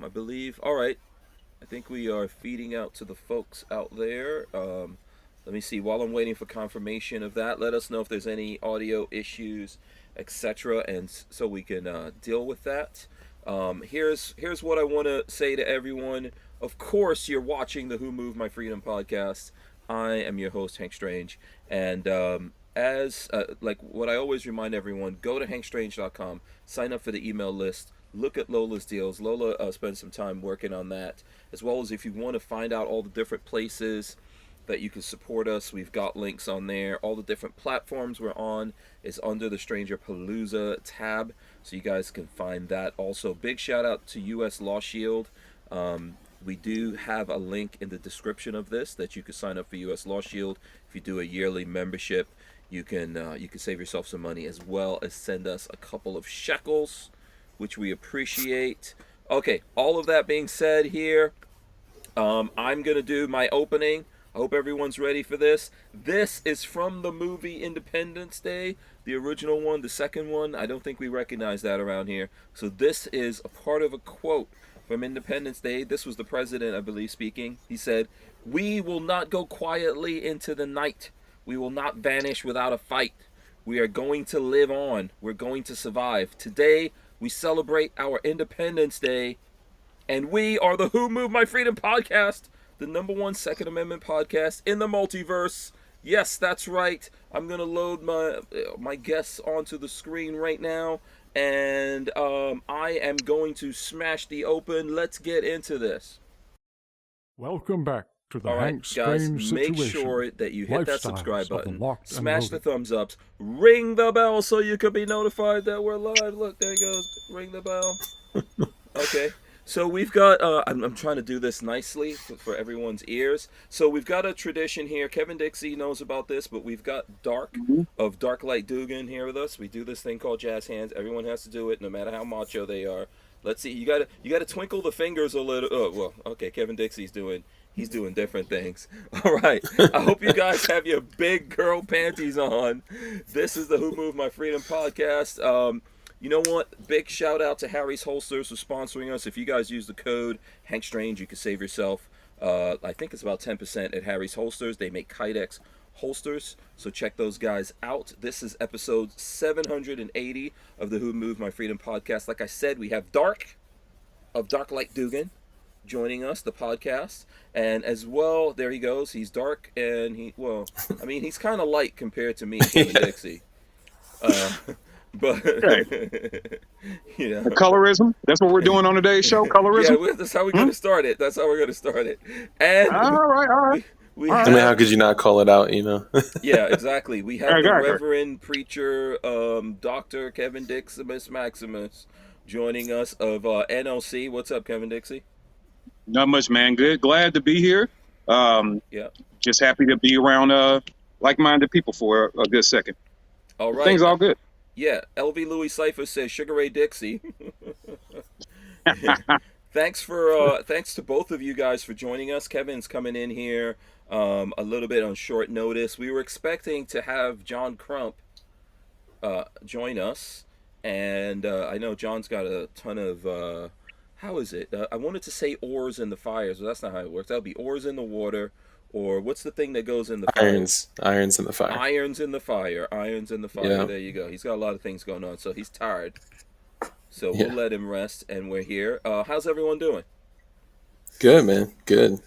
I believe. All right. I think we are feeding out to the folks out there. Let me see. While I'm waiting for confirmation of that, let us know if there's any audio issues, etc., and so we can deal with that. Here's what I want to say to everyone. Of course, you're watching the Who Moved My Freedom podcast. I am your host, Hank Strange, and as like what I always remind everyone, go to hankstrange.com, sign up for the email list, look at Lola's deals. Lola spends some time working on that, as well as if you want to find out all the different places that you can support us, we've got links on there. All the different platforms we're on is under the Stranger Palooza tab, so you guys can find that. Also, big shout out to US Law Shield. We do have a link in the description of this that you can sign up for US Law Shield. If you do a yearly membership, you can save yourself some money, as well as send us a couple of shekels, which we appreciate. Okay, all of that being said here, I'm gonna do my opening. I hope everyone's ready for this. This is from the movie Independence Day, the original one. The second one, I don't think we recognize that around here. So this is a part of a quote from Independence Day. This was the president, I believe, speaking. He said, "We will not go quietly into the night. We will not vanish without a fight. We are going to live on. We're going to survive. Today, we celebrate our Independence Day, and we are the Who Moved My Freedom podcast, the #1 Second Amendment podcast in the multiverse." Yes, that's right. I'm gonna load my guests onto the screen right now, and I am going to smash the open. Let's get into this. Welcome back to the All right, Hank guys, Strange make situation. sure that you hit that subscribe Lifestyles of the button, locked and smash the loaded. thumbs ups, ring the bell so you can be notified that we're live. Look, there it goes. Ring the bell. Okay. So we've got, I'm trying to do this nicely for everyone's ears. So we've got a tradition here. Kevin Dixie knows about this, but we've got Dark of Dark Light Dugan here with us. We do this thing called jazz hands. Everyone has to do it, no matter how macho they are. Let's see. You gotta twinkle the fingers a little. Oh, well, okay. Kevin Dixie's doing different things. All right. I hope you guys have your big girl panties on. This is the Who Moved My Freedom podcast. You know what? Big shout out to Harry's Holsters for sponsoring us. If you guys use the code Hank Strange, you can save yourself, I think it's about 10% at Harry's Holsters. They make Kydex holsters, so check those guys out. This is episode 780 of the Who Moved My Freedom podcast. Like I said, we have Dark of Dark Light Dugan joining us, the podcast, and as well, there he goes. He's dark, and he's kind of light compared to me, Kevin Dixie. But you know, colorism. That's what we're doing on today's show. Colorism. Yeah, that's how we're gonna start it. That's how we're gonna start it. And all right. I mean, how could you not call it out? You know. Yeah, exactly. We have the Reverend Preacher, Dr. Kevin Diximus Maximus, joining us of NOC. What's up, Kevin Dixie? Not much, man. Good. Glad to be here. Yeah. Just happy to be around like-minded people for a good second. All right. Things all good. Yeah, LV Louis Cypher says Sugar Ray Dixie. Thanks to both of you guys for joining us. Kevin's coming in here a little bit on short notice. We were expecting to have John Crump join us, and I know John's got a ton of how is it? I wanted to say oars in the fires, but that's not how it works. That would be oars in the water. Or what's the thing that goes in the fire? Irons in the fire. Irons in the fire. Yeah. There you go. He's got a lot of things going on, so he's tired. So we'll let him rest, and we're here. How's everyone doing? Good, man. Good.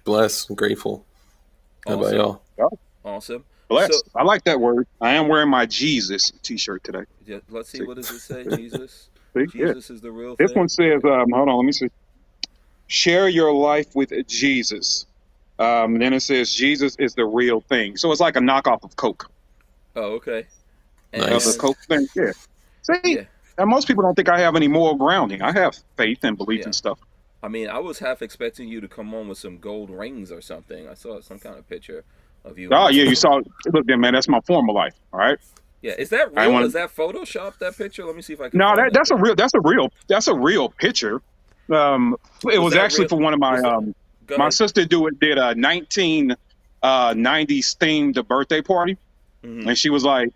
Blessed. Grateful. How about y'all? Awesome. Blessed. So, I like that word. I am wearing my Jesus t-shirt today. Yeah, let's see. What does it say? Jesus? Jesus is the real thing. This one says, hold on, let me see. Share your life with Jesus. And then it says Jesus is the real thing. So it's like a knockoff of Coke. Oh, okay. Nice. The Coke thing, yeah. See, and most people don't think I have any moral grounding. I have faith and belief and stuff. I mean, I was half expecting you to come on with some gold rings or something. I saw some kind of picture of you. Oh, yeah, you saw. Look there, man, that's my former life, all right? Yeah, is that real? Is that Photoshop, that picture? Let me see if I can. No, that's a real picture. It was actually for one of my my sister did a 1990s themed birthday party, and she was like,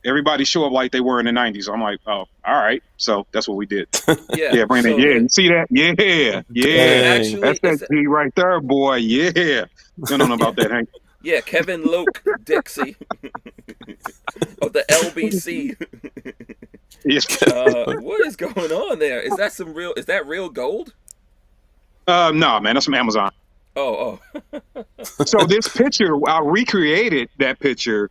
everybody show up like they were in the 90s. I'm like, oh, all right. So that's what we did. Yeah. Yeah, Brandon. So Yeah, then, you see that? Yeah, Dang. yeah. Actually, That's that G right there, boy. Yeah. You don't know about that, Hank. yeah, Kevin Loke Dixie of the LBC. Yeah. What is going on there? Is that some real? Is that real gold? No, man, that's from Amazon. Oh. So this picture, I recreated that picture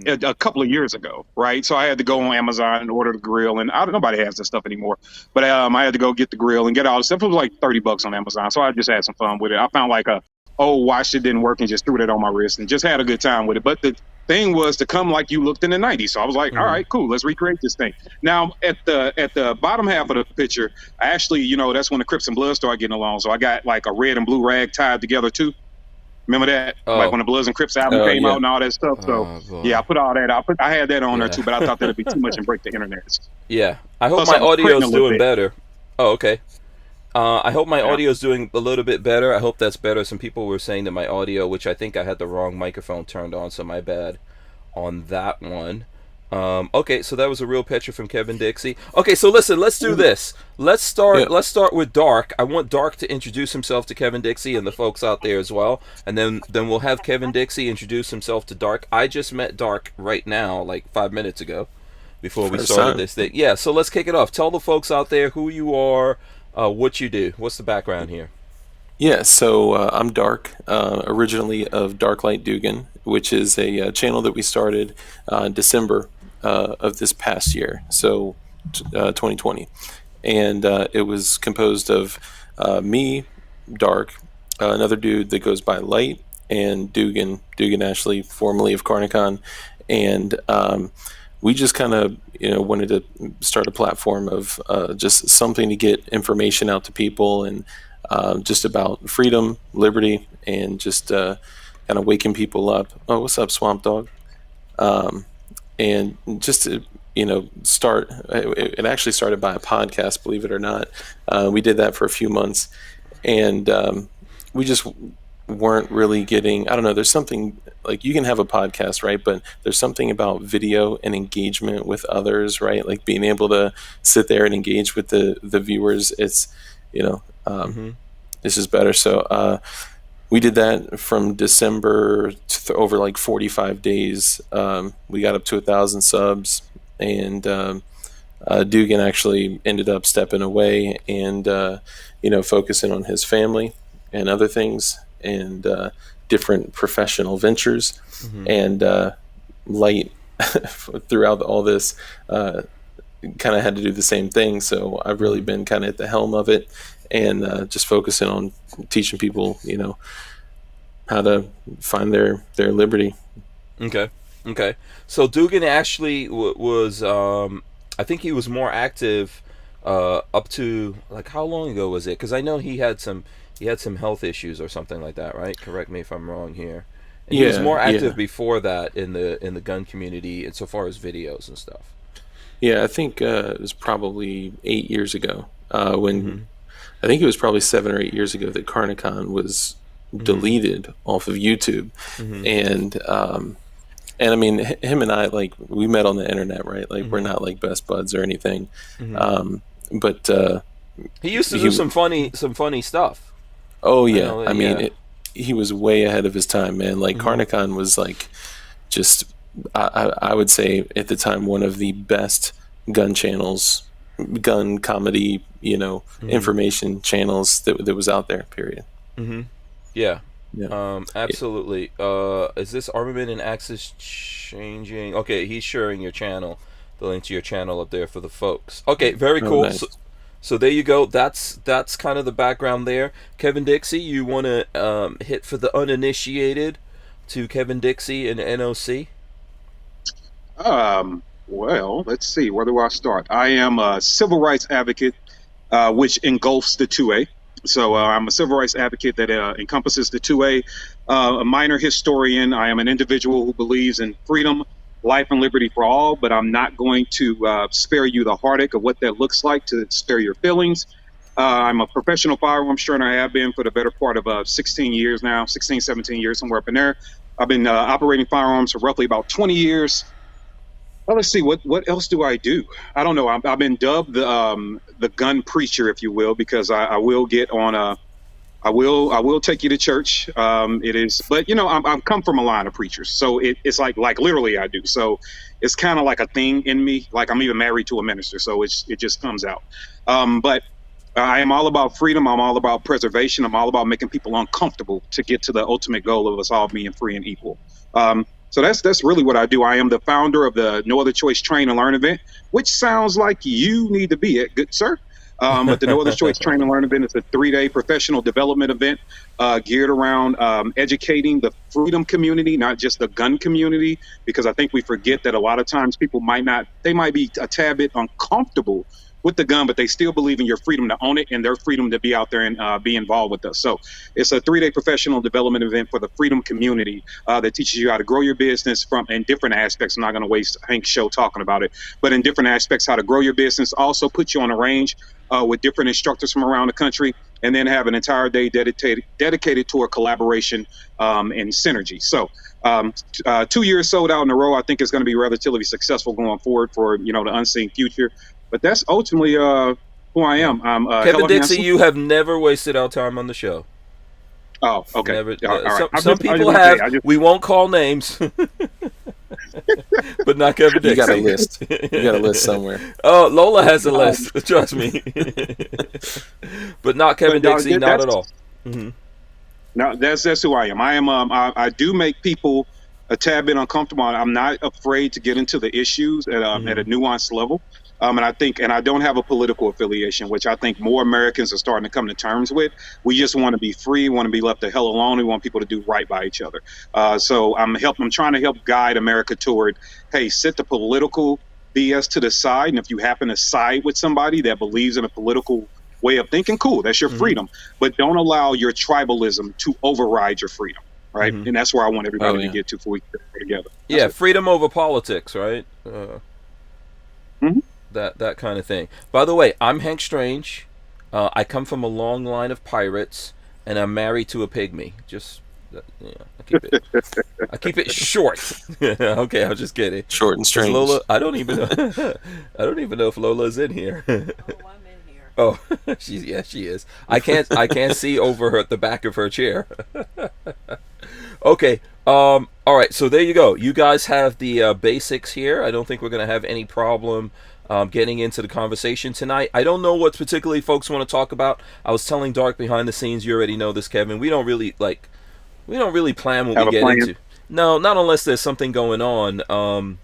a couple of years ago, right? So I had to go on Amazon and order the grill, and nobody has that stuff anymore. But I had to go get the grill and get all the stuff. It was like $30 on Amazon, so I just had some fun with it. I found like a old watch that didn't work and just threw that on my wrist and just had a good time with it. But the thing was to come like you looked in the 90s. So I was like, all right, cool, let's recreate this thing. Now at the bottom half of the picture, I actually, that's when the Crips and Bloods started getting along. So I got like a red and blue rag tied together too. Remember that? Oh. Like when the Bloods and Crips album came yeah. out and all that stuff. So boy. I put all that. I had that on Yeah. there too, but I thought that'd be too much and break the internet. Yeah. I hope Plus, my I was printing audio's a little doing bit. better. Oh, okay. I hope my Yeah. audio's doing a little bit better. I hope that's better. Some people were saying that my audio, which I think I had the wrong microphone turned on, so my bad on that one. Okay, so that was a real picture from Kevin Dixie. Okay, so listen, let's do this. Let's start. Yeah. Let's start with Dark. I want Dark to introduce himself to Kevin Dixie and the folks out there as well, and then we'll have Kevin Dixie introduce himself to Dark. I just met Dark right now, like 5 minutes ago, before we First started time. this thing. Yeah, so let's kick it off. Tell the folks out there who you are, what you do. What's the background here? Yeah, so I'm Dark, originally of Darklight Dugan, which is a channel that we started December of this past year, so 2020. And it was composed of me, Dark, another dude that goes by Light, and Dugan Ashley, formerly of Carnicon. And we just kind of wanted to start a platform of just something to get information out to people, and just about freedom, liberty, and just kind of waking people up. Oh, what's up, Swamp Dog? And just to start, it actually started by a podcast, believe it or not. We did that for a few months, and we just weren't really getting, I don't know, there's something, like, you can have a podcast, right? But there's something about video and engagement with others, right? Like being able to sit there and engage with the viewers. It's, this is better. So we did that from December to over like 45 days. We got up to 1,000 subs, and Dugan actually ended up stepping away and, focusing on his family and other things, and different professional ventures. And Light, throughout all this, kind of had to do the same thing. So I've really been kind of at the helm of it, and just focusing on teaching people, how to find their liberty. Okay. So Dugan actually was, I think he was more active up to, like, how long ago was it? Because I know he had some health issues or something like that, right? Correct me if I'm wrong here. And he was more active before that in the gun community, insofar as videos and stuff. Yeah, I think it was probably 8 years ago when I think it was probably 7 or 8 years ago that Carnicon was deleted off of YouTube, and I mean, him and I, like, we met on the internet, right? Like, we're not like best buds or anything, but he used to do some funny stuff. Oh yeah, I mean, he was way ahead of his time, man. Like Carnicon was like, just I would say at the time one of the best gun channels, gun comedy, information channels that was out there. Period. Yeah. Yeah. Absolutely. Is this Armament and Axis changing? Okay, he's sharing your channel, the link to your channel up there for the folks. Okay, very cool. Nice. So there you go. That's kind of the background there. Kevin Dixie, you want to hit for the uninitiated to Kevin Dixie and NOC? Well, let's see. Where do I start? I am a civil rights advocate, which engulfs the 2A. So I'm a civil rights advocate that encompasses the 2A, a minor historian. I am an individual who believes in freedom, life, and liberty for all, but I'm not going to spare you the heartache of what that looks like, to spare your feelings. I'm a professional firearms trainer. I have been for the better part of 16 years now, 16, 17 years, somewhere up in there. I've been operating firearms for roughly about 20 years. let's see, what else do I do? I don't know. I've been dubbed the gun preacher, if you will, because I will get on a. I will take you to church. It is, but I'm come from a line of preachers, so it's like literally I do. So it's kind of like a thing in me. Like I'm even married to a minister, so it just comes out. But I am all about freedom. I'm all about preservation. I'm all about making people uncomfortable to get to the ultimate goal of us all being free and equal. So that's really what I do. I am the founder of the No Other Choice Train and Learn event, which sounds like you need to be it, good sir. But the No Other Choice Train and Learn event is a 3-day professional development event geared around educating the freedom community, not just the gun community, because I think we forget that a lot of times people might be a tad bit uncomfortable with the gun, but they still believe in your freedom to own it and their freedom to be out there and be involved with us. So it's a 3-day professional development event for the freedom community that teaches you how to grow your business in different aspects. I'm not going to waste Hank's show talking about it, but in different aspects, how to grow your business, also put you on a range with different instructors from around the country, and then have an entire day dedicated to a collaboration and synergy. So 2 years sold out in a row, I think is going to be relatively successful going forward for, the unseen future. But that's ultimately who I am. I'm Kevin Dixie. You have never wasted our time on the show. Oh, okay. Never, all right. Some people have. We won't call names, but not Kevin Dixie. You got a list. You got a list somewhere. Oh, Lola has a list. Trust me. But not Kevin Dixie. Not at all. Mm-hmm. No, that's who I am. I am. I do make people a tad bit uncomfortable. I'm not afraid to get into the issues at a nuanced level. And I don't have a political affiliation, which I think more Americans are starting to come to terms with. We just want to be free, want to be left the hell alone. We want people to do right by each other. So I'm trying to help guide America toward, hey, set the political BS to the side. And if you happen to side with somebody that believes in a political way of thinking, cool, that's your freedom. But don't allow your tribalism to override your freedom. Right. And that's where I want everybody to get to before we get together. That's freedom over politics. Right. That kind of thing. By the way, I'm Hank Strange. I come from a long line of pirates, and I'm married to a pygmy. I keep it short. Okay, I'm just kidding. Short and strange. Lola, I don't even know. I don't even know if Lola's in here. Oh, I'm in here. Oh, she is. I can't see over the back of her chair. Okay. All right. So there you go. You guys have the basics here. I don't think we're gonna have any problem getting into the conversation tonight. I don't know what particularly folks want to talk about. I was telling Dark behind the scenes. You already know this, Kevin. We don't really plan what we get into. No, not unless there's something going on.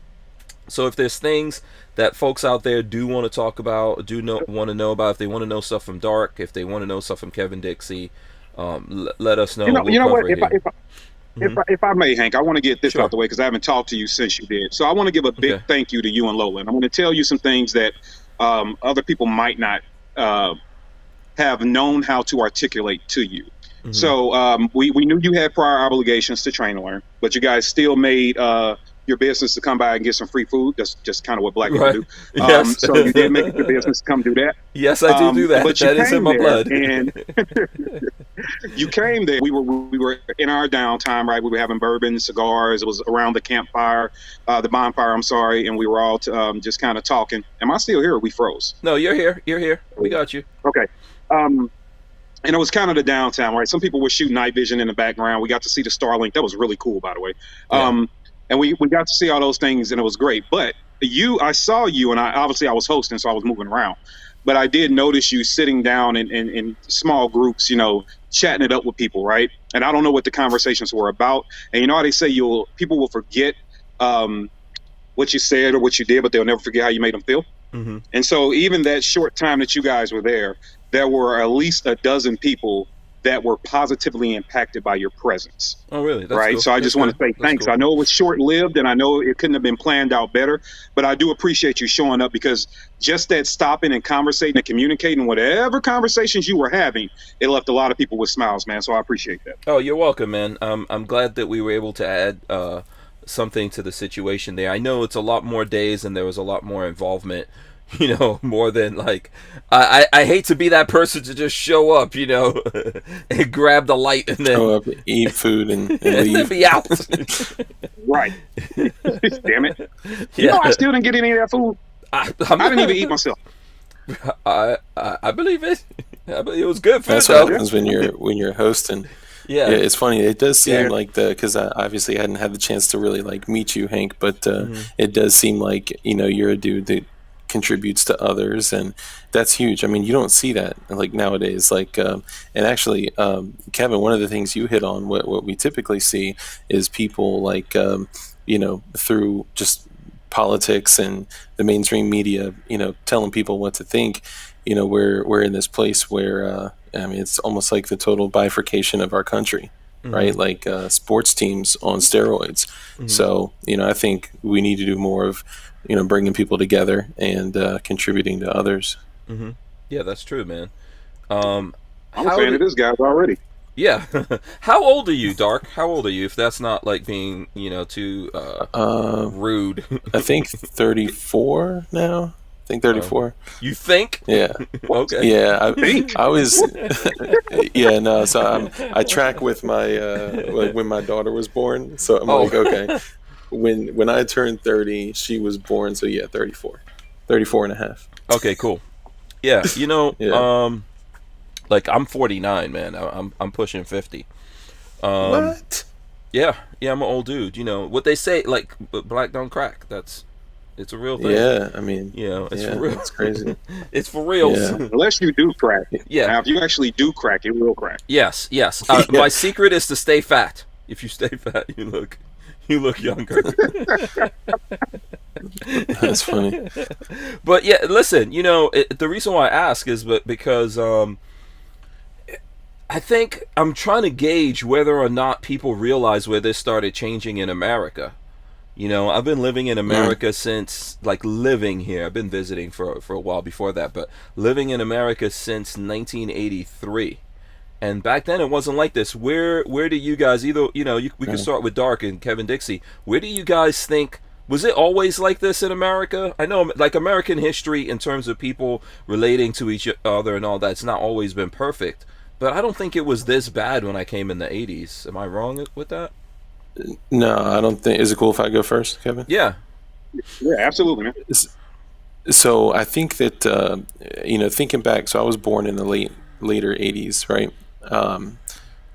So if there's things that folks out there do want to talk about, want to know about, if they want to know stuff from Dark, if they want to know stuff from Kevin Dixie, let us know. You know what? If I may, Hank, I want to get this out the way because I haven't talked to you since you did. So I want to give a big thank you to you and Lola. And I want to tell you some things that other people might not have known how to articulate to you. So we knew you had prior obligations to train and learn, but you guys still made your business to come by and get some free food. That's just kind of what black people do. Yes. So you did make it your business to come do that. Yes, I do that. But that is in my blood. And you came there. We were in our downtime, right? We were having bourbon, cigars. It was around the campfire, the bonfire. I'm sorry, and we were all just kind of talking. Am I still here? Or we froze? No, you're here. You're here. We got you. Okay. And it was kind of the downtime, right? Some people were shooting night vision in the background. We got to see the Starlink. That was really cool, by the way. Yeah. And we got to see all those things, and it was great. But I saw you, and I was hosting, so I was moving around. But I did notice you sitting down in small groups, chatting it up with people, right? And I don't know what the conversations were about. And how they say people will forget what you said or what you did, but they'll never forget how you made them feel. Mm-hmm. And so even that short time that you guys were there were at least a dozen people that were positively impacted by your presence. Oh, really? That's right. Cool. So I just want to say thanks. Cool. I know it was short-lived, and I know it couldn't have been planned out better, but I do appreciate you showing up because just that stopping and conversating and communicating, whatever conversations you were having, it left a lot of people with smiles, man. So I appreciate that. Oh, you're welcome, man. I'm glad that we were able to add something to the situation there. I know it's a lot more days and there was a lot more involvement more than like I hate to be that person to just show up, and grab the light and then Show up, eat food, and and then leave. be out. Right. Damn it. Yeah. I still didn't get any of that food. I didn't even eat myself. I believe it. I believe it was good food. That's though. what happens when you're hosting. Yeah. Yeah, it's funny. It does seem Yeah. like because I obviously hadn't had the chance to really like meet you, Hank, but it does seem like you're a dude that contributes to others, and that's huge. I mean, you don't see that like nowadays. Like, and actually, Kevin, one of the things you hit on, what we typically see is people like through just politics and the mainstream media, telling people what to think. We're in this place where I mean, it's almost like the total bifurcation of our country, right? Like sports teams on steroids. So, I think we need to do more of, bringing people together and contributing to others. Yeah, that's true, man. I'm a fan of this guy already. Yeah. How old are you, Dark? How old are you? If that's not like being, too rude. I think 34 now. I think 34. You think? Yeah. Okay. Yeah, I was. Yeah, no. So I track with my like when my daughter was born. So I'm like, okay, when I turned 30, she was born. So yeah, 34 and a half. Okay, cool. Yeah, Yeah. like I'm 49, man. I'm pushing 50. What? Yeah, I'm an old dude. What they say, like black don't crack. It's a real thing. Yeah, I mean, it's yeah, for real. it's crazy. It's for real. Yeah. Unless you do crack. Yeah. Now, if you actually do crack, it will crack. Yes. My secret is to stay fat. If you stay fat, you look younger. That's funny. But yeah, listen, the reason why I ask is because I think I'm trying to gauge whether or not people realize where this started changing in America. I've been living in America since, like, living here. I've been visiting for a while before that, but living in America since 1983. And back then it wasn't like this. Where do you guys, we can start with Dark and Kevin Dixie. Where do you guys think, was it always like this in America? I know, like, American history in terms of people relating to each other and all that, it's not always been perfect. But I don't think it was this bad when I came in the 80s. Am I wrong with that? No, I don't think. Is it cool if I go first, Kevin? Yeah. Yeah, absolutely, man. So I think that thinking back. So I was born in the later '80s, right? I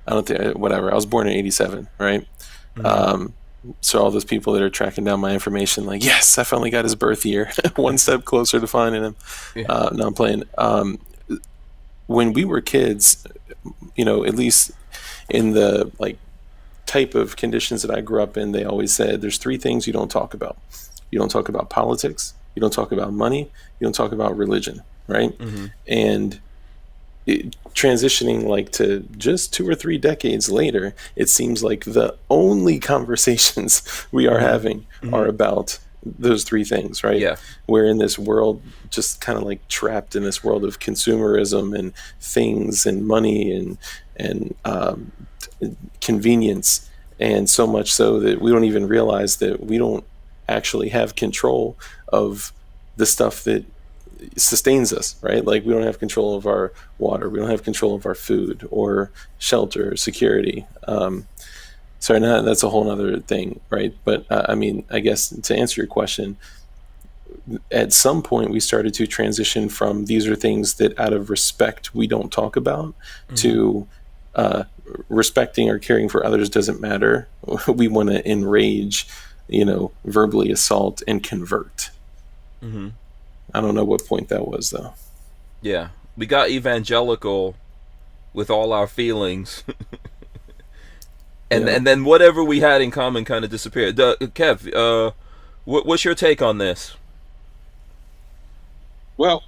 don't think whatever. I was born in '87, right? So all those people that are tracking down my information, like, yes, I finally got his birth year, one step closer to finding him. Yeah. No, I'm playing. When we were kids, at least in the like type of conditions that I grew up in, they always said there's three things you don't talk about. You don't talk about politics, you don't talk about money, you don't talk about religion, right? And transitioning like to just 2 or 3 decades later, it seems like the only conversations we are having are about those three things, right? Yeah. We're in this world just kind of like trapped in this world of consumerism and things and money and convenience, and so much so that we don't even realize that we don't actually have control of the stuff that sustains us, right? Like, we don't have control of our water, we don't have control of our food or shelter or security. Sorry, that's a whole other thing, right? But I mean, I guess to answer your question, at some point we started to transition from these are things that out of respect we don't talk about to respecting or caring for others doesn't matter. We want to enrage, verbally assault and convert. I don't know what point that was, though. Yeah. We got evangelical with all our feelings. And then whatever we had in common kind of disappeared. Kev, what's your take on this? Well,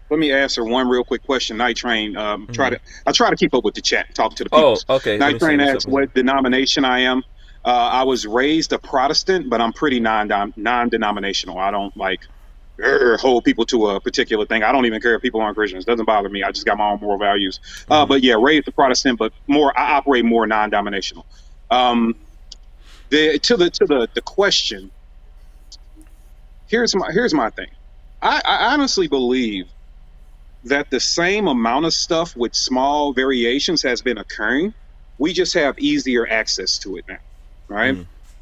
let me answer one real quick question. Night Train, I try to keep up with the chat, talk to the people. Oh, okay. Night Train asks what denomination I am. I was raised a Protestant, but I'm pretty non-denominational. I don't hold people to a particular thing. I don't even care if people aren't Christians. It doesn't bother me. I just got my own moral values. But yeah, raised a Protestant, but I operate more non-denominational. To the question, here's my thing. I honestly believe that the same amount of stuff with small variations has been occurring. We just have easier access to it now, right?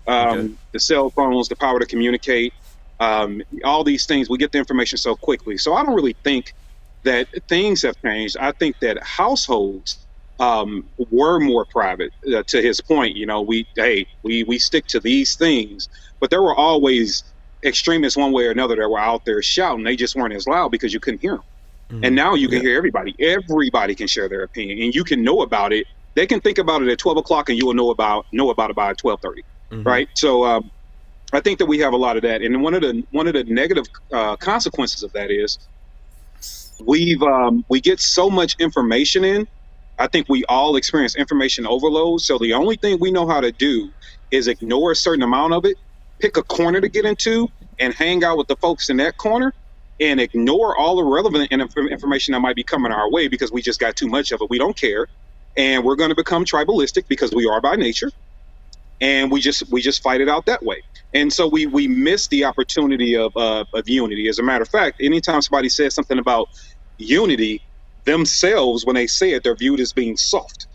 Okay. The cell phones, the power to communicate, all these things, we get the information so quickly. So I don't really think that things have changed. I think that households were more private. To his point, we stick to these things, but there were always extremists one way or another that were out there shouting. They just weren't as loud because you couldn't hear them. And now you can hear everybody. Everybody can share their opinion, and you can know about it. They can think about it at 12 o'clock, and you will know about it by 12:30, right? So I think that we have a lot of that. And one of the negative consequences of that is we get so much information in. I think we all experience information overload. So the only thing we know how to do is ignore a certain amount of it, pick a corner to get into, and hang out with the folks in that corner, and ignore all the relevant information that might be coming our way because we just got too much of it. We don't care, and we're going to become tribalistic because we are by nature, and we just fight it out that way. And so we miss the opportunity of unity. As a matter of fact, anytime somebody says something about unity, themselves, when they say it, they're viewed as being soft,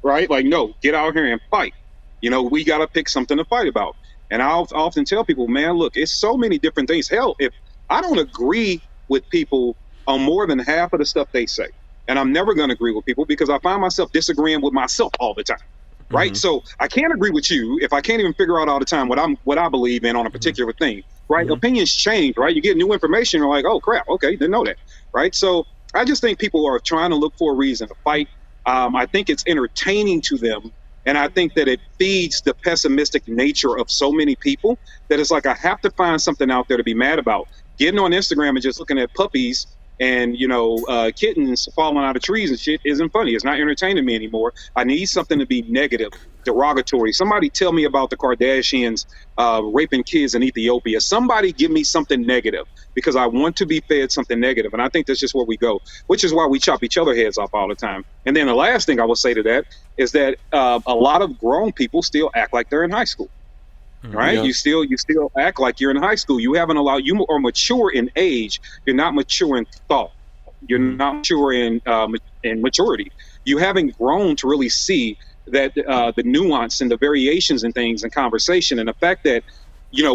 right? Like, no, get out here and fight. We got to pick something to fight about. And I'll often tell people, man, look, it's so many different things. Hell, if I don't agree with people on more than half of the stuff they say, and I'm never going to agree with people because I find myself disagreeing with myself all the time, right? So I can't agree with you if I can't even figure out all the time what I believe in on a particular thing, right? Opinions change, right? You get new information, you're like, oh crap, okay, didn't know that, right? So I just think people are trying to look for a reason to fight. I think it's entertaining to them. And I think that it feeds the pessimistic nature of so many people that it's like, I have to find something out there to be mad about. Getting on Instagram and just looking at puppies and, kittens falling out of trees and shit isn't funny. It's not entertaining me anymore. I need something to be negative, derogatory. Somebody tell me about the Kardashians raping kids in Ethiopia. Somebody give me something negative because I want to be fed something negative. And I think that's just where we go, which is why we chop each other heads off all the time. And then the last thing I will say to that is that a lot of grown people still act like they're in high school. Right? Yeah. You still act like you're in high school. You are mature in age. You're not mature in thought. You're not mature in maturity. You haven't grown to really see that the nuance and the variations and things in conversation, and the fact that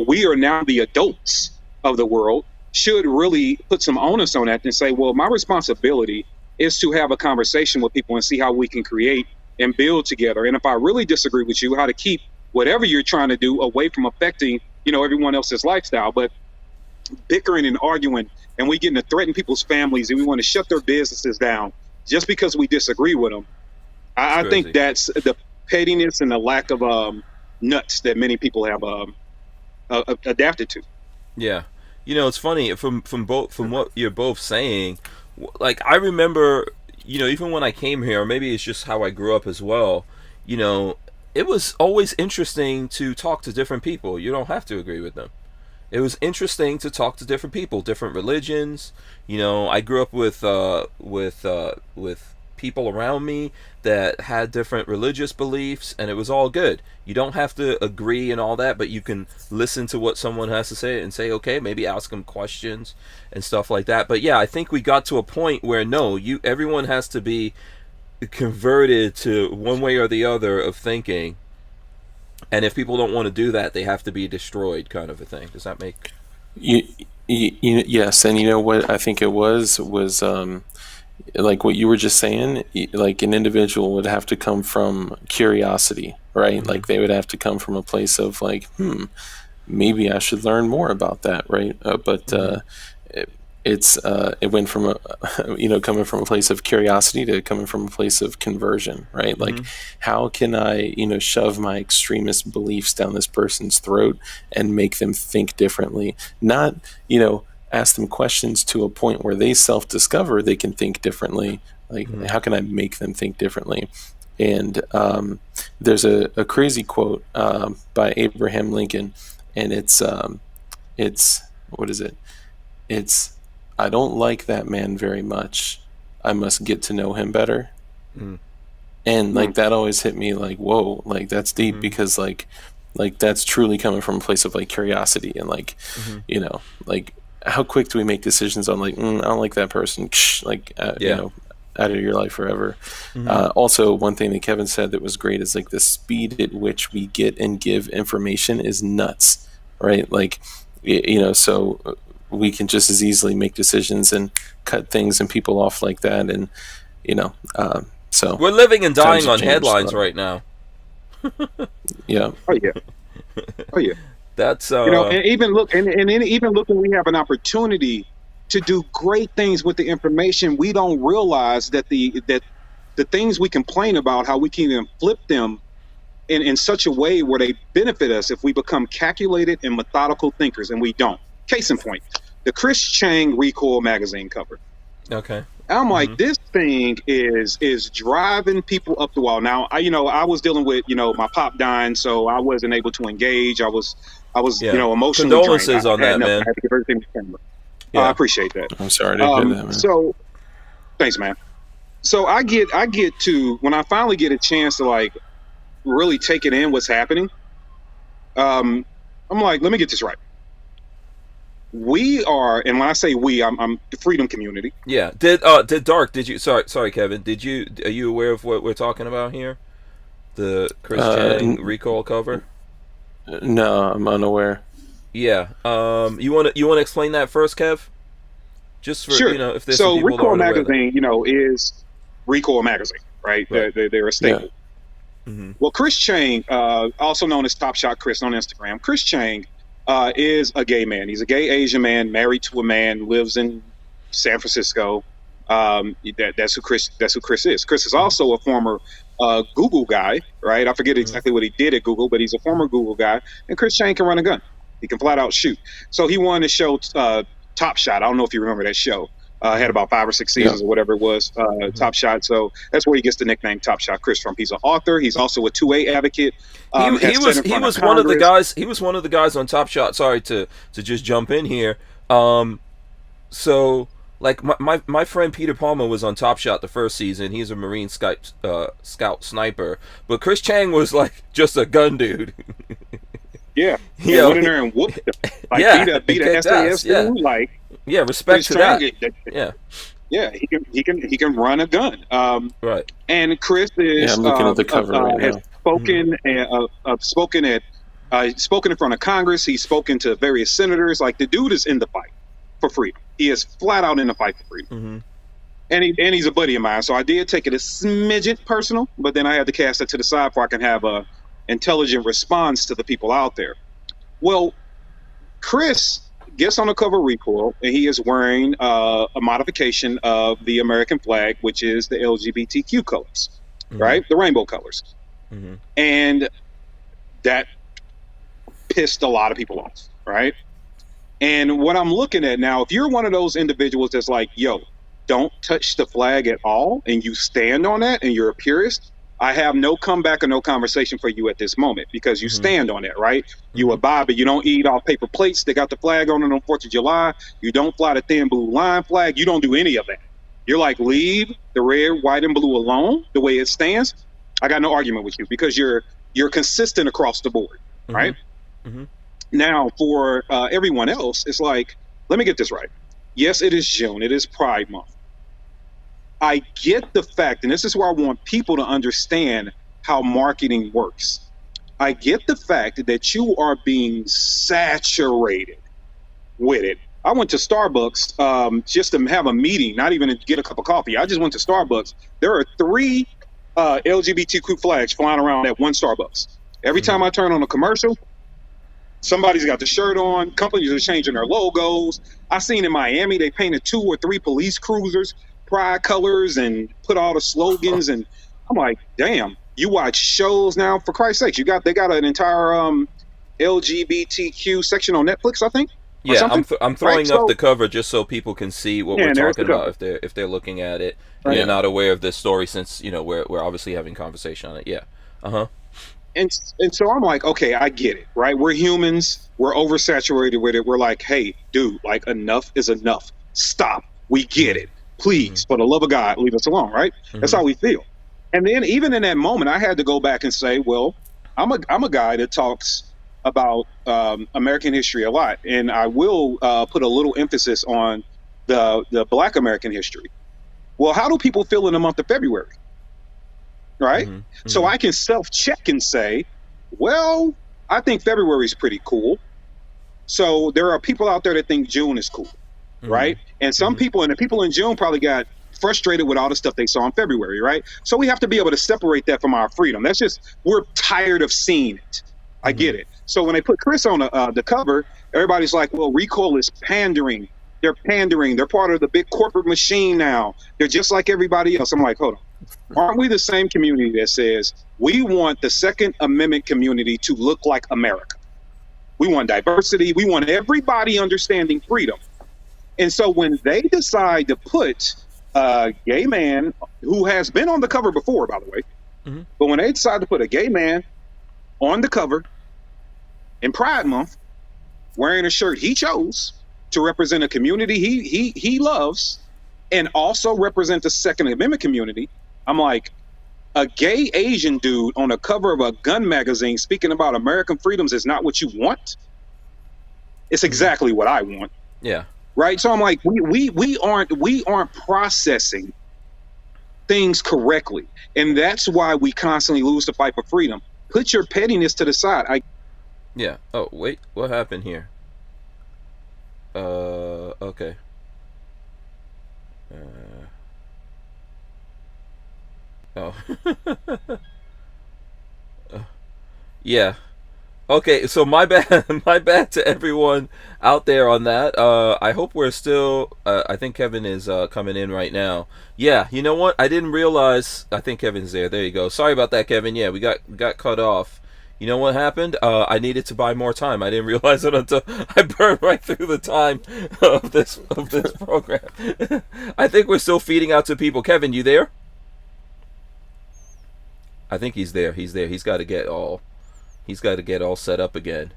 we are now the adults of the world should really put some onus on that and say, well, my responsibility is to have a conversation with people and see how we can create and build together. And if I really disagree with you, how to keep whatever you're trying to do away from affecting, everyone else's lifestyle. But bickering and arguing, and we getting to threaten people's families, and we want to shut their businesses down just because we disagree with them. I think that's the pettiness and the lack of nuts that many people have adapted to. Yeah, it's funny from what you're both saying. Like, I remember, even when I came here, or maybe it's just how I grew up as well. It was always interesting to talk to different people. You don't have to agree with them. It was interesting to talk to different people, different religions. I grew up with people around me that had different religious beliefs, and it was all good. You don't have to agree and all that, but you can listen to what someone has to say and say, okay, maybe ask them questions and stuff like that. But yeah, I think we got to a point where everyone has to be converted to one way or the other of thinking, and if people don't want to do that, they have to be destroyed, kind of a thing. Does that make yes? And what I think it was like what you were just saying, like an individual would have to come from curiosity, right? Like they would have to come from a place of like, maybe I should learn more about that, right? It went from coming from a place of curiosity to coming from a place of conversion, right? Like, how can I shove my extremist beliefs down this person's throat and make them think differently? Not ask them questions to a point where they self-discover they can think differently. Like, how can I make them think differently? And there's a crazy quote by Abraham Lincoln, and it's what is it? It's, I don't like that man very much. I must get to know him better. And like that always hit me like, whoa, like that's deep, because like that's truly coming from a place of like curiosity and like, like how quick do we make decisions on like, I don't like that person, like, you know, out of your life forever. Also, one thing that Kevin said that was great is like the speed at which we get and give information is nuts, right? Like, you know, so we can just as easily make decisions and cut things and people off like that. And, you know, so we're living and dying on changed, headlines right now. Yeah. Oh yeah. Oh yeah. That's you know, and even look, and even look when we have an opportunity to do great things with the information, we don't realize that the things we complain about, how we can even flip them in such a way where they benefit us if we become calculated and methodical thinkers, and we don't. Case in point, the Chris Chang Recoil magazine cover. Okay. I'm like, this thing is driving people up the wall. Now, I was dealing with, my pop dying, so I wasn't able to engage. I was emotionally condolences drained. on that, man. I had to give everything to camera. Yeah. I appreciate that. I'm sorry to hear that, man. So, thanks, man. So I get to, when I finally get a chance to like really take it in what's happening, I'm like, let me get this right. We are, and when I say we, I'm the freedom community. Yeah. Did Dark? Did you? Sorry, Kevin. Are you aware of what we're talking about here? The Chris Chang Recoil cover. No, I'm unaware. Yeah. You want to explain that first, Kev? Just for sure. if there's so some people Recoil that aren't magazine, is Recoil magazine, right? They're a staple. Yeah. Mm-hmm. Well, Chris Chang, also known as Top Shot Chris on Instagram, Chris Chang is a gay man. He's a gay Asian man, married to a man, lives in San Francisco. That's who Chris is. Chris is also a former Google guy, right? I forget exactly what he did at Google, but he's a former Google guy. And Chris Chang can run a gun. He can flat out shoot. So he won the show Top Shot. I don't know if you remember that show. Had about 5 or 6 seasons or whatever it was, Top Shot. So that's where he gets the nickname Top Shot Chris from. He's an author. He's also a 2A advocate. He was one of the guys. He was one of the guys on Top Shot. Sorry to just jump in here. So like my friend Peter Palmer was on Top Shot the first season. He's a Marine Scout sniper. But Chris Chang was like just a gun dude. Yeah. He went in there and whooped him. Like beat a SAS dude. Like. Yeah, respect to that. Yeah, he can run a gun. Right. And Chris is I'm looking at the cover right has now. spoken in front of Congress. He's spoken to various senators. Like the dude is in the fight for freedom. He is flat out in the fight for freedom. And he's a buddy of mine. So I did take it a smidget personal, but then I had to cast it to the side so I can have a intelligent response to the people out there. Well, Chris gets on the cover of Recoil, and he is wearing a modification of the American flag, which is the LGBTQ colors, right? The rainbow colors. And that pissed a lot of people off, right? And what I'm looking at now, if you're one of those individuals that's like, yo, don't touch the flag at all, and you stand on that, and you're a purist, I have no comeback or no conversation for you at this moment because you stand on it, right? You abide, but you don't eat off paper plates. They got the flag on it on 4th of July. You don't fly the thin blue line flag. You don't do any of that. You're like, leave the red, white, and blue alone the way it stands. I got no argument with you because you're consistent across the board, right? Now, for everyone else, it's like, let me get this right. Yes, it is June. It is Pride Month. I get the fact, and this is where I want people to understand how marketing works. I get the fact that you are being saturated with it. I went to Starbucks just to have a meeting, not even to get a cup of coffee. I just went to Starbucks. There are 3 LGBTQ flags flying around at one Starbucks. Every time I turn on a commercial, somebody's got the shirt on. Companies are changing their logos. I seen in Miami, they painted 2 or 3 police cruisers pride colors and put all the slogans, and I'm like, damn, you watch shows now, for Christ's sakes. They got an entire LGBTQ section on Netflix, I think. Yeah, I'm throwing up the cover just so people can see what we're talking about if they're looking at it and they're not aware of this story, since we're obviously having conversation on it. Yeah. And so I'm like, okay, I get it, right? We're humans. We're oversaturated with it. We're like, hey, dude, like enough is enough. Stop. We get it. Please, for the love of God, leave us alone, right? That's how we feel. And then even in that moment, I had to go back and say, well, I'm a guy that talks about American history a lot, and I will put a little emphasis on the Black American history. Well, how do people feel in the month of February? Right? So I can self-check and say, well, I think February is pretty cool. So there are people out there that think June is cool, right? And some people, and the people in June probably got frustrated with all the stuff they saw in February, right? So we have to be able to separate that from our freedom. That's just, we're tired of seeing it. I get it. So when they put Chris on the cover, everybody's like, well, Recoil is pandering. They're pandering. They're part of the big corporate machine now. They're just like everybody else. I'm like, hold on. Aren't we the same community that says we want the Second Amendment community to look like America? We want diversity. We want everybody understanding freedom. And so when they decide to put a gay man who has been on the cover before, by the way, but when they decide to put a gay man on the cover in Pride Month, wearing a shirt he chose to represent a community he loves, and also represent the Second Amendment community, I'm like, a gay Asian dude on the cover of a gun magazine speaking about American freedoms is not what you want. It's exactly what I want. Yeah. Right. So I'm like, we aren't processing things correctly, and that's why we constantly lose the fight for freedom. Put your pettiness to the side. Yeah. Oh wait, what happened here? Okay. Oh. Yeah. Okay, so my bad, my bad to everyone out there on that. I hope we're still. I think Kevin is coming in right now. Yeah, you know what? I didn't realize. I think Kevin's there. There you go. Sorry about that, Kevin. Yeah, we got cut off. You know what happened? I needed to buy more time. I didn't realize it until I burned right through the time of this program. I think we're still feeding out to people. Kevin, you there? I think he's there. He's there. He's got to get all set up again.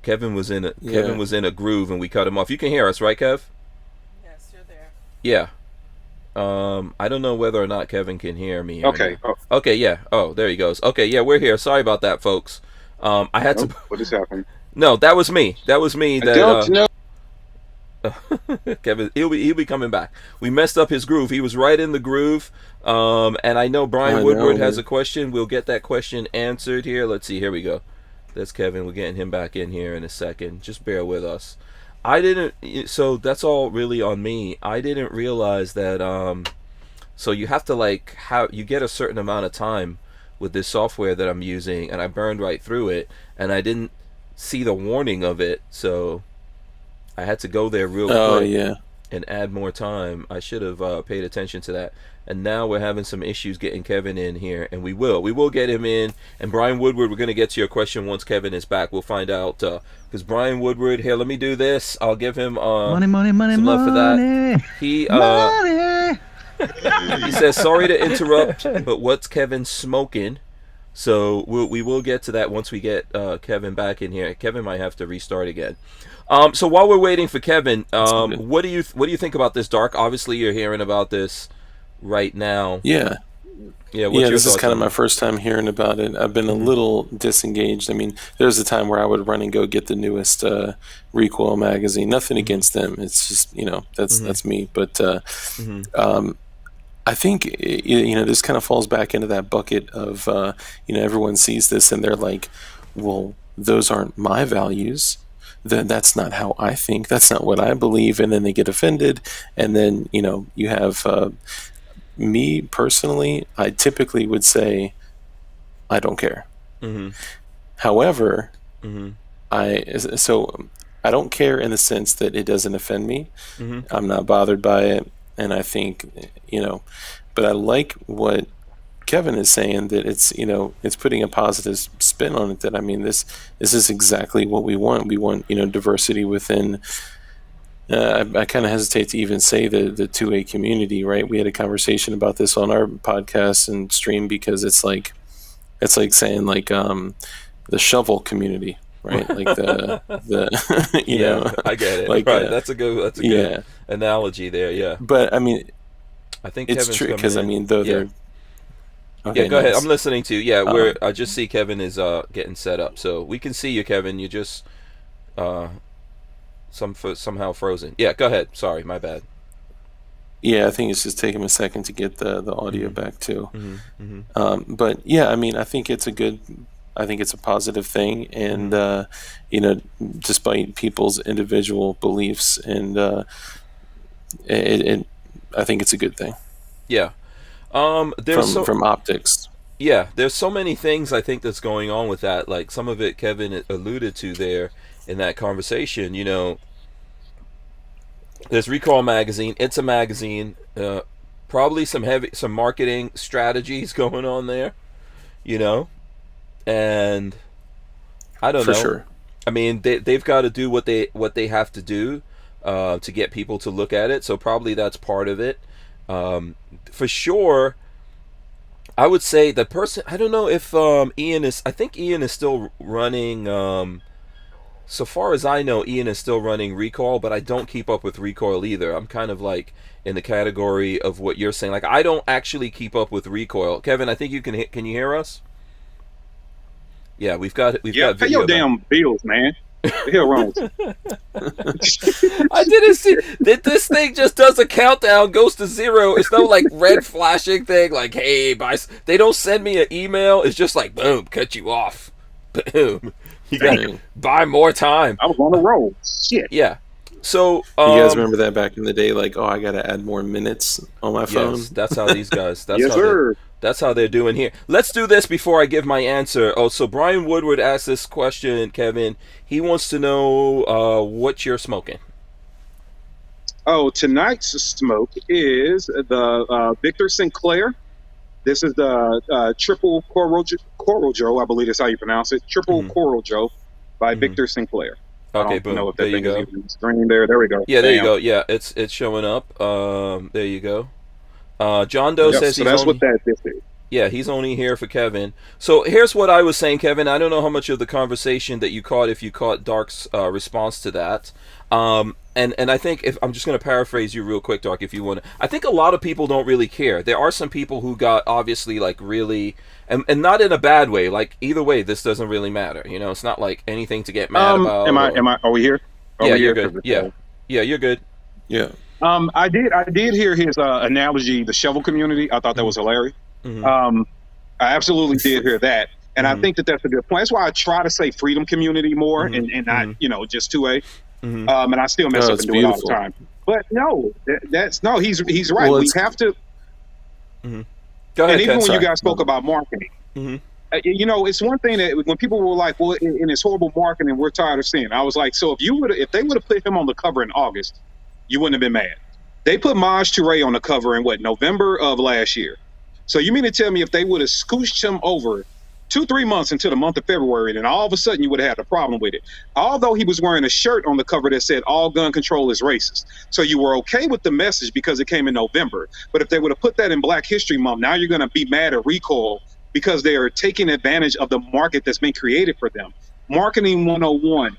Kevin was in a groove and we cut him off. You can hear us, right, Kev? Yes, you're there. Yeah. I don't know whether or not Kevin can hear me. Okay. Okay, yeah. Oh, there he goes. Okay, yeah, we're here. Sorry about that, folks. I had to. What is happening? No, that was me. That was me. I don't know. Kevin, he'll be coming back. We messed up his groove. He was right in the groove. And I know Brian Woodward has a question. We'll get that question answered here. Let's see. Here we go. That's Kevin. We're getting him back in here in a second. Just bear with us. So that's all really on me. I didn't realize that. So you have to you get a certain amount of time with this software that I'm using, and I burned right through it, and I didn't see the warning of it, so I had to go there real quick and add more time. I should have paid attention to that. And now we're having some issues getting Kevin in here, and we will get him in. And Brian Woodward, we're going to get to your question once Kevin is back. We'll find out, because Brian Woodward, here, let me do this. I'll give him money, some love for that. He says, sorry to interrupt, but what's Kevin smoking? So we will get to that once we get Kevin back in here. Kevin might have to restart again. So while we're waiting for Kevin, what do you think about this, Dark? Obviously, you're hearing about this right now. Yeah. This is kind of my first time hearing about it. I've been a little disengaged. I mean, there was a time where I would run and go get the newest Recoil magazine. Nothing against them. It's just, that's me. But I think this kind of falls back into that bucket of everyone sees this and they're like, well, those aren't my values. That's not how I think. That's not what I believe. And then they get offended. And then you have me personally. I typically would say I don't care. However, I don't care in the sense that it doesn't offend me. I'm not bothered by it. And I think, but I like what Kevin is saying, that it's putting a positive spin on it. That, I mean, this is exactly what we want. We want, diversity within, I kind of hesitate to even say the 2A community, right? We had a conversation about this on our podcast and stream, because it's like saying the shovel community. Right, like the I get it. Like that's a good analogy there. Yeah, but I mean, I think it's Kevin's true, because I mean, though they're Yeah, Okay, go ahead. nice. I'm listening to you. Yeah, Um, I just see Kevin is getting set up, so we can see you, Kevin. You just uh somehow frozen. Yeah, go ahead. Sorry, my bad. yeah, I think it's just taking a second to get the audio Mm-hmm. back too. Mm-hmm. Mm-hmm. But yeah, I mean, I think it's a positive thing, and you know, despite people's individual beliefs, and I think it's a good thing Yeah. There's from optics. yeah, there's so many things I think that's going on with that. Like some of it Kevin alluded to there in that conversation. There's Recall Magazine. It's a magazine. Probably some marketing strategies going on there. You know, and I don't For know. sure. I mean, they've got to do what they have to do to get people to look at it. So probably that's part of it. For sure, I would say the person. I don't know if Ian is. I think Ian is still running. So far as I know, Ian is still running Recoil, but I don't keep up with Recoil either. I'm kind of like in the category of what you're saying. Like I don't actually keep up with Recoil. Kevin, I think you can. Can you hear us? Yeah, we've got Yeah, pay video your damn bills, man. The hell wrong with you? I didn't see that this thing just does a countdown, goes to 0. It's no like red flashing thing like, hey, buy. They don't send me an email. It's just like, boom, cut you off. Boom. You got to buy more time. I was on the roll. Shit. Yeah. So You guys remember that back in the day? Like, oh, I got to add more minutes on my phone. yes, that's how these guys. That's Yes, how sir. that's how they're doing here. Let's do this before I give my answer. Oh, so Brian Woodward asked this question, Kevin. He wants to know what you're smoking. Oh, tonight's smoke is the Victor Sinclair. This is the triple Coral Joe, I believe that's how you pronounce it. Triple Coral Joe by Victor Sinclair. Okay, I don't boom. know if There that you thing go. is even on the screen there. There we go. Yeah, there you Bam. go. Yeah, it's showing up. There you go. John Doe Yep, says so he's that's only, what that this is. yeah, he's only here for Kevin. So here's what I was saying, Kevin. I don't know how much of the conversation that you caught, if you caught Dark's response to that. And I think if I'm just going to paraphrase you real quick, Dark, if you want to. I think a lot of people don't really care. There are some people who got obviously like really, and not in a bad way. Like either way, this doesn't really matter. You know, it's not like anything to get mad about. Are we here? Are Yeah, we you're here? good. Yeah, you're good. Yeah. I did hear his analogy, the shovel community. I thought that was hilarious. Mm-hmm. I absolutely did hear that. And I think that that's a good point. That's why I try to say freedom community more and not, just 2A. And I still mess up and do it all the time. But no, he's right. Well, we have to. Go ahead, And even Ken. when you guys spoke about marketing, it's one thing that when people were like, well, in this horrible marketing, we're tired of seeing it. I was like, so if they would have put him on the cover in August, you wouldn't have been mad. They put Maj Touré on the cover in November of last year. So you mean to tell me if they would have scooched him over 2-3 months into the month of February, then all of a sudden you would have had a problem with it. Although he was wearing a shirt on the cover that said all gun control is racist. So you were okay with the message because it came in November. But if they would have put that in Black History Month, now you're going to be mad at Recoil because they are taking advantage of the market that's been created for them. Marketing 101,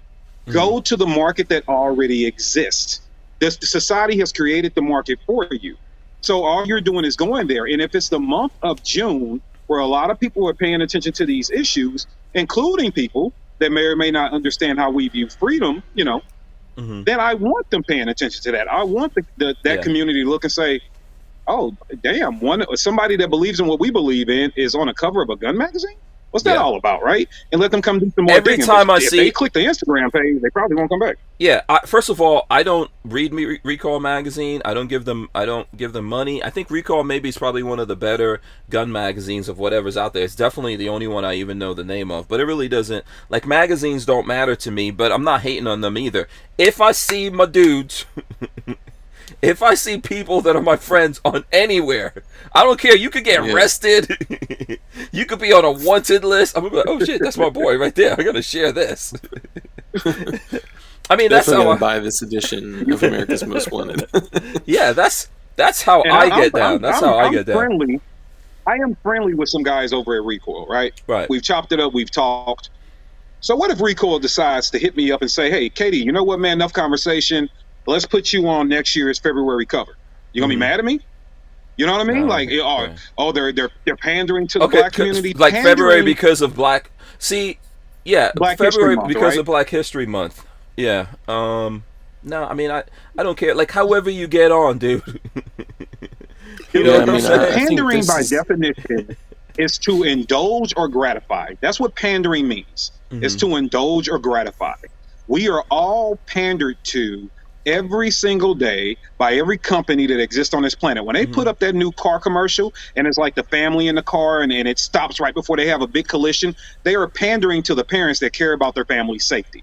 go to the market that already exists. The society has created the market for you. So all you're doing is going there. And if it's the month of June, where a lot of people are paying attention to these issues, including people that may or may not understand how we view freedom, then I want them paying attention to that. I want that community to look and say, oh, damn, somebody that believes in what we believe in is on a cover of a gun magazine? What's that all about, right? And let them come do some more Every digging. time If they click the Instagram page, they probably won't come back. Yeah, first of all, I don't read Recall magazine. I don't give them money. I think Recall maybe is probably one of the better gun magazines of whatever's out there. It's definitely the only one I even know the name of. But it really doesn't, like, magazines don't matter to me, but I'm not hating on them either. If I see my dudes if I see people that are my friends on anywhere, I don't care. You could get arrested. You could be on a wanted list. I'm gonna be like, oh shit, that's my boy right there. I gotta share this. I mean, that's how I buy this edition of America's Most Wanted. Yeah, that's how I get down. That's how I get down. Friendly. I am friendly with some guys over at Recoil, right? Right. We've chopped it up. We've talked. So what if Recoil decides to hit me up and say, hey, Katie, you know what, man? Enough conversation. Let's put you on next year's February cover. You gonna be mad at me? You know what I mean? No, Like, okay. they're pandering to the Okay, black community. like February Pandering because of Black. See, yeah, Black History February Month, because right? of Black History Month. Yeah. No, I mean, I don't care. Like, however you get on, dude. You know Yeah, I what I'm mean, saying? I think Pandering this by is. definition is to indulge or gratify. That's what pandering means. It's to indulge or gratify. We are all pandered to every single day by every company that exists on this planet. When they put up that new car commercial and it's like the family in the car and it stops right before they have a big collision, they are pandering to the parents that care about their family's safety.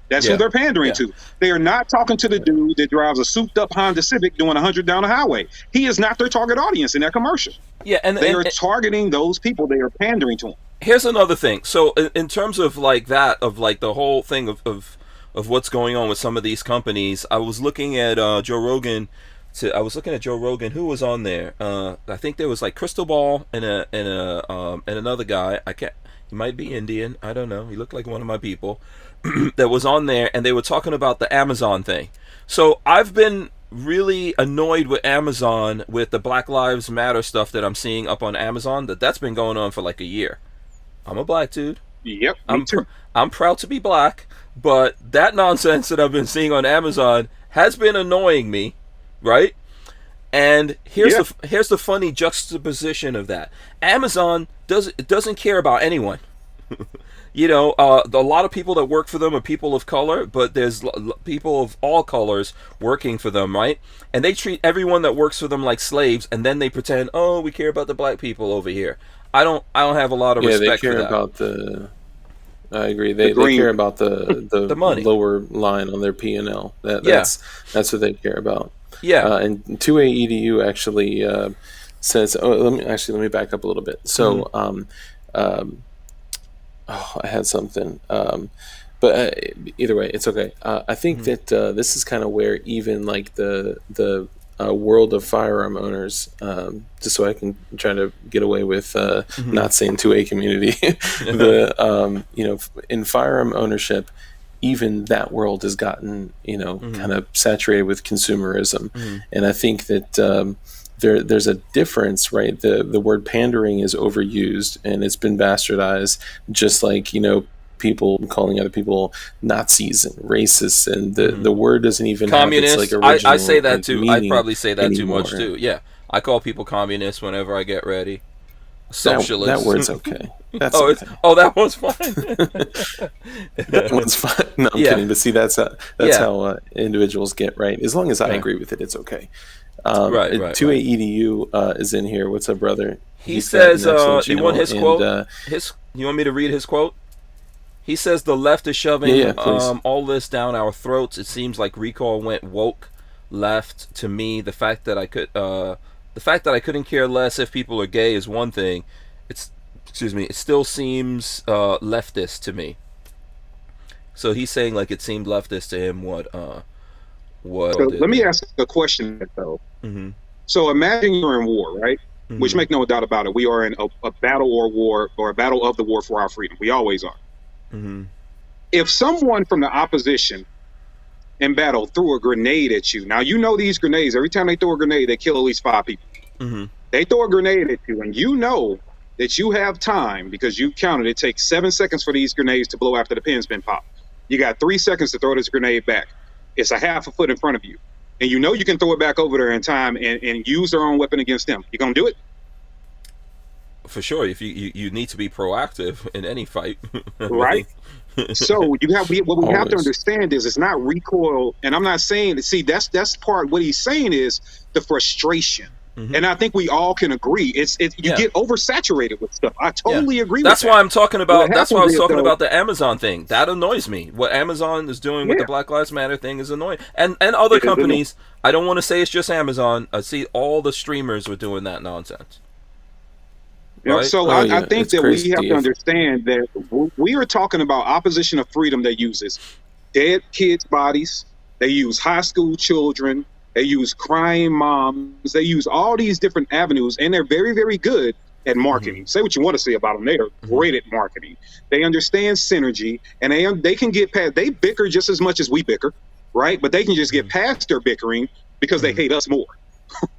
That's who Yeah. they're pandering Yeah. to. They are not talking to the dude that drives a souped-up Honda Civic doing 100 down the highway. He is not their target audience in that commercial. Yeah, They are targeting those people. They are pandering to them. here's another thing. So in terms of like that, of like the whole thing of what's going on with some of these companies, I was looking at Joe Rogan. I was looking at Joe Rogan. Who was on there? I think there was like Crystal Ball and another guy. I can't. He might be Indian. I don't know. He looked like one of my people that was on there, and they were talking about the Amazon thing. So I've been really annoyed with Amazon with the Black Lives Matter stuff that I'm seeing up on Amazon. That's been going on for like a year. I'm a black dude. Yep, me I'm too. I'm proud to be black, but that nonsense that I've been seeing on Amazon has been annoying me, right? And here's the funny juxtaposition of that. Amazon doesn't care about anyone. You know, a lot of people that work for them are people of color, but there's people of all colors working for them, right? And they treat everyone that works for them like slaves, and then they pretend, oh, we care about the black people over here. I don't have a lot of respect for that. They care about the. I agree. They care about the the money. lower line on their P&L. That's what they care about. Yeah. And 2A actually says. Oh, let me back up a little bit. So, I had something. But either way, it's okay. I think that this is kind of where even like the world of firearm owners, just so I can try to get away with not saying 2A community, in firearm ownership, even that world has gotten kind of saturated with consumerism, and I think that there's a difference, right? The word pandering is overused and it's been bastardized, just like people calling other people Nazis and racists, and the word doesn't even communists. have its like original, I say that too. I probably say that anymore. too much too. Yeah, I call people communists whenever I get ready. Socialist. That word's okay. That's okay. That one's fine. That one's fine. No, I'm kidding. But see, that's how individuals get, right. As long as I agree with it, it's okay. Right. 2A is in here. What's up, brother? He says, you want his quote? You want me to read his quote? He says the left is shoving all this down our throats. It seems like recall went woke left to me. The fact that I couldn't care less if people are gay is one thing. It still seems leftist to me. So he's saying like it seemed leftist to him. So let me ask a question though. So imagine you're in war, right? Which make no doubt about it. We are in a battle or war, or a battle of the war for our freedom. We always are. If someone from the opposition in battle threw a grenade at you, now you know these grenades, every time they throw a grenade, they kill at least 5 people. They throw a grenade at you, and you know that you have time, because you counted, it takes 7 seconds for these grenades to blow after the pin's been popped. You got 3 seconds to throw this grenade back. It's a half a foot in front of you. And you know you can throw it back over there in time and use their own weapon against them. You gonna do it? For sure. If you need to be proactive in any fight. Right? So what we have to understand is it's not recoil, and I'm not saying that's part. What he's saying is the frustration, and I think we all can agree. You get oversaturated with stuff. I totally agree. That's with why that. I'm talking about. That's why I was talking though, about the Amazon thing. That annoys me. What Amazon is doing with the Black Lives Matter thing is annoying, and other companies. I don't want to say it's just Amazon. I see all the streamers are doing that nonsense. Right? So I think that we have to understand that we are talking about opposition of freedom that uses dead kids' bodies. They use high school children. They use crying moms. They use all these different avenues, and they're very, very good at marketing. Say what you want to say about them. They are great at marketing. They understand synergy, and they can get past. They bicker just as much as we bicker, right? But they can just get past their bickering because they hate us more.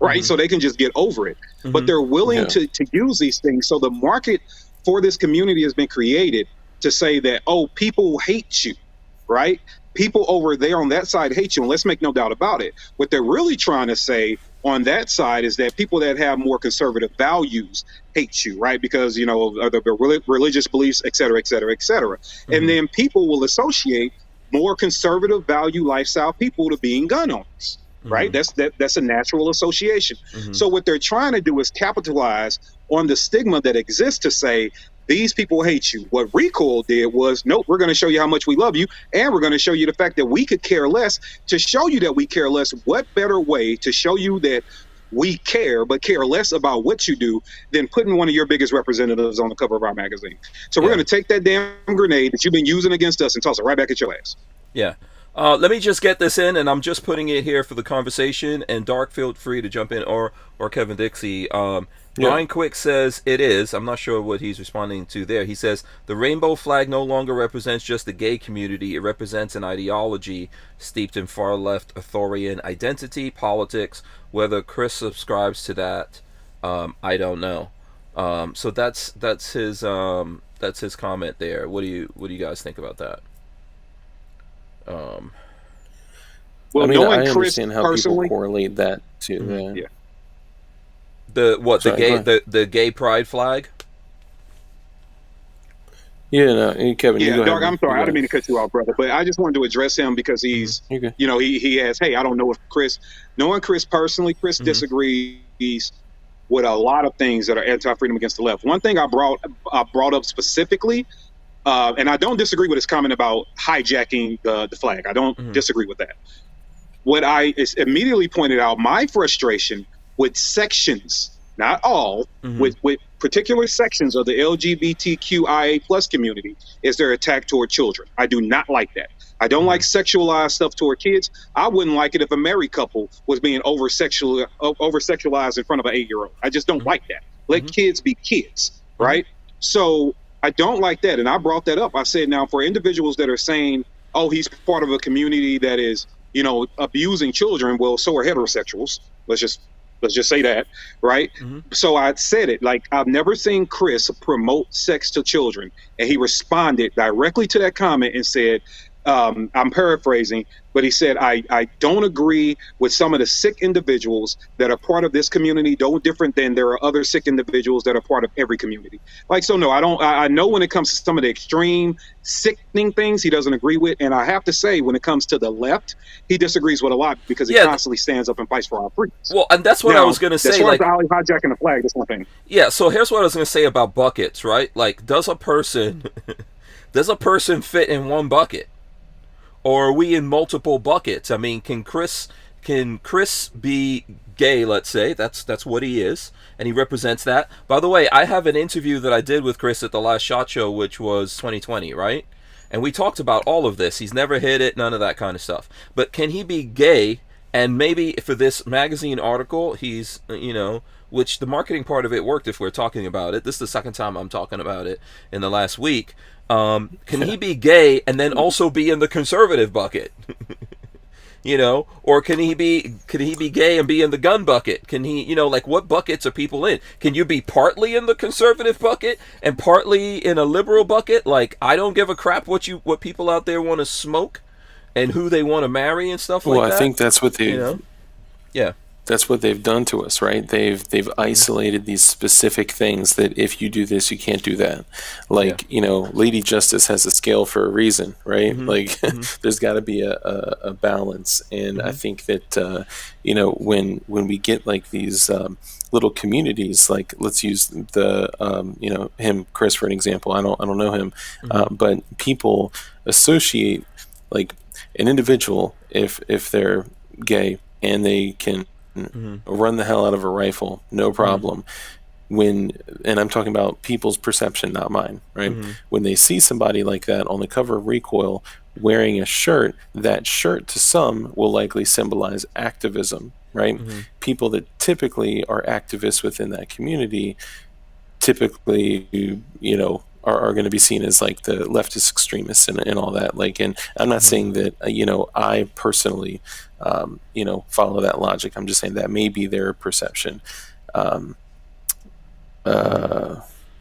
right? So they can just get over it. But they're willing to use these things. So the market for this community has been created to say that, oh, people hate you, right? People over there on that side hate you, and let's make no doubt about it. What they're really trying to say on that side is that people that have more conservative values hate you, right? Because, you know, of the religious beliefs, et cetera, et cetera, et cetera. And then people will associate more conservative value lifestyle people to being gun owners, right? That's a natural association. So what they're trying to do is capitalize on the stigma that exists to say, these people hate you. What Recoil did was, nope, we're going to show you how much we love you, and we're going to show you the fact that we could care less. To show you that we care less, what better way to show you that we care, but care less about what you do than putting one of your biggest representatives on the cover of our magazine? So we're going to take that damn grenade that you've been using against us and toss it right back at your ass. Yeah. Let me just get this in, and I'm just putting it here for the conversation, and Dark, feel free to jump in, or Kevin Dixie. Brian Quick says it is. I'm not sure what he's responding to there. He says the rainbow flag no longer represents just the gay community. It represents an ideology steeped in far left authoritarian identity, politics. Whether Chris subscribes to that, I don't know. So that's his comment there. What do you guys think about that? Well, I mean, knowing I Chris understand how personally, people correlate that to yeah. The gay pride flag? Yeah, no, Kevin. Yeah, you go Doug, ahead. I'm sorry, I You didn't go mean to cut you off, brother, but I just wanted to address him because he's, Okay. you know, he has, hey, I don't know if Chris, knowing Chris personally, Chris disagrees with a lot of things that are anti-freedom against the left. One thing I brought up specifically, and I don't disagree with his comment about hijacking the flag. I don't disagree with that. What I immediately pointed out, my frustration with sections, not all, with particular sections of the LGBTQIA plus community is their attack toward children. I do not like that. I don't like sexualized stuff toward kids. I wouldn't like it if a married couple was being over sexualized in front of an 8-year-old. I just don't like that. Let kids be kids, right? So I don't like that. And I brought that up. I said, now for individuals that are saying, oh, he's part of a community that is, you know, abusing children, well, so are heterosexuals. Let's just say that, right? So I said it, like, I've never seen Chris promote sex to children. And he responded directly to that comment and said, I'm paraphrasing, but he said, I don't agree with some of the sick individuals that are part of this community, no different than there are other sick individuals that are part of every community. Like, so no, I know when it comes to some of the extreme sickening things he doesn't agree with. And I have to say, when it comes to the left, he disagrees with a lot because he constantly stands up and fights for our freedoms. Well, and that's what I was going to say. As far like, as hijacking the flag, that's one thing. Yeah, so here's what I was going to say about buckets, right? Like, does a person fit in one bucket? Or are we in multiple buckets? I mean, can Chris be gay, let's say? That's what he is, and he represents that. By the way, I have an interview that I did with Chris at the last SHOT Show, which was 2020, right? And we talked about all of this. He's never hit it, none of that kind of stuff. But can he be gay? And maybe for this magazine article, he's, you know, which the marketing part of it worked if we're talking about it. This is the second time I'm talking about it in the last week. Can he be gay and then also be in the conservative bucket? You know, or can he be gay and be in the gun bucket? Can he, you know, like, what buckets are people in? Can you be partly in the conservative bucket and partly in a liberal bucket? Like, I don't give a crap what people out there want to smoke and who they want to marry and stuff like that. Well, I think that's what they, you know? Yeah. That's what they've done to us, right? They've isolated these specific things that if you do this, you can't do that. Like, you know, Lady Justice has a scale for a reason, right? Like, there's got to be a balance. And I think that, you know, when we get like these little communities, like, let's use the, you know, him, Chris, for an example. I don't know him, but people associate like an individual if they're gay and they can run the hell out of a rifle, no problem. And I'm talking about people's perception, not mine, right? When they see somebody like that on the cover of Recoil wearing a shirt, that shirt to some will likely symbolize activism, right? People that typically are activists within that community typically, you know, are going to be seen as like the leftist extremists and all that. Like, and I'm not saying that I personally follow that logic. I'm just saying that may be their perception.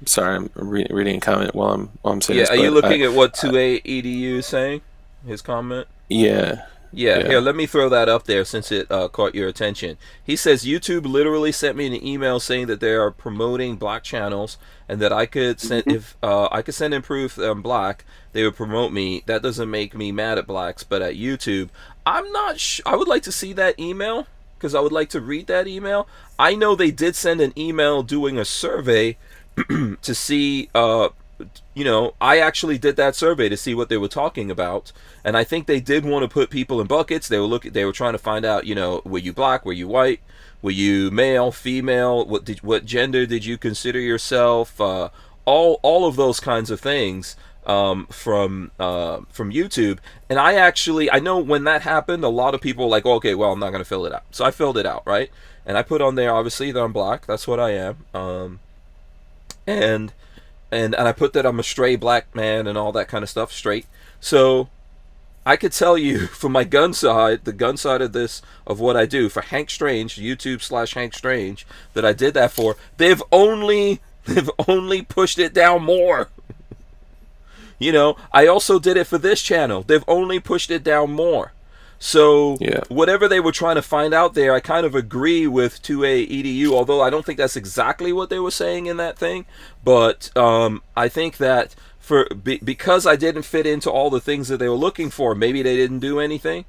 Sorry, I'm reading a comment while I'm saying this. Are you looking at what 2A EDU is saying? His comment? Yeah. Here, let me throw that up there since it caught your attention. He says, YouTube literally sent me an email saying that they are promoting black channels and that I could send, if I could send in proof that I'm black, they would promote me. That doesn't make me mad at blacks, but at YouTube, I'm not I would like to see that email because I would like to read that email. I know they did send an email doing a survey to see, I actually did that survey to see what they were talking about, and I think they did want to put people in buckets. They were trying to find out, were you black, were you white, were you male, female, what gender did you consider yourself, all of those kinds of things from YouTube. And I know when that happened, a lot of people were like, okay, well, I'm not going to fill it out. So I filled it out, right? And I put on there, obviously, that I'm black. That's what I am. And I put that I'm a stray black man and all that kind of stuff, straight. So I could tell you from my gun side, the gun side of this, of what I do for Hank Strange, YouTube/Hank Strange, that I did that for, they've only pushed it down more. I also did it for this channel. They've only pushed it down more. So whatever they were trying to find out there, I kind of agree with 2A EDU, although I don't think that's exactly what they were saying in that thing. But I think that because I didn't fit into all the things that they were looking for, maybe they didn't do anything.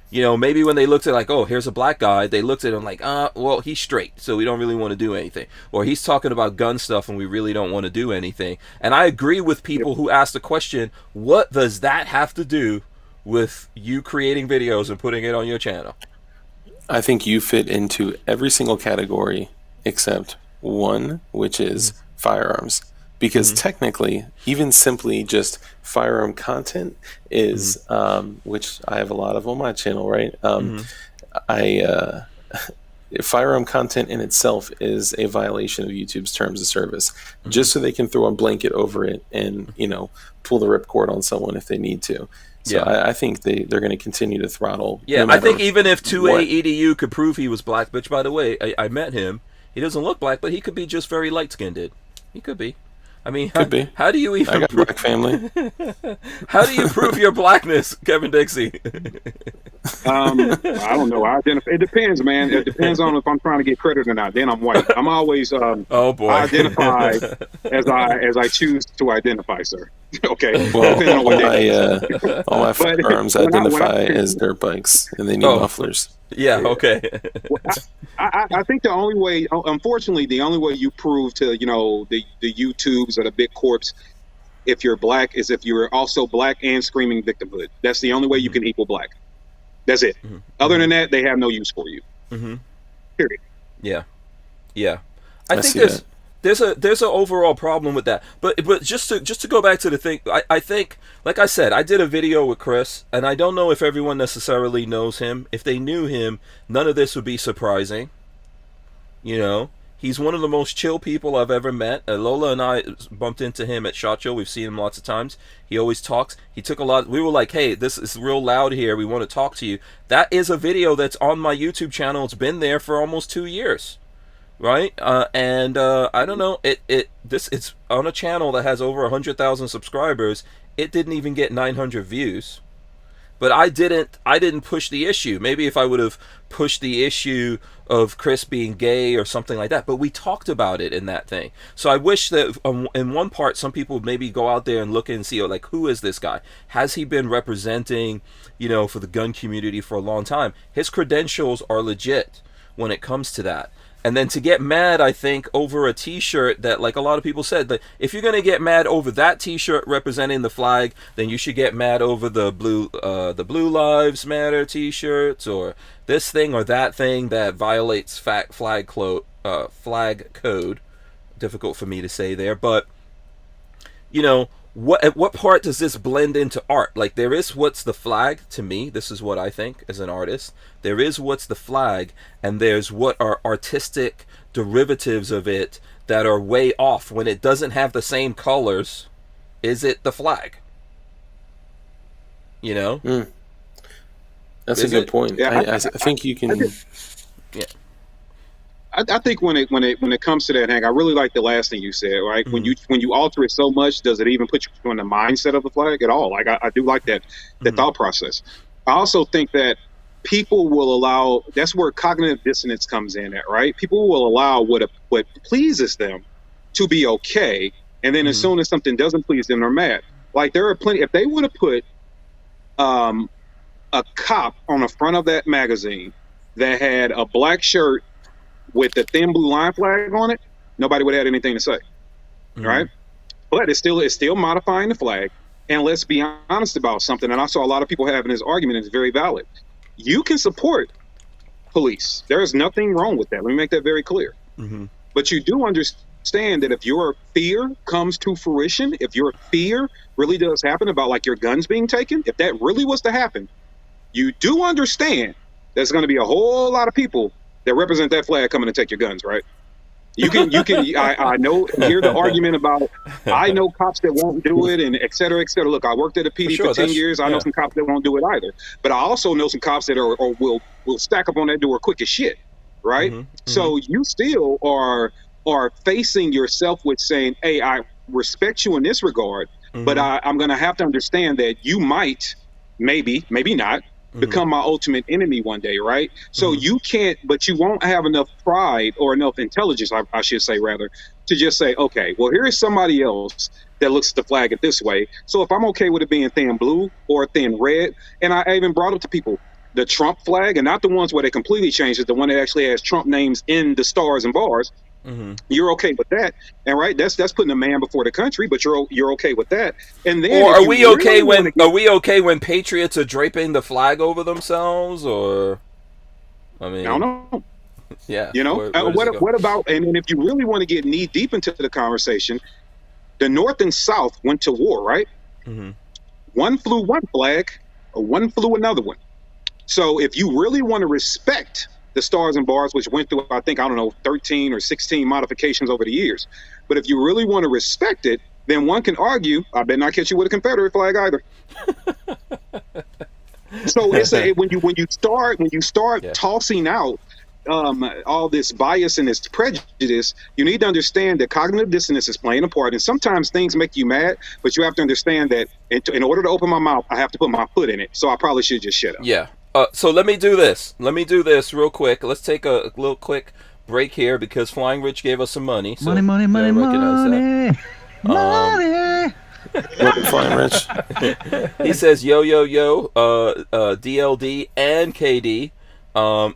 Maybe when they looked at like, oh, here's a black guy, they looked at him like, well, he's straight, so we don't really want to do anything. Or he's talking about gun stuff and we really don't want to do anything. And I agree with people who ask the question, what does that have to do with you creating videos and putting it on your channel? I think you fit into every single category except one, which is firearms. Because technically, even simply just firearm content is, which I have a lot of on my channel, right? Firearm content in itself is a violation of YouTube's terms of service, just so they can throw a blanket over it and, pull the ripcord on someone if they need to. So I think they're going to continue to throttle. Yeah, I think even if 2A EDU could prove he was black, which, by the way, I met him. He doesn't look black, but he could be just very light-skinned. He could be. I mean, how do you even? I got black family. How do you prove your blackness, Kevin Dixie? I don't know. It depends, man. It depends on if I'm trying to get credit or not. Then I'm white. I'm always oh boy. I identify as I choose to identify, sir. Okay. Well, all my firearms identify as dirt bikes, and they need mufflers. Yeah. Okay. I think the only way, unfortunately, the only way you prove to the YouTubes or the big corps if you're black is if you're also black and screaming victimhood. That's the only way you can equal black. That's it. Other than that, they have no use for you. Period. Yeah. I think there's an overall problem with that. But just to go back to the thing, I think, like I said, I did a video with Chris, and I don't know if everyone necessarily knows him. If they knew him, none of this would be surprising. He's one of the most chill people I've ever met. Lola and I bumped into him at SHOT Show. We've seen him lots of times. He always talks. He took a lot. We were like, hey, this is real loud here. We want to talk to you. That is a video that's on my YouTube channel. It's been there for almost 2 years. Right? And I don't know. It's on a channel that has over 100,000 subscribers. It didn't even get 900 views. But I didn't push the issue. Maybe if I would have pushed the issue of Chris being gay or something like that. But we talked about it in that thing. So I wish that in one part, some people would maybe go out there and look and see, like, who is this guy? Has he been representing, for the gun community for a long time? His credentials are legit when it comes to that. And then to get mad, I think, over a T-shirt that, like a lot of people said, that if you're going to get mad over that T-shirt representing the flag, then you should get mad over the Blue Lives Matter T-shirts, or this thing or that thing that violates flag code. Difficult for me to say there, but at what part does this blend into art? Like, there is what's the flag to me. This is what I think as an artist. There is what's the flag, and there's what are artistic derivatives of it that are way off when it doesn't have the same colors? Is it the flag? You know? That's a good point. Yeah, I think you can. Yeah. I think when it comes to that, Hank, I really like the last thing you said. Right, when you alter it so much, does it even put you in the mindset of the flag at all? Like I do like that thought process. I also think that people will allow. That's where cognitive dissonance comes in. At right, people will allow what pleases them to be okay, and then as soon as something doesn't please them, they're mad. Like there are plenty. If they would have put a cop on the front of that magazine that had a black shirt with the thin blue line flag on it, nobody would have had anything to say, right? But it's still modifying the flag. And let's be honest about something. And I saw a lot of people having this argument, and it's very valid. You can support police. There is nothing wrong with that. Let me make that very clear. But you do understand that if your fear comes to fruition, if your fear really does happen about like your guns being taken, if that really was to happen, you do understand there's going to be a whole lot of people that represent that flag coming to take your guns, right? You can. I know. Hear the argument about. I know cops that won't do it, and et cetera, et cetera. Look, I worked at a PD for 10 years. I know some cops that won't do it either. But I also know some cops that will stack up on that door quick as shit, right? So you still are facing yourself with saying, "Hey, I respect you in this regard, but I'm going to have to understand that you might, maybe not." Become my ultimate enemy one day, right? So you can't, but you won't have enough pride or enough intelligence, I should say rather, to just say, okay, well, here is somebody else that looks at the flag this way. So if I'm okay with it being thin blue or thin red, and I even brought up to people the Trump flag, and not the ones where they completely changed it, the one that actually has Trump names in the stars and bars. You're okay with that, and right? That's putting a man before the country, but you're okay with that. And then, or are we okay when patriots are draping the flag over themselves? Or, I mean, I don't know. Yeah, you know, what about? And if you really want to get knee deep into the conversation, the North and South went to war, right? One flew one flag, or one flew another one. So if you really want to respect the stars and bars, which went through, I think, 13 or 16 modifications over the years. But if you really want to respect it, then one can argue, I bet not catch you with a Confederate flag either. So it's when you start tossing out all this bias and this prejudice, you need to understand that cognitive dissonance is playing a part. And sometimes things make you mad, but you have to understand that in order to open my mouth, I have to put my foot in it. So I probably should just shut up. Yeah. So let me do this. Real quick. Let's take a little quick break here because Flying Rich gave us some money. So money. Flying Rich. He says yo, DLD and KD.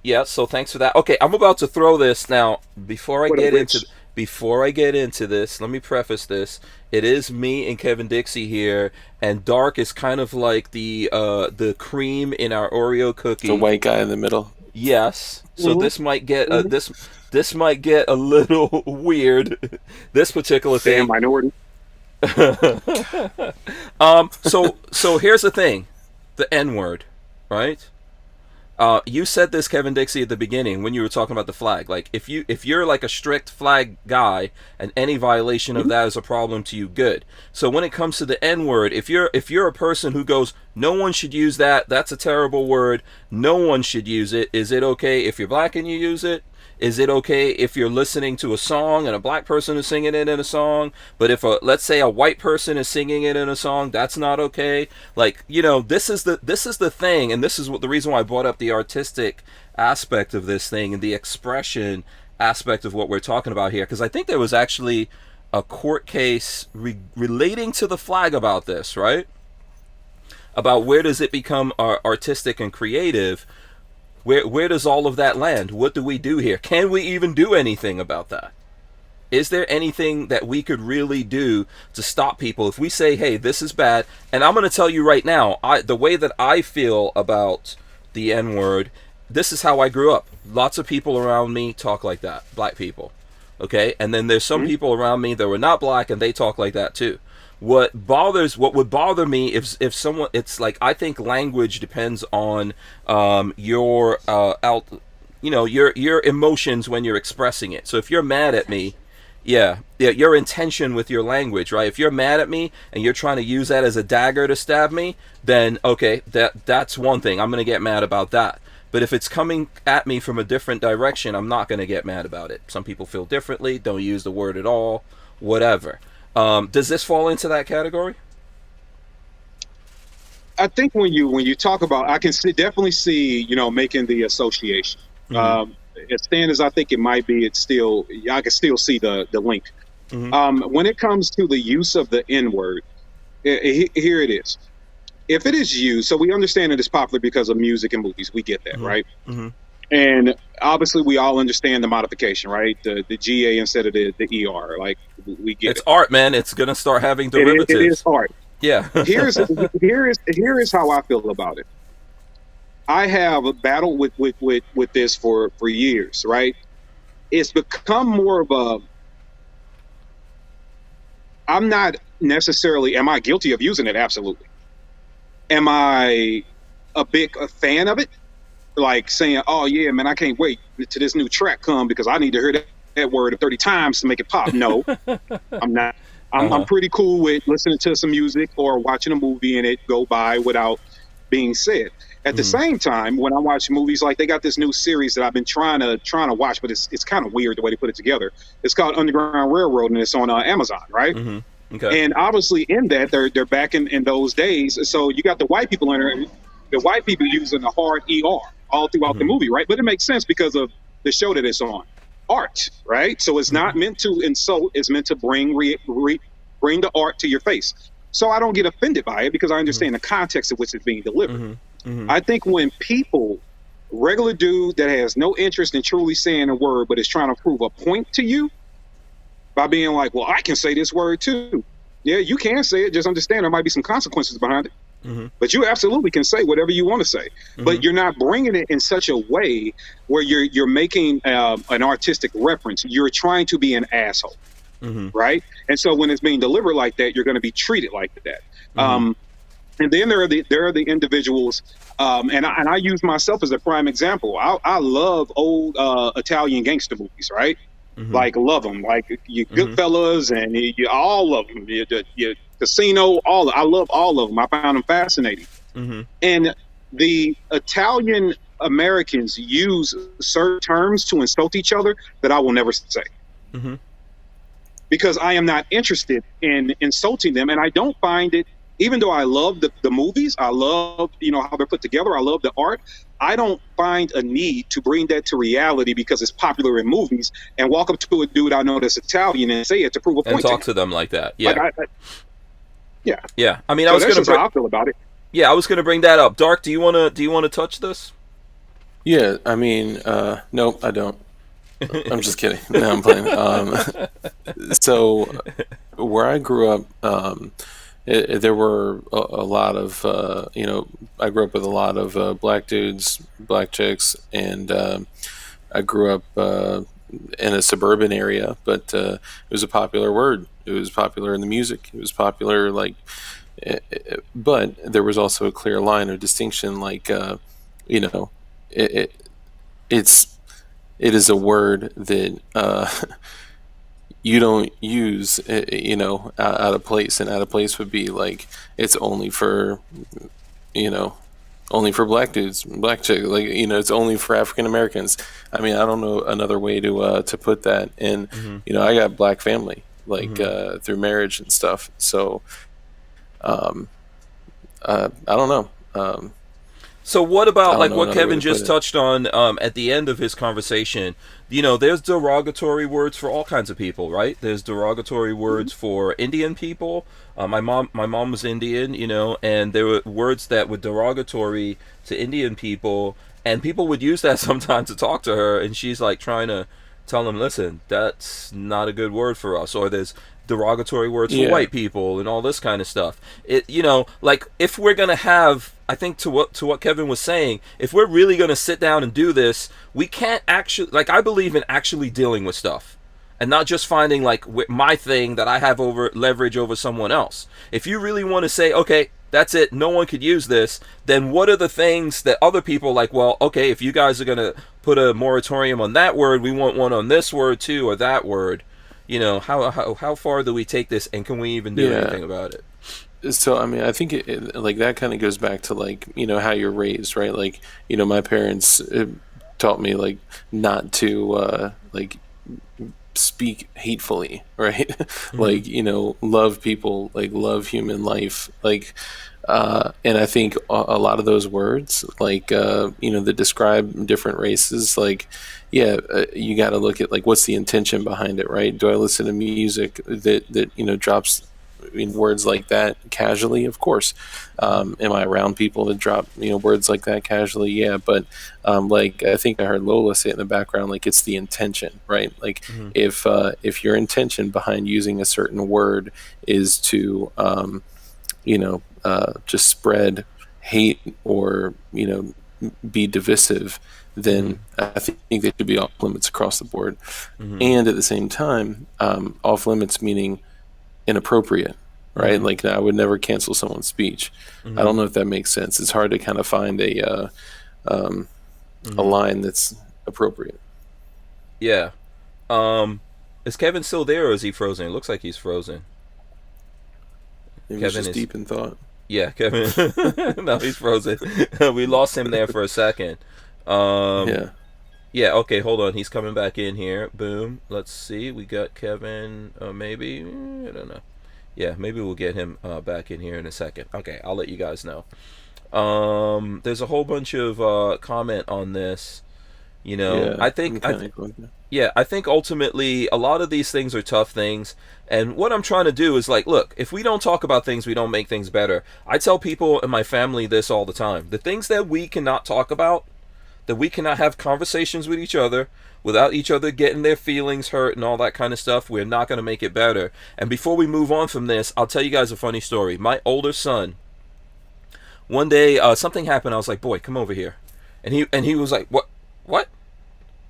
Yeah, so thanks for that. Okay, I'm about to throw this now. Before I get into this, let me preface this. It is me and Kevin Dixie here, and Dark is kind of like the cream in our Oreo cookie. The white guy in the middle. Yes. So this might get this might get a little weird. This particular thing. Damn minority. So here's the thing, the N-word, right? You said this, Kevin Dixie, at the beginning when you were talking about the flag. Like, if you're like a strict flag guy, and any violation of that is a problem to you, good. So when it comes to the N-word, if you're a person who goes, no one should use that, that's a terrible word, no one should use it. Is it okay if you're black and you use it? Is it okay if you're listening to a song and a black person is singing it in a song, but if let's say a white person is singing it in a song, that's not okay? Like, you know, this is the thing, and this is the reason why I brought up the artistic aspect of this thing and the expression aspect of what we're talking about here, because I think there was actually a court case relating to the flag about this, right? About where does it become artistic and creative. Where does all of that land? What do we do here? Can we even do anything about that? Is there anything that we could really do to stop people if we say, hey, this is bad? And I'm going to tell you right now, the way that I feel about the N-word, this is how I grew up. Lots of people around me talk like that, black people. Okay? And then there's some people around me that were not black and they talk like that too. What would bother me if someone, it's like, I think language depends on your emotions when you're expressing it. So if you're mad at me, Yeah, yeah, your intention with your language, right? If you're mad at me and you're trying to use that as a dagger to stab me, then okay, that's one thing. I'm going to get mad about that. But if it's coming at me from a different direction, I'm not going to get mad about it. Some people feel differently, don't use the word at all, whatever. Does this fall into that category? I think when you talk about, I can definitely see, making the association. As thin as I think it might be, I can still see the link. When it comes to the use of the N word, here it is. If it is used, so we understand it is popular because of music and movies. We get that, right? And obviously, we all understand the modification, right? The GA instead of the ER. Like, we get it's art, man. It's gonna start having derivatives. It is art. Yeah. Here is how I feel about it. I have a battle with this for years, right? It's become more of a. I'm not necessarily. Am I guilty of using it? Absolutely. Am I a fan of it? Like saying, "Oh yeah, man, I can't wait to this new track come because I need to hear that word 30 times to make it pop." No, I'm not. I'm pretty cool with listening to some music or watching a movie and it go by without being said. At the same time, when I watch movies, like they got this new series that I've been trying to watch, but it's kind of weird the way they put it together. It's called Underground Railroad and it's on Amazon, right? Okay. And obviously in that they're back in those days. So you got the white people in there, the white people using the hard ER all throughout the movie, right? But it makes sense because of the show that it's on. Art, right? So it's not meant to insult, it's meant to bring the art to your face. So I don't get offended by it because I understand the context in which it's being delivered. I think when people, regular dude that has no interest in truly saying a word but is trying to prove a point to you by being like, well, I can say this word too. Yeah, you can say it, just understand there might be some consequences behind it. But you absolutely can say whatever you want to say, but you're not bringing it in such a way where you're making an artistic reference. You're trying to be an asshole, right? And so when it's being delivered like that, you're going to be treated like that. And then there are the individuals, and I use myself as a prime example. I love old Italian gangster movies, right? Like love them, like you Goodfellas and you all of them. You Casino, I love all of them. I found them fascinating. And the Italian Americans use certain terms to insult each other that I will never say. Because I am not interested in insulting them. And I don't find it, even though I love the movies, I love, how they're put together. I love the art. I don't find a need to bring that to reality because it's popular in movies and walk up to a dude I know that's Italian and say it to prove a point. And talk to them like that. Yeah. Yeah. Yeah. I mean, so that's just how I feel about it. Yeah, I was going to bring that up. Dark, do you want to touch this? Yeah, I mean, nope, I don't. I'm just kidding. No, I'm playing. So where I grew up, there were a lot of, I grew up with a lot of black dudes, black chicks, and I grew up in a suburban area, but it was a popular word. It was popular in the music. It was popular, but there was also a clear line of distinction. It is a word that you don't use, out of place. And out of place would be like it's only for, only for black dudes, black chicks. It's only for African Americans. I mean, I don't know another way to put that. And I got black family, through marriage and stuff. So, I don't know. So what about like what Kevin just touched on at the end of his conversation? There's derogatory words for all kinds of people, right? There's derogatory words for Indian people. My mom was Indian, and there were words that were derogatory to Indian people, and people would use that sometimes to talk to her, and she's like trying to tell them, listen, that's not a good word for us. Or there's derogatory words for white people and all this kind of stuff. If we're gonna have, I think to what Kevin was saying, if we're really gonna sit down and do this, we can't actually, I believe in actually dealing with stuff and not just finding my thing that I have leverage over someone else. If you really want to say, okay, that's it, no one could use this, then what are the things that other people okay, if you guys are gonna put a moratorium on that word, we want one on this word too, or that word. how far do we take this, and can we even do anything about it? So I mean, I think like that kind of goes back to like how you're raised, right? Like my parents taught me like not to like speak hatefully, right? Mm-hmm. Like love people, like love human life, like and I think a lot of those words, like that describe different races, like you got to look at like what's the intention behind it, right? Do I listen to music that drops words like that casually? Of course. Am I around people that drop words like that casually? Yeah, but like I think I heard Lola say it in the background, like it's the intention, right? Like Mm-hmm. if your intention behind using a certain word is to just spread hate or be divisive, then I think they should be off limits across the board. Mm-hmm. And at the same time, off limits meaning inappropriate, right? Mm-hmm. Like I would never cancel someone's speech. Mm-hmm. I don't know if that makes sense. It's hard to kind of find a line that's appropriate. Yeah. Is Kevin still there, or is he frozen? It looks like he's frozen. Maybe Kevin it's just is deep in thought. Yeah, Kevin. No, he's frozen. We lost him there for a second. Yeah. Yeah, okay, hold on. He's coming back in here. Boom. Let's see. We got Kevin. Maybe. I don't know. Yeah, maybe we'll get him back in here in a second. Okay, I'll let you guys know. There's a whole bunch of comment on this. I think I think ultimately a lot of these things are tough things, and what I'm trying to do is like, look, if we don't talk about things, we don't make things better. I tell people in my family this all the time: the things that we cannot talk about, that we cannot have conversations with each other without each other getting their feelings hurt and all that kind of stuff, we're not going to make it better. And before we move on from this, I'll tell you guys a funny story. My older son, one day something happened. I was like, boy, come over here, and he was like,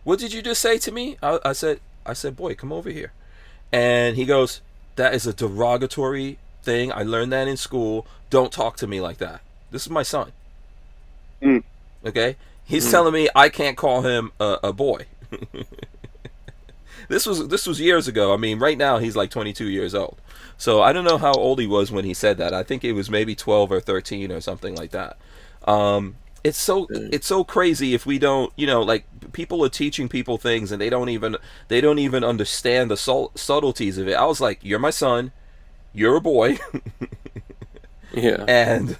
what did you just say to me? I said, boy, come over here. And he goes, that is a derogatory thing. I learned that in school. Don't talk to me like that. This is my son. Okay? He's telling me I can't call him a boy. This was years ago. I mean, right now he's like 22 years old. So I don't know how old he was when he said that. I think it was maybe 12 or 13 or something like that. It's so crazy if we don't, like people are teaching people things and they don't even understand the subtleties of it. I was like, you're my son, you're a boy. Yeah. And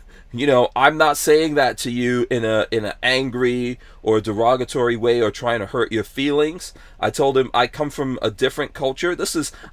I'm not saying that to you in an angry or derogatory way or trying to hurt your feelings. I told him I come from a different culture.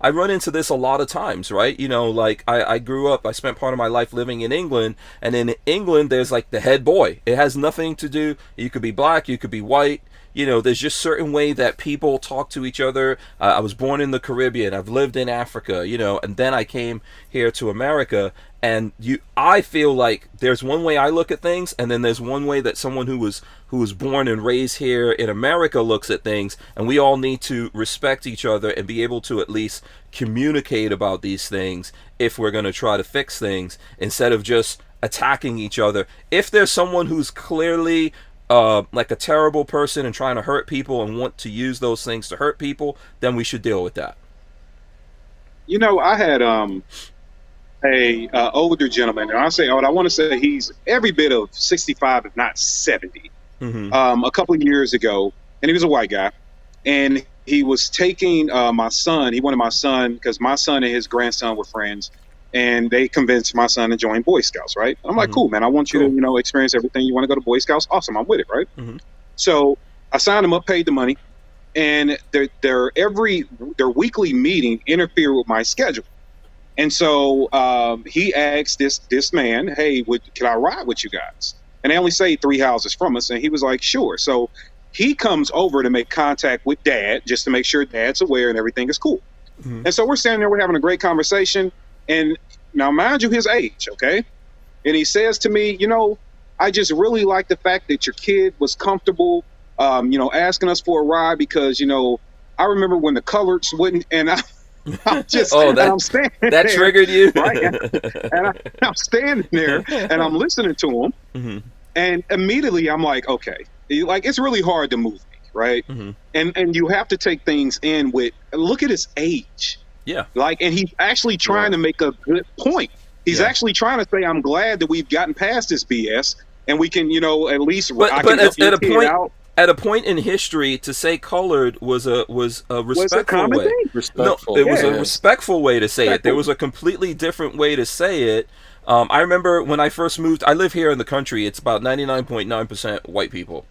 I run into this a lot of times, right? Like I grew up, I spent part of my life living in England, and in England there's like the head boy. It has nothing to do, you could be black, you could be white. There's just certain way that people talk to each other. I was born in the Caribbean. I've lived in Africa, and then I came here to America. And I feel like there's one way I look at things, and then there's one way that someone who was born and raised here in America looks at things. And we all need to respect each other and be able to at least communicate about these things if we're going to try to fix things, instead of just attacking each other. If there's someone who's clearly like a terrible person and trying to hurt people and want to use those things to hurt people, then we should deal with that. I had a older gentleman, and I say old, I want to say he's every bit of 65, if not 70. A couple of years ago, and he was a white guy, and he was taking my son. He wanted my son, because my son and his grandson were friends, and they convinced my son to join Boy Scouts, right? I'm like, cool, man. I want you to, experience everything. You want to go to Boy Scouts? Awesome. I'm with it, right? So I signed him up, paid the money, and their weekly meeting interfered with my schedule. And so he asked this man, hey, can I ride with you guys? And they only say 3 houses from us. And he was like, sure. So he comes over to make contact with Dad, just to make sure Dad's aware and everything is cool. And so we're standing there, we're having a great conversation. And now, mind you, his age, okay? And he says to me, I just really like the fact that your kid was comfortable, asking us for a ride, because, I remember when the coloreds wouldn't, and I'm just, I'm standing that there, triggered you, right? And I'm standing there, and I'm listening to him, and immediately I'm like, okay, like it's really hard to move me, right? And you have to take things in with, look at his age. Yeah. Like, and he's actually trying to make a good point. He's actually trying to say, I'm glad that we've gotten past this BS and we can, at least but help at a point out. At a point in history, to say colored was a respectful way. Respectful. No, it was a respectful way to say it. There was a completely different way to say it. I remember when I first moved. I live here in the country. It's about 99.9% white people.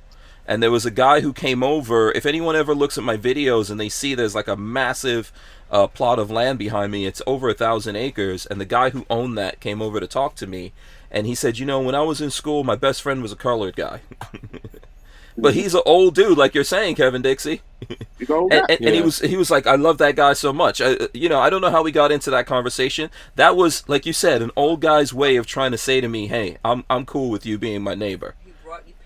And there was a guy who came over. If anyone ever looks at my videos and they see there's like a massive plot of land behind me, it's over 1,000 acres. And the guy who owned that came over to talk to me. And he said, when I was in school, my best friend was a colored guy. But he's an old dude, like you're saying, Kevin Dixie. And he was like, I love that guy so much. I don't know how we got into that conversation. That was, like you said, an old guy's way of trying to say to me, hey, I'm cool with you being my neighbor.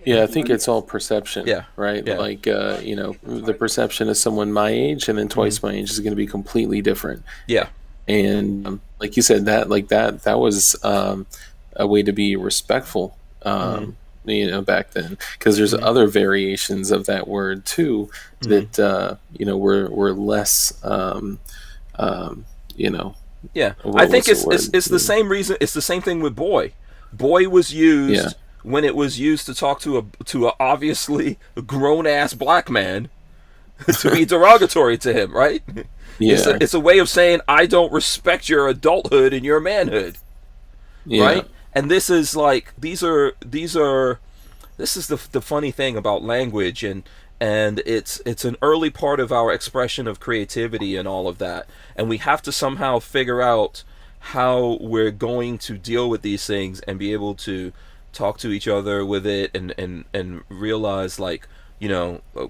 Yeah, I think it's all perception. Yeah. Right. Yeah. Like, the perception of someone my age and then twice my age is going to be completely different. Yeah. And like you said, that was a way to be respectful. Back then, because there's other variations of that word too that were less Yeah, I think it's the same reason. It's the same thing with boy. Boy was used when it was used to talk to a obviously grown ass black man to be derogatory to him, right? Yeah, it's a way of saying I don't respect your adulthood and your manhood, right? And this is like this is the funny thing about language, and it's an early part of our expression of creativity and all of that, and we have to somehow figure out how we're going to deal with these things and be able to talk to each other with it and realize, like,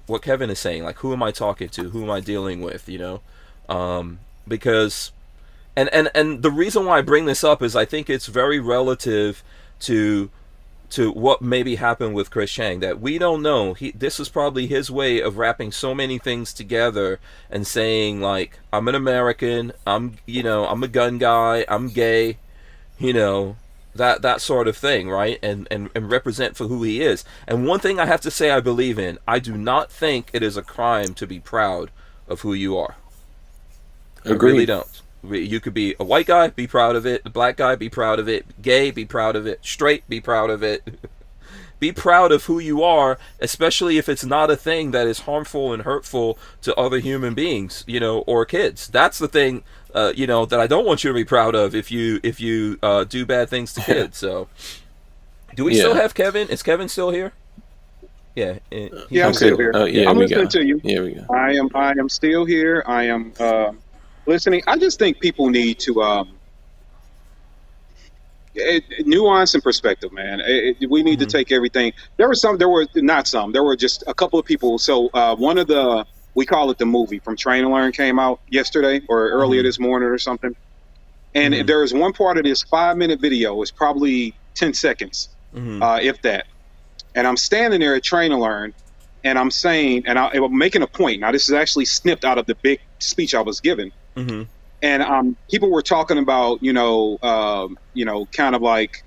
what Kevin is saying, like, who am I talking to, who am I dealing with, because and the reason why I bring this up is I think it's very relative to what maybe happened with Chris Chang, that we don't know. This is probably his way of wrapping so many things together and saying, like, I'm an American, I'm a gun guy, I'm gay, that sort of thing, right? And represent for who he is. And one thing I have to say I believe in, I do not think it is a crime to be proud of who you are. Agreed. I really don't. You could be a white guy, be proud of it. A black guy, be proud of it. Gay, be proud of it. Straight, be proud of it. Be proud of who you are, especially if it's not a thing that is harmful and hurtful to other human beings, or kids. That's the thing, that I don't want you to be proud of if you do bad things to kids. So, do we still have Kevin? Is Kevin still here? Yeah. I'm still here. I'm listening to you. Yeah, we go. I am still here. I am listening. I just think people need to nuance and perspective, man. We need to take everything. There were just a couple of people. So one of we call it the movie from Train and Learn came out yesterday or earlier this morning or something. And there is one part of this 5-minute video. It's probably 10 seconds, if that. And I'm standing there at Train and Learn, and I'm saying, and I'm making a point. Now, this is actually snipped out of the big speech I was giving. And people were talking about, kind of like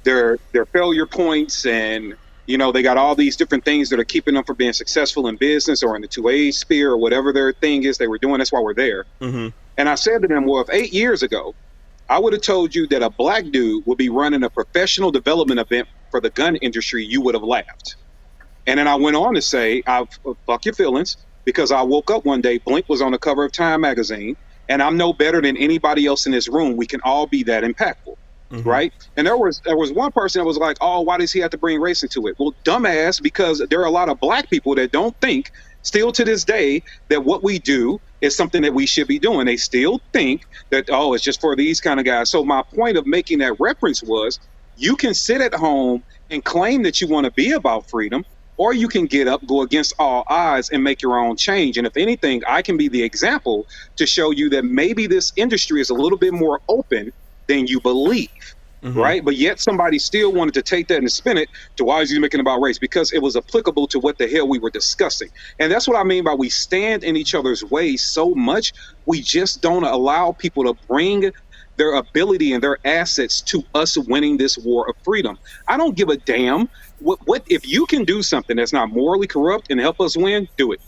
their failure points, and they got all these different things that are keeping them from being successful in business or in the 2A sphere or whatever their thing is they were doing. That's why we're there. And I said to them, well, if 8 years ago I would have told you that a black dude would be running a professional development event for the gun industry, you would have laughed. And then I went on to say, fuck your feelings, because I woke up one day, Blink was on the cover of Time magazine, and I'm no better than anybody else in this room. We can all be that impactful, right? And there was one person that was like, oh, why does he have to bring race into it? Well, dumbass, because there are a lot of black people that don't think, still to this day, that what we do is something that we should be doing. They still think that, oh, it's just for these kind of guys. So my point of making that reference was, you can sit at home and claim that you want to be about freedom, or you can get up, go against all odds, and make your own change. And if anything, I can be the example to show you that maybe this industry is a little bit more open than you believe, right? But yet somebody still wanted to take that and spin it to, why is he making about race? Because it was applicable to what the hell we were discussing. And that's what I mean by we stand in each other's way so much, we just don't allow people to bring their ability and their assets to us winning this war of freedom. I don't give a damn what if you can do something that's not morally corrupt and help us win, do it.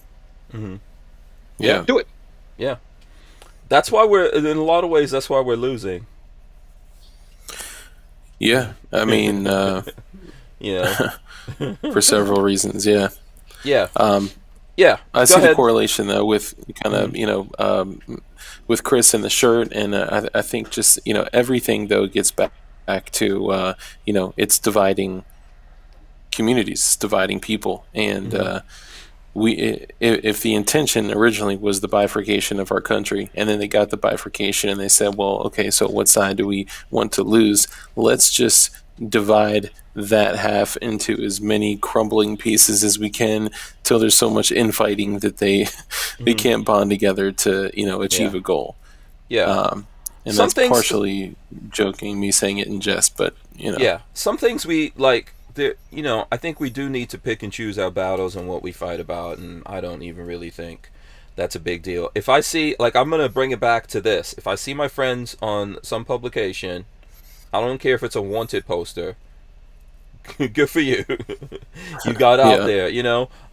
Mm-hmm. Yeah. Do it. Yeah. That's why in a lot of ways, that's why we're losing. Yeah. I mean, Yeah. for several reasons. Yeah. Yeah. Yeah. I Go see ahead. the correlation though with kind of, with Chris and the shirt. And I think just, everything though gets back to, it's dividing communities, it's dividing people. And, if the intention originally was the bifurcation of our country, and then they got the bifurcation and they said, well, okay, so what side do we want to lose? Let's just divide that half into as many crumbling pieces as we can till there's so much infighting that they can't bond together to, achieve a goal. Yeah. And Some that's things- partially joking, me saying it in jest, but, Yeah. Some things we like. I think we do need to pick and choose our battles and what we fight about, and I don't even really think that's a big deal. If I see, like, I'm gonna bring it back to this. If I see my friends on some publication, I don't care if it's a wanted poster. Good for you. You got out there,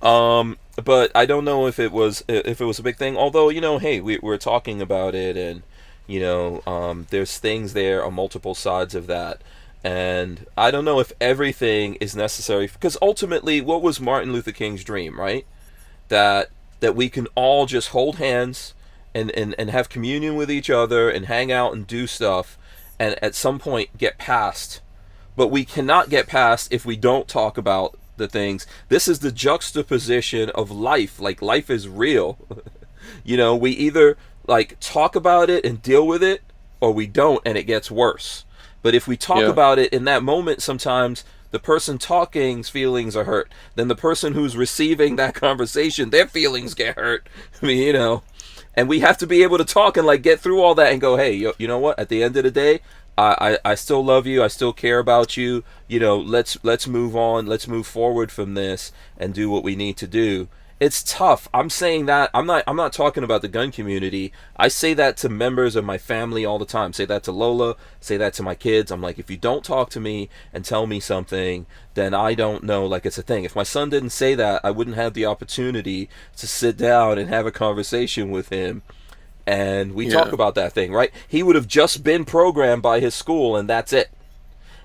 But I don't know if it was a big thing. Although, hey, we're talking about it, and there's things there on multiple sides of that. And I don't know if everything is necessary, because ultimately, what was Martin Luther King's dream, right? That we can all just hold hands and have communion with each other and hang out and do stuff, and at some point get past. But we cannot get past if we don't talk about the things. This is the juxtaposition of life. Like, life is real. We either like talk about it and deal with it, or we don't, and it gets worse. But if we talk about it in that moment, sometimes the person talking's feelings are hurt. Then the person who's receiving that conversation, their feelings get hurt. I mean, and we have to be able to talk and like get through all that and go, hey, you know what? At the end of the day, I still love you. I still care about you. Let's move on. Let's move forward from this and do what we need to do. It's tough. I'm saying that. I'm not talking about the gun community. I say that to members of my family all the time. Say that to Lola. Say that to my kids. I'm like, if you don't talk to me and tell me something, then I don't know. Like, it's a thing. If my son didn't say that, I wouldn't have the opportunity to sit down and have a conversation with him. And we talk about that thing, right? He would have just been programmed by his school, and that's it.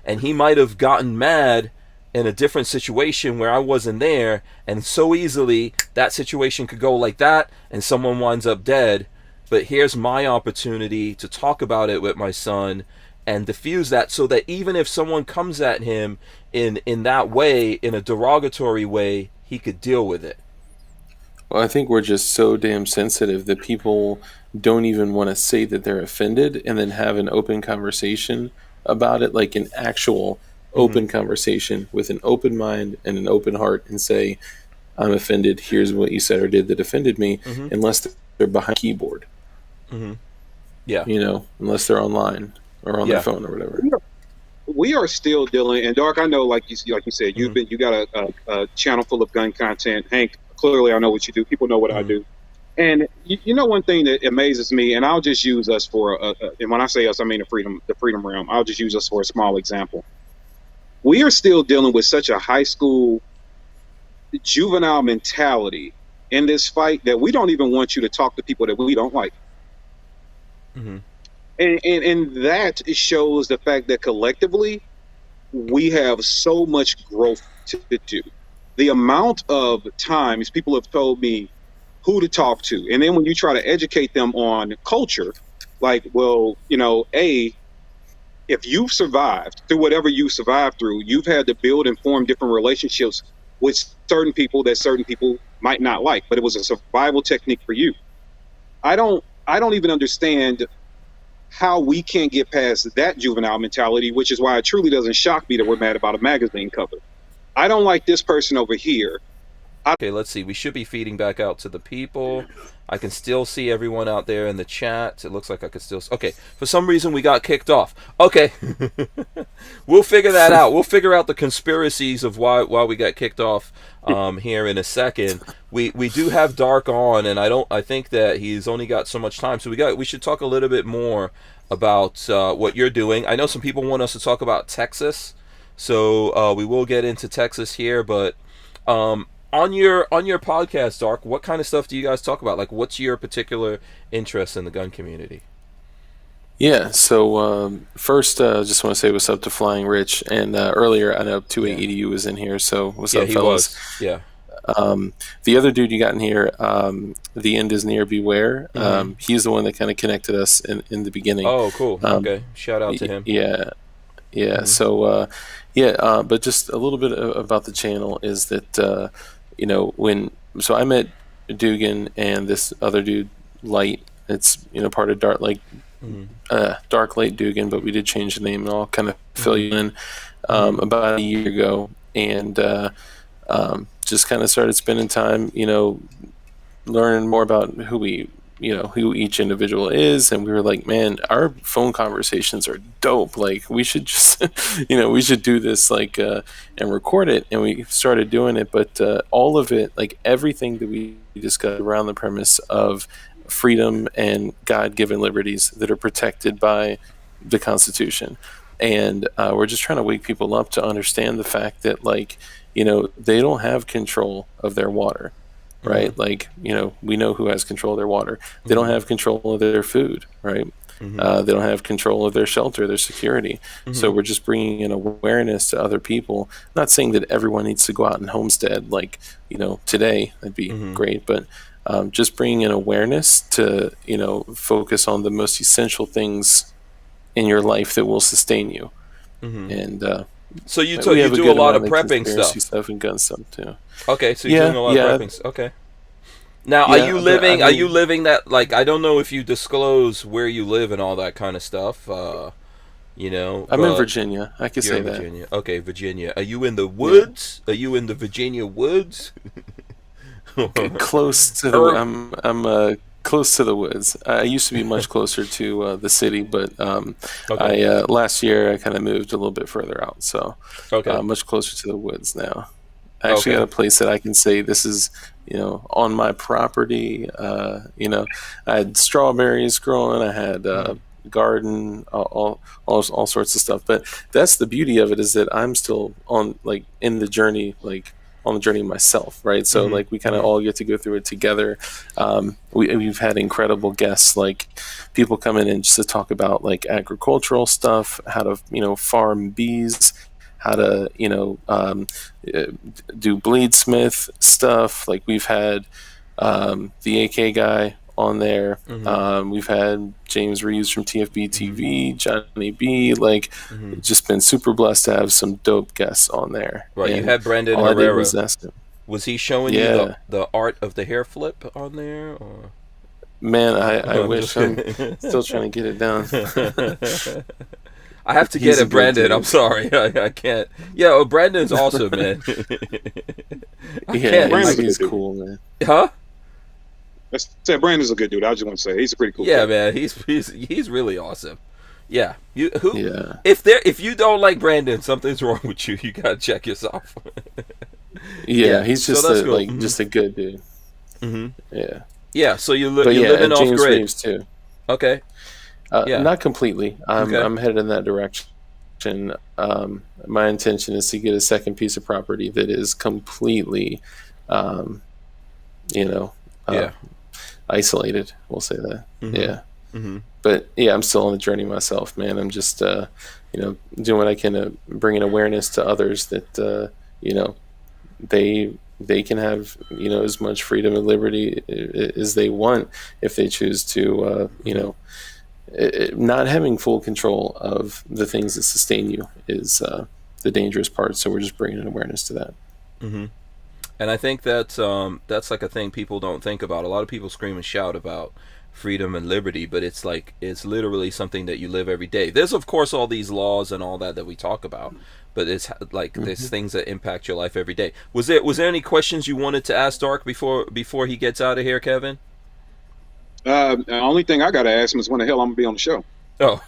And he might have gotten mad in a different situation where I wasn't there, and so easily that situation could go like that and someone winds up dead. But here's my opportunity to talk about it with my son and diffuse that, so that even if someone comes at him in that way, in a derogatory way, he could deal with it. Well, I think we're just so damn sensitive that people don't even want to say that they're offended and then have an open conversation about it, like an actual open conversation with an open mind and an open heart, and say, I'm offended, here's what you said or did that offended me, unless they're behind a keyboard. Yeah. Unless they're online or on their phone or whatever. We are still dealing, and Dark, I know, like you said, you got a channel full of gun content. Hank, clearly I know what you do. People know what I do. And one thing that amazes me, and I'll just use us for and when I say us, I mean the freedom realm. I'll just use us for a small example. We are still dealing with such a high school juvenile mentality in this fight that we don't even want you to talk to people that we don't like. And that shows the fact that collectively we have so much growth to do. The amount of times people have told me who to talk to, and then when you try to educate them on culture, like, well, if you've survived through whatever you survived through, you've had to build and form different relationships with certain people that certain people might not like, but it was a survival technique for you. I don't even understand how we can't get past that juvenile mentality, which is why it truly doesn't shock me that we're mad about a magazine cover. I don't like this person over here. Okay, let's see. We should be feeding back out to the people. I can still see everyone out there in the chat. It looks like I could still... Okay, for some reason we got kicked off. Okay. We'll figure that out. We'll figure out the conspiracies of why we got kicked off here in a second. We do have Dark on, and I think that he's only got so much time. So we should talk a little bit more about what you're doing. I know some people want us to talk about Texas, so we will get into Texas here. But on your podcast, Dark, what kind of stuff do you guys talk about? Like, what's your particular interest in the gun community? Yeah, so first, just want to say what's up to Flying Rich. And earlier, I know 28EDU was in here, so what's Yeah, up, he fellas? was. Yeah. The other dude you got in here, The End is Near, Beware. He's the one that kind of connected us in the beginning. Oh, cool. Okay. Shout out to him. Yeah. So, but just a little bit about the channel is that, so I met Dugan and this other dude, Light. It's, part of Dark Light Dugan, but we did change the name, and I'll kind of fill you in about a year ago. And just kind of started spending time, learning more about who each individual is. And we were like, man, our phone conversations are dope. Like, we should just, we should do this, and record it. And we started doing it. But all of it, like everything that we discussed around the premise of freedom and God-given liberties that are protected by the Constitution. And we're just trying to wake people up to understand the fact that, they don't have control of their water, right? Like, we know who has control of their water. They don't have control of their food, right? They don't have control of their shelter, their security. So we're just bringing in awareness to other people. Not saying that everyone needs to go out and homestead, today. That'd be great. But just bringing in awareness to, focus on the most essential things in your life that will sustain you. And so you do a lot of prepping stuff and gun stuff too. Okay, so you're doing a lot of prepping. Okay. Now, are you living that, I don't know if you disclose where you live and all that kind of stuff, I'm in Virginia. I can say that. Virginia. Okay, Virginia. Are you in the woods? Are you in the Virginia woods? Close to the, I'm close to the woods. I used to be much closer to the city, but last year I kind of moved a little bit further out, so much closer to the woods now. I actually got a place that I can say this is, on my property. I had strawberries growing. I had garden, all sorts of stuff. But that's the beauty of it, is that I'm still on in the journey, on the journey myself, right? So we kind of all get to go through it together. We've had incredible guests, people come in and just to talk about agricultural stuff, how to farm bees, how to do bleedsmith stuff. We've had the AK guy on there. We've had James Reeves from TFB TV, Johnny B. Just been super blessed to have some dope guests on there. Right, and you had Brandon Herrera. Was he showing you the art of the hair flip on there? Or? Man, I wish. I'm still trying to get it down. I have to get it, Brandon. I'm sorry, I can't. Yeah, Brandon's awesome, man. He's cool, man. Huh? I said Brandon's a good dude. I just want to say he's a pretty cool guy. Man, he's really awesome. Yeah, if you don't like Brandon, something's wrong with you. You gotta check yourself. He's just just a good dude. So you're living off James grid. Reeves too. Okay. Not completely. I'm headed in that direction. My intention is to get a second piece of property that is completely, isolated. We'll say that. But I'm still on the journey myself, man. I'm just doing what I can to bring in awareness to others that they can have as much freedom and liberty as they want if they choose to not having full control of the things that sustain you is the dangerous part. So we're just bringing in awareness to that. And I think that's a thing people don't think about. A lot of people scream and shout about freedom and liberty, but it's literally something that you live every day. There's of course all these laws and all that we talk about, but it's there's things that impact your life every day. Was there any questions you wanted to ask Dark before he gets out of here, Kevin? The only thing I gotta ask him is when the hell I'm gonna be on the show. Oh.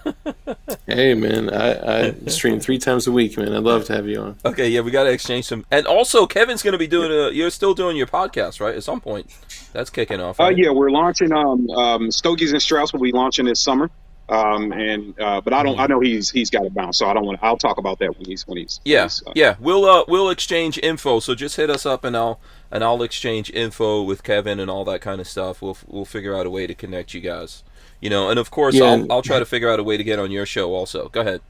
Hey man, I stream 3 times a week, man. I'd love to have you on. Okay, yeah, we gotta exchange some. And also, Kevin's gonna be doing you're still doing your podcast, right? At some point, that's kicking off. Right? Yeah, we're launching. Stogies and Strauss will be launching this summer. But I don't. I know he's got to bounce, so I don't want. I'll talk about that when he's. Yeah, yeah. We'll exchange info. So just hit us up, and I'll exchange info with Kevin and all that kind of stuff. We'll figure out a way to connect you guys. You know, and of course I'll try to figure out a way to get on your show also. Go ahead.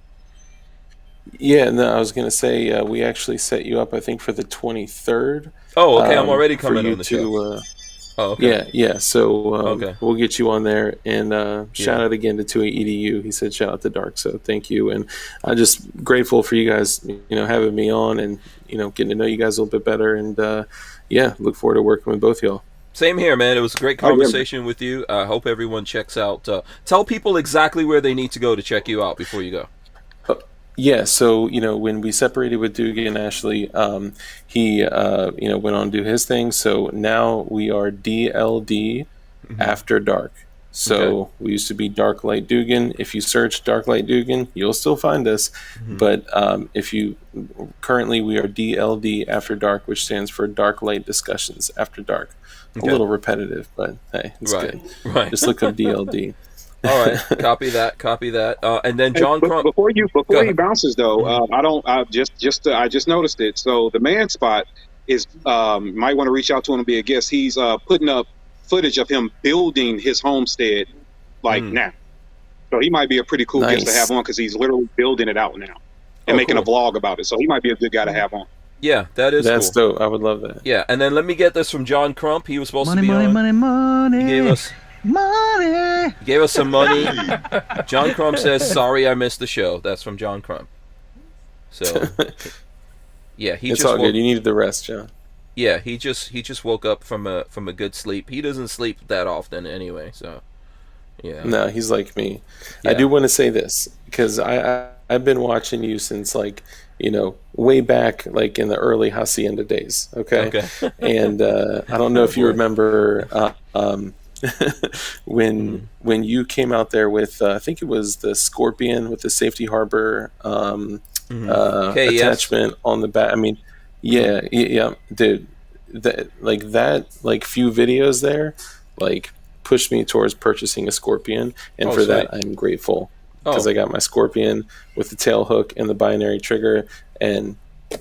Yeah, no, I was gonna say we actually set you up, I think, for the 23rd. Oh, okay. I'm already coming on the show. Oh, okay. Yeah. So okay. We'll get you on there, and shout out again to 2AEDU. He said shout out to Dark, so thank you, and I'm just grateful for you guys, having me on, and getting to know you guys a little bit better, and look forward to working with both y'all. Same here, man. It was a great conversation with you. I hope everyone checks out. Tell people exactly where they need to go to check you out before you go. Yeah, so when we separated with Dugan and Ashley, he went on to do his thing. So now we are DLD After Dark. So we used to be Dark Light Dugan. If you search Dark Light Dugan, you'll still find us. But if you currently we are DLD After Dark, which stands for Dark Light Discussions After Dark. A little repetitive, but hey, it's good. Right. Just look up DLD. All right, copy that. And then John Crump. Before he bounces though, I just noticed it. So the man spot is might want to reach out to him and be a guest. He's putting up footage of him building his homestead now. So he might be a pretty cool guest to have on because he's literally building it out now and making a vlog about it. So he might be a good guy to have on. Yeah, that's cool. Dope. I would love that. Yeah, and then let me get this from John Crump. He was supposed to be on. Money. He gave us money. He gave us some money. John Crump says, "Sorry, I missed the show." That's from John Crump. So, yeah, it's all good. You needed the rest, John. Yeah, he just woke up from a good sleep. He doesn't sleep that often anyway, so yeah. No, he's like me. Yeah. I do want to say this because I've been watching you since way back in the early Hacienda days. Okay. And I don't know if you remember when you came out there with I think it was the Scorpion with the safety harbor attachment on the back. I mean, yeah, dude. That few videos there pushed me towards purchasing a Scorpion, and for that I'm grateful because I got my Scorpion with the tail hook and the binary trigger, and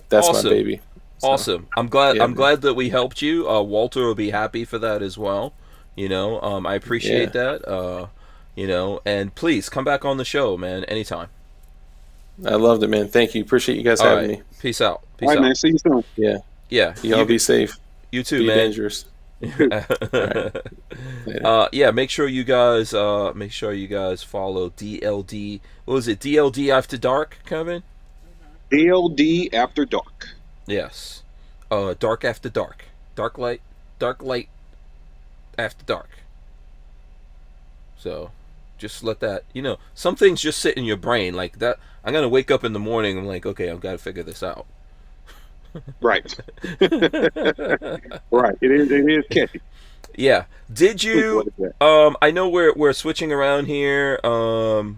that's my baby. So, awesome. I'm glad. I'm glad that we helped you. Walter will be happy for that as well. I appreciate that. And please come back on the show, man, anytime. I loved it, man. Thank you. Appreciate you guys having me. Peace out. All right, man. See you soon. Yeah. Yeah. Y'all be safe. You too, be man. Dangerous. Yeah. Make sure you guys follow DLD. What was it? DLD After Dark, Kevin? DLD After Dark. Yes. Dark After Dark. Dark Light After Dark. So, just let that, some things just sit in your brain like that. I'm gonna wake up in the morning. I'm like, okay, I've got to figure this out. Right. Right. It is catchy. Yeah. Did you? I know we're switching around here. So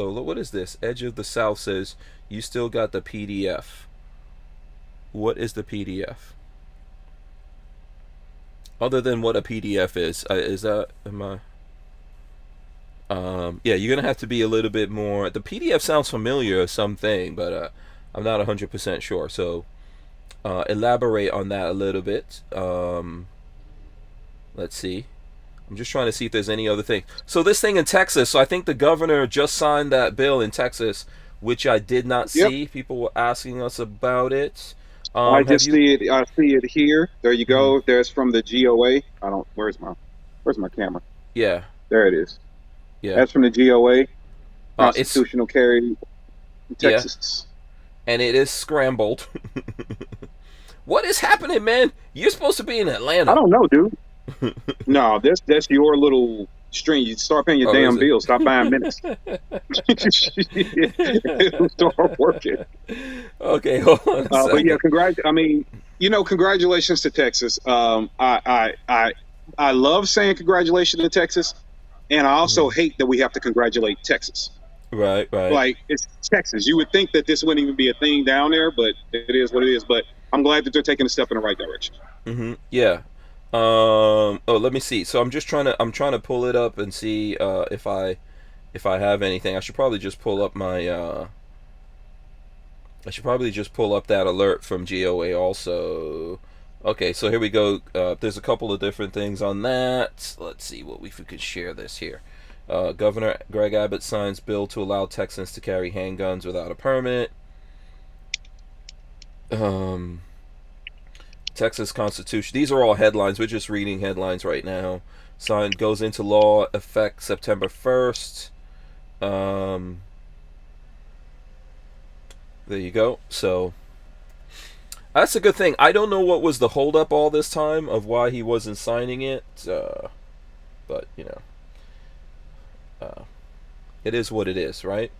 what is this? Edge of the South says you still got the PDF. What is the PDF? Other than what a PDF is that yeah, you're gonna have to be a little bit more. The PDF sounds familiar or something, but I'm not 100% sure. So elaborate on that a little bit. Let's see. I'm just trying to see if there's any other thing. So this thing in Texas. So I think the governor just signed that bill in Texas, which I did not see. People were asking us about it. I just see it. I see it here. There you go. There's from the GOA. Where's my camera? Yeah. There it is. Yeah. That's from the GOA. Constitutional carry in Texas. Yeah. And it is scrambled. What is happening, man? You're supposed to be in Atlanta. I don't know, dude. No, that's your little string. You start paying your damn bills. Stop buying minutes. It'll start working. Okay, hold on. But yeah, congratulations to Texas. I love saying congratulations to Texas, and I also hate that we have to congratulate Texas. Right. Like, it's Texas. You would think that this wouldn't even be a thing down there, but it is what it is. But I'm glad that they're taking a step in the right direction. Yeah. Let me see. So I'm trying to pull it up and see if I if I have anything. I should probably just pull up my. I should probably just pull up that alert from GOA also. Okay, so here we go. There's a couple of different things on that. Let's see what if we could share this here. Governor Greg Abbott signs bill to allow Texans to carry handguns without a permit. Texas Constitution. These are all headlines. We're just reading headlines right now. Signed goes into law effect September 1st. There you go. So that's a good thing. I don't know what was the holdup all this time of why he wasn't signing it, but you know, it is what it is, right?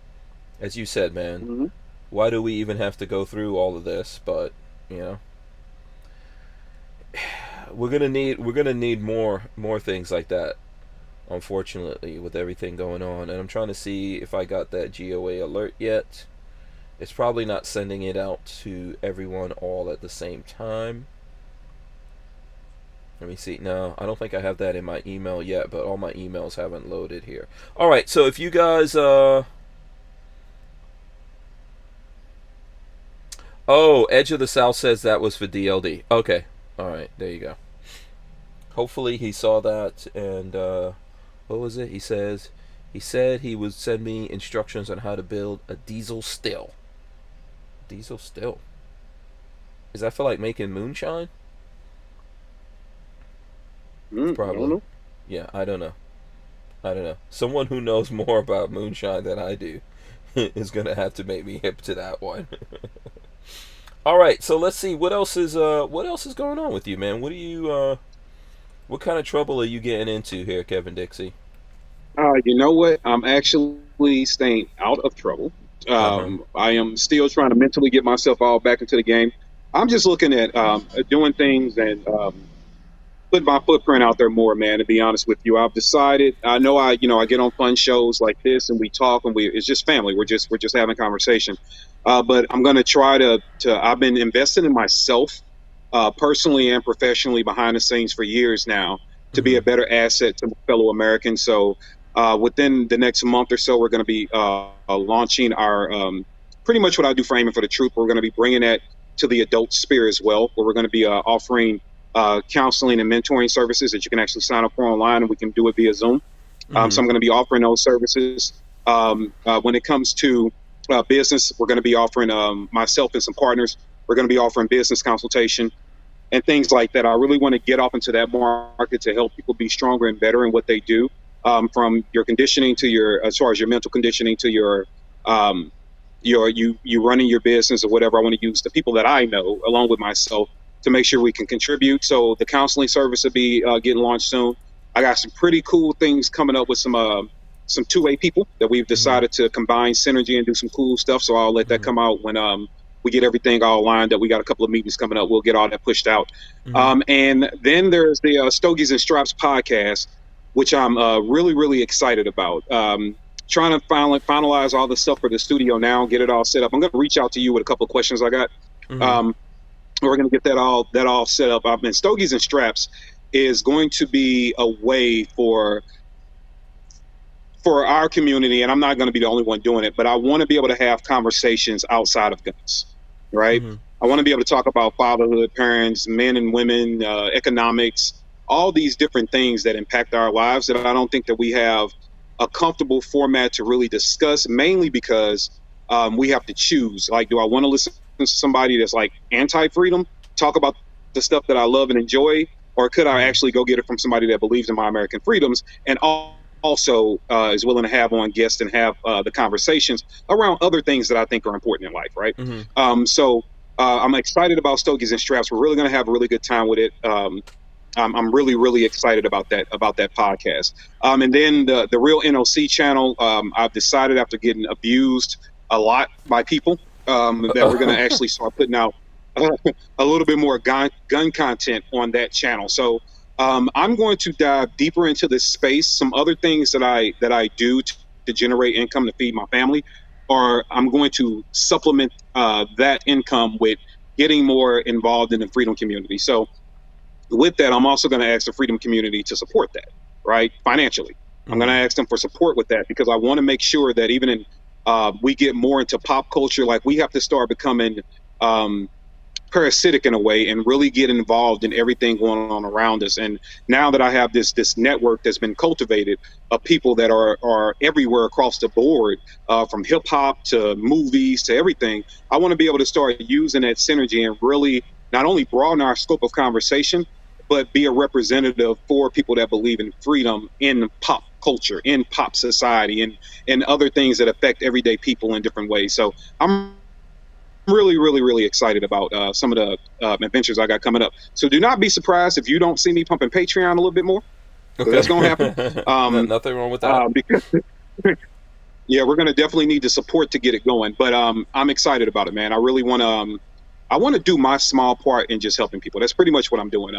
As you said, man. Mm-hmm. Why do we even have to go through all of this? But you know, we're gonna need more things like that. Unfortunately, with everything going on, and I'm trying to see if I got that GOA alert yet. It's probably not sending it out to everyone all at the same time. Let me see. No, I don't think I have that in my email yet, but all my emails haven't loaded here. All right, so if you guys oh, Edge of the South says that was for DLD. Okay. All right, there you go. Hopefully he saw that, and what was it? He said he would send me instructions on how to build a diesel still. Diesel still. Is that for like making moonshine? Probably. I don't know. Yeah, I don't know. Someone who knows more about moonshine than I do is gonna have to make me hip to that one. All right, so let's see what else is going on with you, man. What kind of trouble are you getting into here, Kevin Dixie? You know what? I'm actually staying out of trouble. I am still trying to mentally get myself all back into the game. I'm just looking at doing things and put my footprint out there more, man. To be honest with you, I've decided. I know I get on fun shows like this and we talk and it's just family. We're just having conversation. But I'm going to try to. I've been investing in myself, personally and professionally, behind the scenes for years now, to be a better asset to fellow Americans. So within the next month or so, we're going to be launching our pretty much what I do for Aiming for the Truth. We're going to be bringing that to the adult sphere as well, where we're going to be offering counseling and mentoring services that you can actually sign up for online, and we can do it via Zoom. So I'm going to be offering those services. When it comes to business, we're going to be offering myself and some partners. We're going to be offering business consultation and things like that. I really want to get off into that market to help people be stronger and better in what they do, from your conditioning to as far as your mental conditioning to your you running your business or whatever. I want to use the people that I know along with myself to make sure we can contribute. So the counseling service will be getting launched soon. I got some pretty cool things coming up with some two-way people that we've decided to combine synergy and do some cool stuff. So I'll let that come out when we get everything all lined up. We got a couple of meetings coming up. We'll get all that pushed out. And then there's the Stogies and Straps podcast, which I'm really, really excited about. Trying to finalize all the stuff for the studio now, get it all set up. I'm going to reach out to you with a couple of questions I got. We're going to get that all set up. And Stogies and Straps is going to be a way for our community, and I'm not going to be the only one doing it, but I want to be able to have conversations outside of guns, right? I want to be able to talk about fatherhood, parents, men and women, economics, all these different things that impact our lives that I don't think that we have a comfortable format to really discuss, mainly because we have to choose. Like, do I want to listen to somebody that's like anti-freedom, talk about the stuff that I love and enjoy, or could I actually go get it from somebody that believes in my American freedoms and also is willing to have on guests and have the conversations around other things that I think are important in life, right? So I'm excited about Stogies and Straps. We're really going to have a really good time with it. I'm really, really excited about that podcast. And then the Real NOC channel, I've decided after getting abused a lot by people that we're going to actually start putting out a little bit more gun content on that channel. So I'm going to dive deeper into this space. Some other things that I do to generate income to feed my family, or I'm going to supplement that income with getting more involved in the freedom community. So with that, I'm also going to ask the freedom community to support that, right, financially. I'm going to ask them for support with that, because I want to make sure that even in we get more into pop culture, like we have to start becoming parasitic in a way and really get involved in everything going on around us. And now that I have this network that's been cultivated of people that are everywhere across the board, from hip hop to movies to everything, I want to be able to start using that synergy and really not only broaden our scope of conversation, but be a representative for people that believe in freedom in pop culture, in pop society, and other things that affect everyday people in different ways. So I'm really excited about some of the adventures I got coming up. So do not be surprised if you don't see me pumping Patreon a little bit more. Okay. That's going to happen. Nothing wrong with that. Because yeah, we're going to definitely need the support to get it going. But I'm excited about it, man. I really want to. I want to do my small part in just helping people. That's pretty much what I'm doing.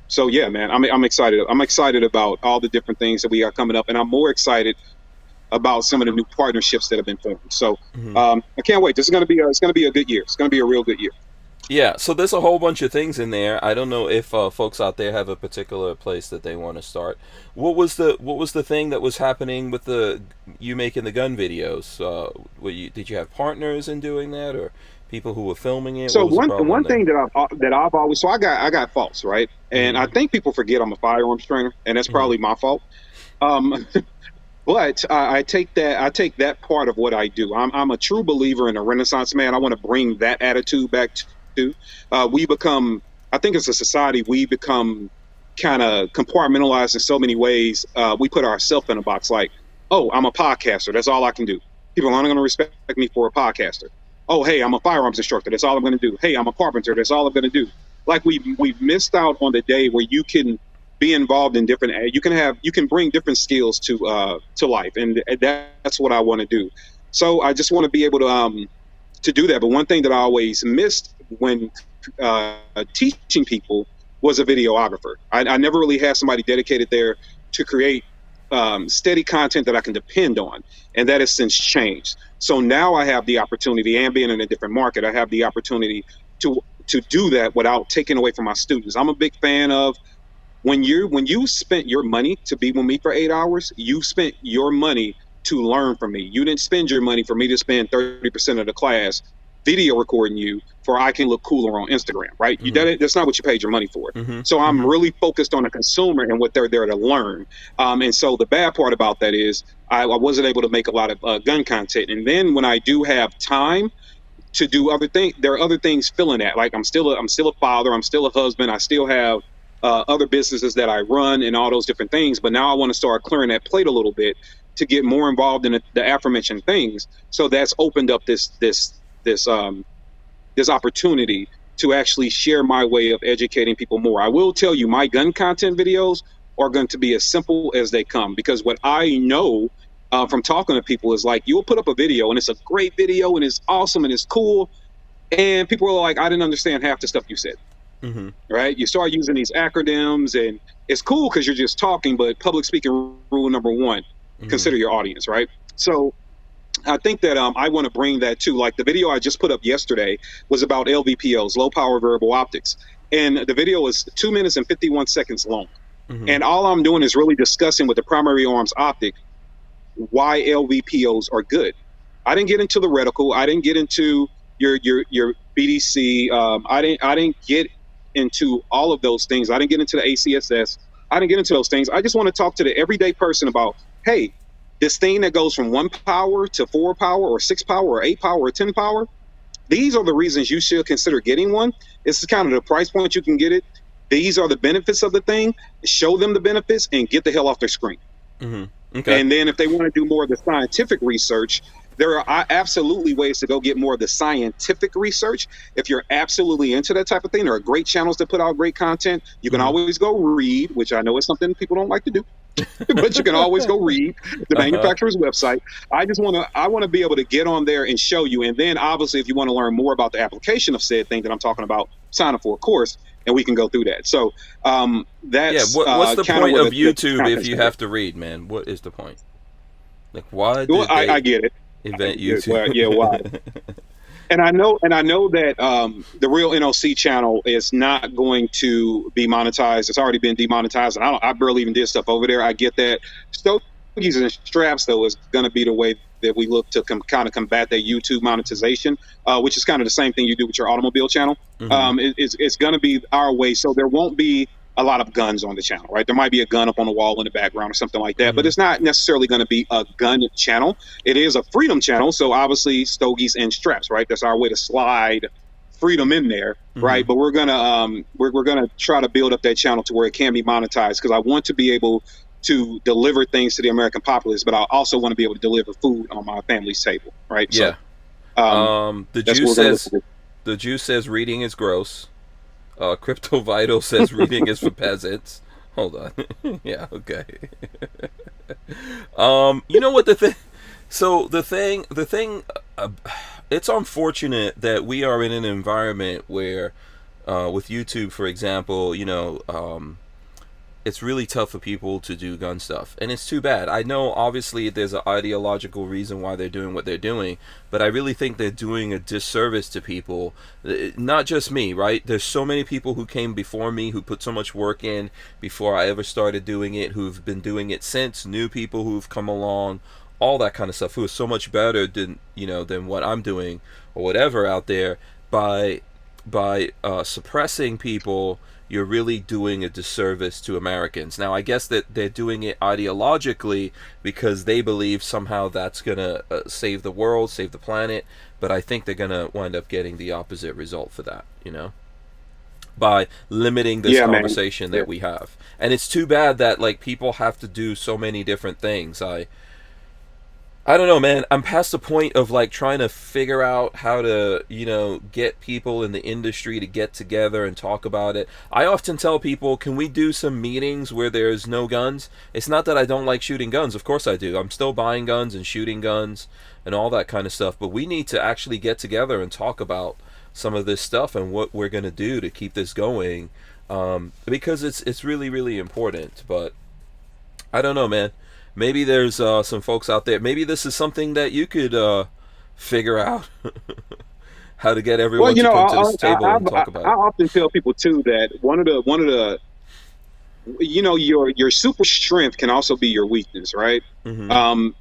So yeah, man, I'm excited. I'm excited about all the different things that we got coming up, and I'm more excited about some of the new partnerships that have been formed. So I can't wait. This is going to be a good year. It's going to be a real good year. Yeah, so there's a whole bunch of things in there. I don't know if folks out there have a particular place that they want to start. What was the thing that was happening with you making the gun videos? Did you have partners in doing that, or people who were filming it? So one thing that I've always, so I got faults, right? And I think people forget I'm a firearms trainer, and that's probably my fault. But I take that part of what I do. I'm a true believer in a Renaissance man. I want to bring that attitude back to. We become, I think as a society, we become kind of compartmentalized in so many ways. We put ourselves in a box like, oh, I'm a podcaster. That's all I can do. People aren't going to respect me for a podcaster. Oh, hey, I'm a firearms instructor. That's all I'm going to do. Hey, I'm a carpenter. That's all I'm going to do. Like we've missed out on the day where you can be involved in different. You can bring different skills to life, and that's what I want to do. So I just want to be able to do that. But one thing that I always missed when teaching people was a videographer. I never really had somebody dedicated there to create steady content that I can depend on, and that has since changed. So now I have the opportunity, and being in a different market, I have the opportunity to do that without taking away from my students. I'm a big fan of when you spent your money to be with me for 8 hours, you spent your money to learn from me. You didn't spend your money for me to spend 30% of the class video recording you for I can look cooler on Instagram, right? That's not what you paid your money for. So I'm really focused on the consumer and what they're there to learn. And so the bad part about that is I wasn't able to make a lot of gun content. And then when I do have time to do other things, there are other things filling that. Like I'm still a father, I'm still a husband, I still have other businesses that I run and all those different things. But now I want to start clearing that plate a little bit to get more involved in the aforementioned things. So that's opened up this opportunity to actually share my way of educating people more. I will tell you, my gun content videos are going to be as simple as they come, because what I know from talking to people is like, you'll put up a video and it's a great video and it's awesome and it's cool, and people are like, I didn't understand half the stuff you said. Right? You start using these acronyms and it's cool because you're just talking, but public speaking rule number one, consider your audience, right? So I think that I want to bring that too. Like the video I just put up yesterday was about LVPOs, low power variable optics. And the video is 2 minutes and 51 seconds long. And all I'm doing is really discussing with the primary arms optic why LVPOs are good. I didn't get into the reticle. I didn't get into your BDC. I didn't get into all of those things. I didn't get into the ACSS. I didn't get into those things. I just want to talk to the everyday person about, hey, this thing that goes from 1 power to 4 power or 6 power or 8 power or 10 power, these are the reasons you should consider getting one. This is kind of the price point you can get it. These are the benefits of the thing. Show them the benefits and get the hell off their screen. Okay. And then if they want to do more of the scientific research, there are absolutely ways to go get more of the scientific research. If you're absolutely into that type of thing, there are great channels that put out great content. You can always go read, which I know is something people don't like to do, but you can always go read the manufacturer's website. I want to be able to get on there and show you. And then obviously, if you want to learn more about the application of said thing that I'm talking about, sign up for a course and we can go through that. So that's what's the point of YouTube if you have to read, man? What is the point? Like, why? Well, I get it. Invent YouTube. Well, yeah, why? and I know that the real NOC channel is not going to be monetized. It's already been demonetized, and I barely even did stuff over there. I get that. Stogies and straps, though, is going to be the way that we look to kind of combat that YouTube monetization, which is kind of the same thing you do with your automobile channel. It's going to be our way, so there won't be a lot of guns on the channel, right? There might be a gun up on the wall in the background or something like that, but it's not necessarily going to be a gun channel. It is a freedom channel, so obviously stogies and straps, right? That's our way to slide freedom in there, right? But we're gonna we're gonna try to build up that channel to where it can be monetized, because I want to be able to deliver things to the American populace, but I also want to be able to deliver food on my family's table, right? Yeah. So, The Jew says reading is gross. Crypto Vital says reading is for peasants. Hold on. Yeah, okay. You know what the thing? So the thing. It's unfortunate that we are in an environment where, with YouTube, for example, it's really tough for people to do gun stuff, and it's too bad. I know obviously there's an ideological reason why they're doing what they're doing, but I really think they're doing a disservice to people. Not just me, right? There's so many people who came before me who put so much work in before I ever started doing it, who've been doing it since, new people who've come along, all that kind of stuff, who is so much better than than what I'm doing or whatever out there. By suppressing people, you're really doing a disservice to Americans. Now, I guess that they're doing it ideologically because they believe somehow that's going to save the world, save the planet, but I think they're going to wind up getting the opposite result for that, by limiting this conversation that we have. And it's too bad that, like, people have to do so many different things. I don't know, man. I'm past the point of, like, trying to figure out how to, get people in the industry to get together and talk about it. I often tell people, can we do some meetings where there's no guns? It's not that I don't like shooting guns. Of course I do. I'm still buying guns and shooting guns and all that kind of stuff. But we need to actually get together and talk about some of this stuff and what we're going to do to keep this going. Because it's really, really important. But I don't know, man. Maybe there's some folks out there. Maybe this is something that you could figure out how to get everyone to come to this table and talk about it. I often tell people too that one of the your super strength can also be your weakness, right? And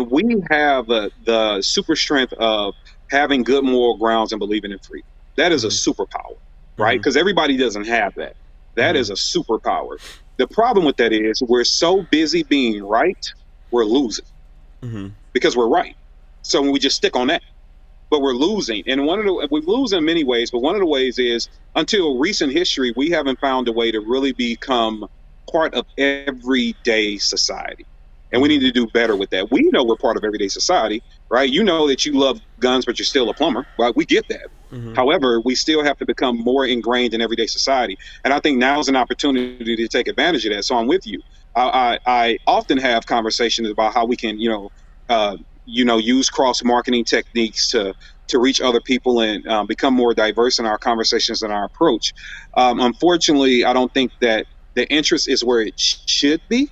we have the super strength of having good moral grounds and believing in freedom. That is a superpower, right? Because everybody doesn't have that. That is a superpower. The problem with that is we're so busy being right, we're losing because we're right. So when we just stick on that, but we're losing. And we lose in many ways, but one of the ways is until recent history, we haven't found a way to really become part of everyday society. And we need to do better with that. We know we're part of everyday society, right? You know that you love guns, but you're still a plumber, right? We get that. However, we still have to become more ingrained in everyday society. And I think now is an opportunity to take advantage of that. So I'm with you. I often have conversations about how we can, use cross-marketing techniques to reach other people and become more diverse in our conversations and our approach. Unfortunately, I don't think that the interest is where it should be.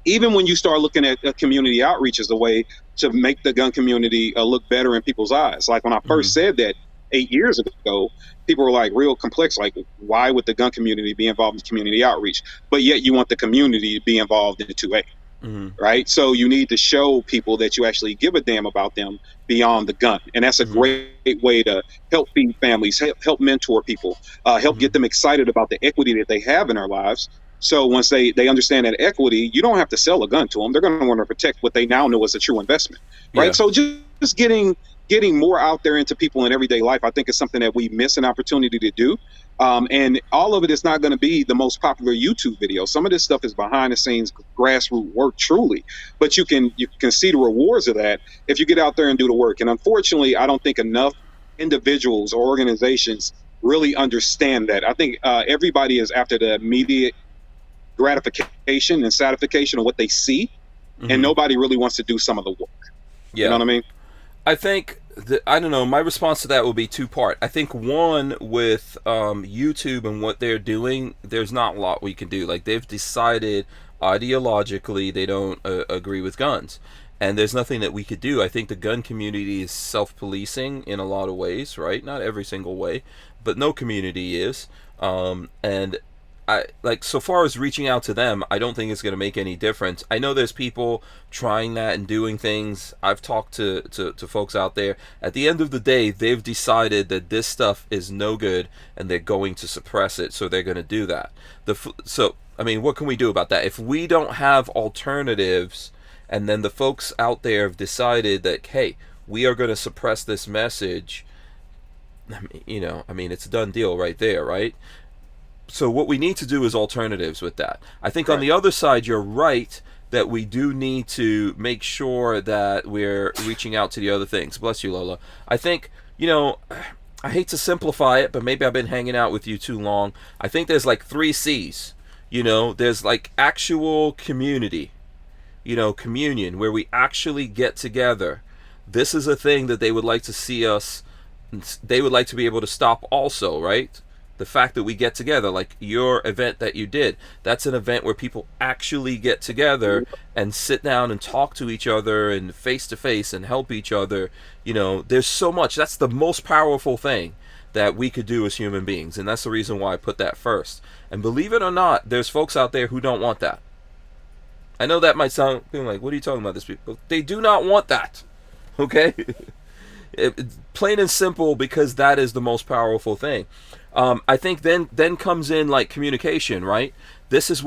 Even when you start looking at community outreach as a way to make the gun community look better in people's eyes. Like when I first said that 8 years ago, people were like real complex, like why would the gun community be involved in community outreach? But yet you want the community to be involved in the 2A, right? So you need to show people that you actually give a damn about them beyond the gun. And that's a great way to help feed families, help mentor people, help get them excited about the equity that they have in their lives. So once they understand that equity, you don't have to sell a gun to them. They're going to want to protect what they now know is a true investment, right? Yeah. So just getting more out there into people in everyday life, I think is something that we miss an opportunity to do. And all of it is not going to be the most popular YouTube video. Some of this stuff is behind the scenes grassroots work, truly, but you can see the rewards of that if you get out there and do the work. And unfortunately, I don't think enough individuals or organizations really understand that. I think everybody is after the immediate gratification and satisfaction of what they see, and nobody really wants to do some of the work. Yeah. You know what I mean? I think I don't know, my response to that will be two-part. I think one, with YouTube and what they're doing, there's not a lot we can do. Like, they've decided ideologically they don't agree with guns. and there's nothing that we could do. I think the gun community is self-policing in a lot of ways, right? Not every single way, but no community is. And I like, so far as reaching out to them, I don't think it's going to make any difference. I know there's people trying that and doing things. I've talked to folks out there. At the end of the day, they've decided that this stuff is no good and they're going to suppress it, so they're going to do that. So, I mean, what can we do about that? If we don't have alternatives, and then the folks out there have decided that, hey, we are going to suppress this message, I mean, it's a done deal right there, right? So what we need to do is alternatives with that. I think on the other side, you're right that we do need to make sure that we're reaching out to the other things. Bless you, Lola. I think, I hate to simplify it, but maybe I've been hanging out with you too long. I think there's like 3 C's. There's like actual community, communion, where we actually get together. This is a thing that they would like to see us, they would like to be able to stop also, right? The fact that we get together, like your event that you did, that's an event where people actually get together and sit down and talk to each other and face to face and help each other. There's so much. That's the most powerful thing that we could do as human beings, and that's the reason why I put that first. And believe it or not, there's folks out there who don't want that. I know that might sound like, what are you talking about, this people? They do not want that. Okay? Plain and simple, because that is the most powerful thing. I think then comes in like communication, right? This is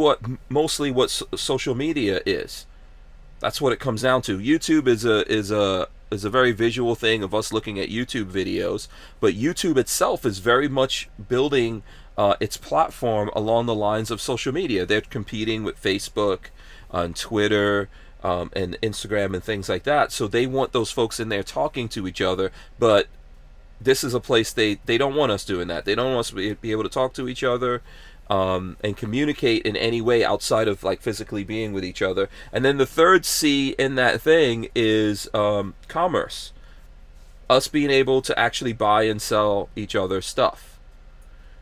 mostly what social media is. That's what it comes down to. YouTube is a very visual thing of us looking at YouTube videos, but YouTube itself is very much building its platform along the lines of social media. They're competing with Facebook and Twitter and Instagram and things like that. So they want those folks in there talking to each other, but this is a place they don't want us doing that. They don't want us to be able to talk to each other and communicate in any way outside of like physically being with each other. And then the third C in that thing is commerce. Us being able to actually buy and sell each other stuff.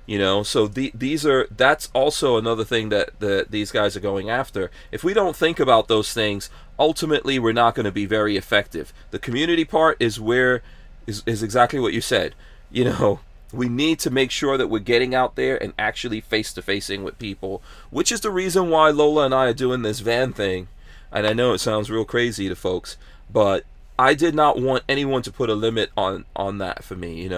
So that's also another thing that these guys are going after. If we don't think about those things, ultimately we're not going to be very effective. The community part is exactly what you said. We need to make sure that we're getting out there and actually face-to-facing with people, which is the reason why Lola and I are doing this van thing. And I know it sounds real crazy to folks, but I did not want anyone to put a limit on that for me,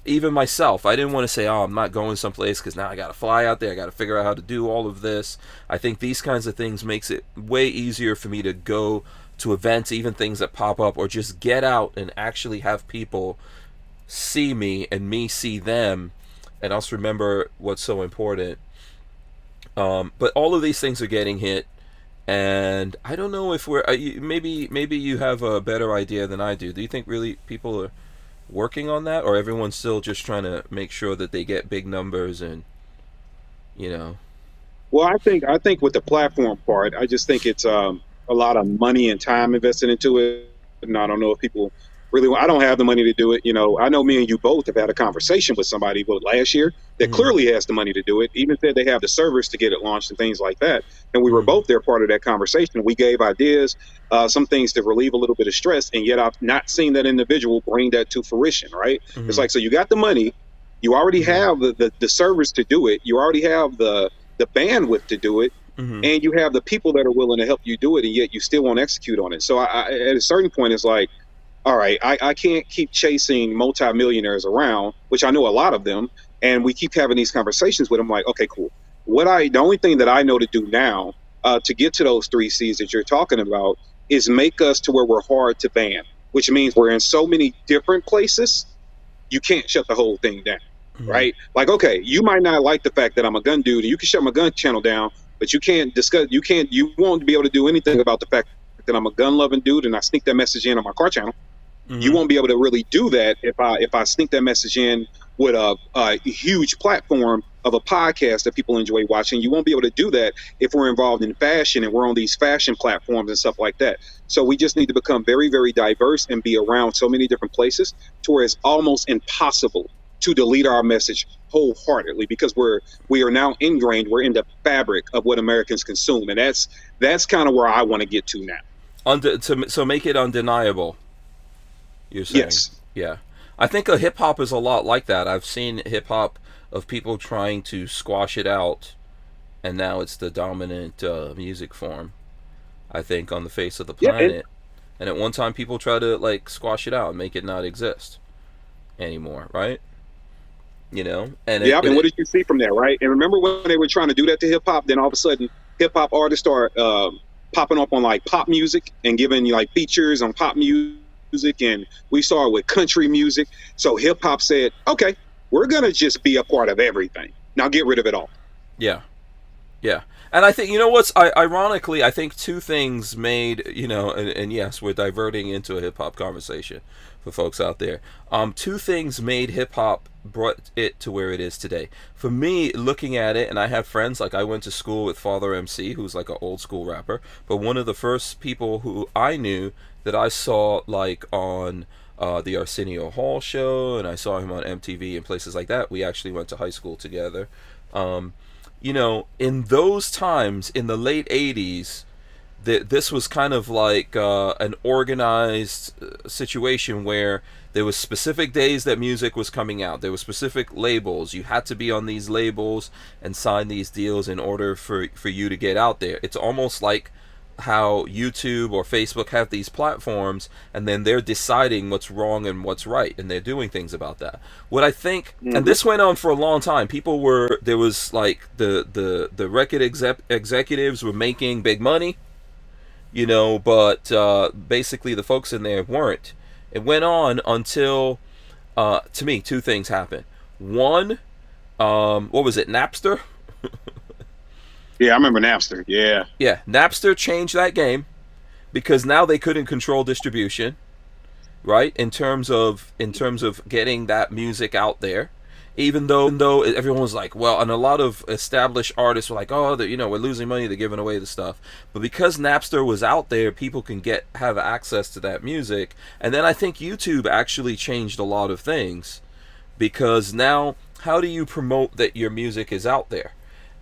even myself. I didn't want to say, I'm not going someplace because now I got to fly out there. I got to figure out how to do all of this. I think these kinds of things makes it way easier for me to go to events, even things that pop up, or just get out and actually have people see me and me see them, and us remember what's so important. But all of these things are getting hit, and I don't know if maybe you have a better idea than I do. Do you think really people are working on that, or everyone's still just trying to make sure that they get big numbers and Well, I think with the platform part, I just think it's a lot of money and time invested into it, and I don't know if people really I don't have the money to do it. I know me and you both have had a conversation with somebody last year that clearly has the money to do it, even said they have the servers to get it launched and things like that. And we were both there, part of that conversation. We gave ideas, some things to relieve a little bit of stress, and yet I've not seen that individual bring that to fruition, right? It's like, so you got the money, you already have the servers to do it, you already have the bandwidth to do it, and you have the people that are willing to help you do it, and yet you still won't execute on it. So I at a certain point, it's like, all right, I can't keep chasing multimillionaires around, which I know a lot of them, and we keep having these conversations with them like, okay, cool. The only thing that I know to do now to get to those 3 C's that you're talking about is make us to where we're hard to ban, which means we're in so many different places, you can't shut the whole thing down, right? Like, okay, you might not like the fact that I'm a gun dude, and you can shut my gun channel down, but you won't be able to do anything about the fact that I'm a gun-loving dude and I sneak that message in on my car channel. You won't be able to really do that if I sneak that message in with a huge platform of a podcast that people enjoy watching. You won't be able to do that if we're involved in fashion and we're on these fashion platforms and stuff like that. So we just need to become very, very diverse and be around so many different places to where it's almost impossible to delete our message wholeheartedly, because we are now ingrained. We're in the fabric of what Americans consume, and that's kind of where I want to get to now. So make it undeniable. You're saying, Yes. yeah. I think a hip hop is a lot like that. I've seen hip hop of people trying to squash it out, and now it's the dominant music form, I think, on the face of the Yeah. planet. And at one time, people try to like squash it out and make it not exist anymore, right? You know, Yeah, and what did you see from that, right? And remember when they were trying to do that to hip hop, then all of a sudden hip hop artists start popping up on like pop music and giving you like features on pop music, and we saw it with country music. So hip hop said, okay, we're gonna just be a part of everything. Now get rid of it all. Yeah, yeah. And I think, you know what's ironically, I think two things made, you know, and yes, we're diverting into a hip hop conversation for folks out there. Two things made hip hop, brought it to where it is today. For me, looking at it, and I have friends, like I went to school with Father MC, who's like an old school rapper, but one of the first people who I knew that I saw like on the Arsenio Hall show, and I saw him on MTV and places like that. We actually went to high school together. You know, in those times, in the late 80s, this was kind of like an organized situation where there was specific days that music was coming out. There were specific labels. You had to be on these labels and sign these deals in order for you to get out there. It's almost like how YouTube or Facebook have these platforms, and then they're deciding what's wrong and what's right, and they're doing things about that. What I think, and this went on for a long time, there was like the record executives were making big money, you know, but basically the folks in there weren't. It went on until, to me, two things happened. One, what was it, Napster? Yeah, I remember Napster. Yeah. Yeah, Napster changed that game because now they couldn't control distribution, right? In terms of getting that music out there, even though everyone was like, well, and a lot of established artists were like, oh, you know, we're losing money, they're giving away the stuff. But because Napster was out there, people can have access to that music. And then I think YouTube actually changed a lot of things, because now how do you promote that your music is out there?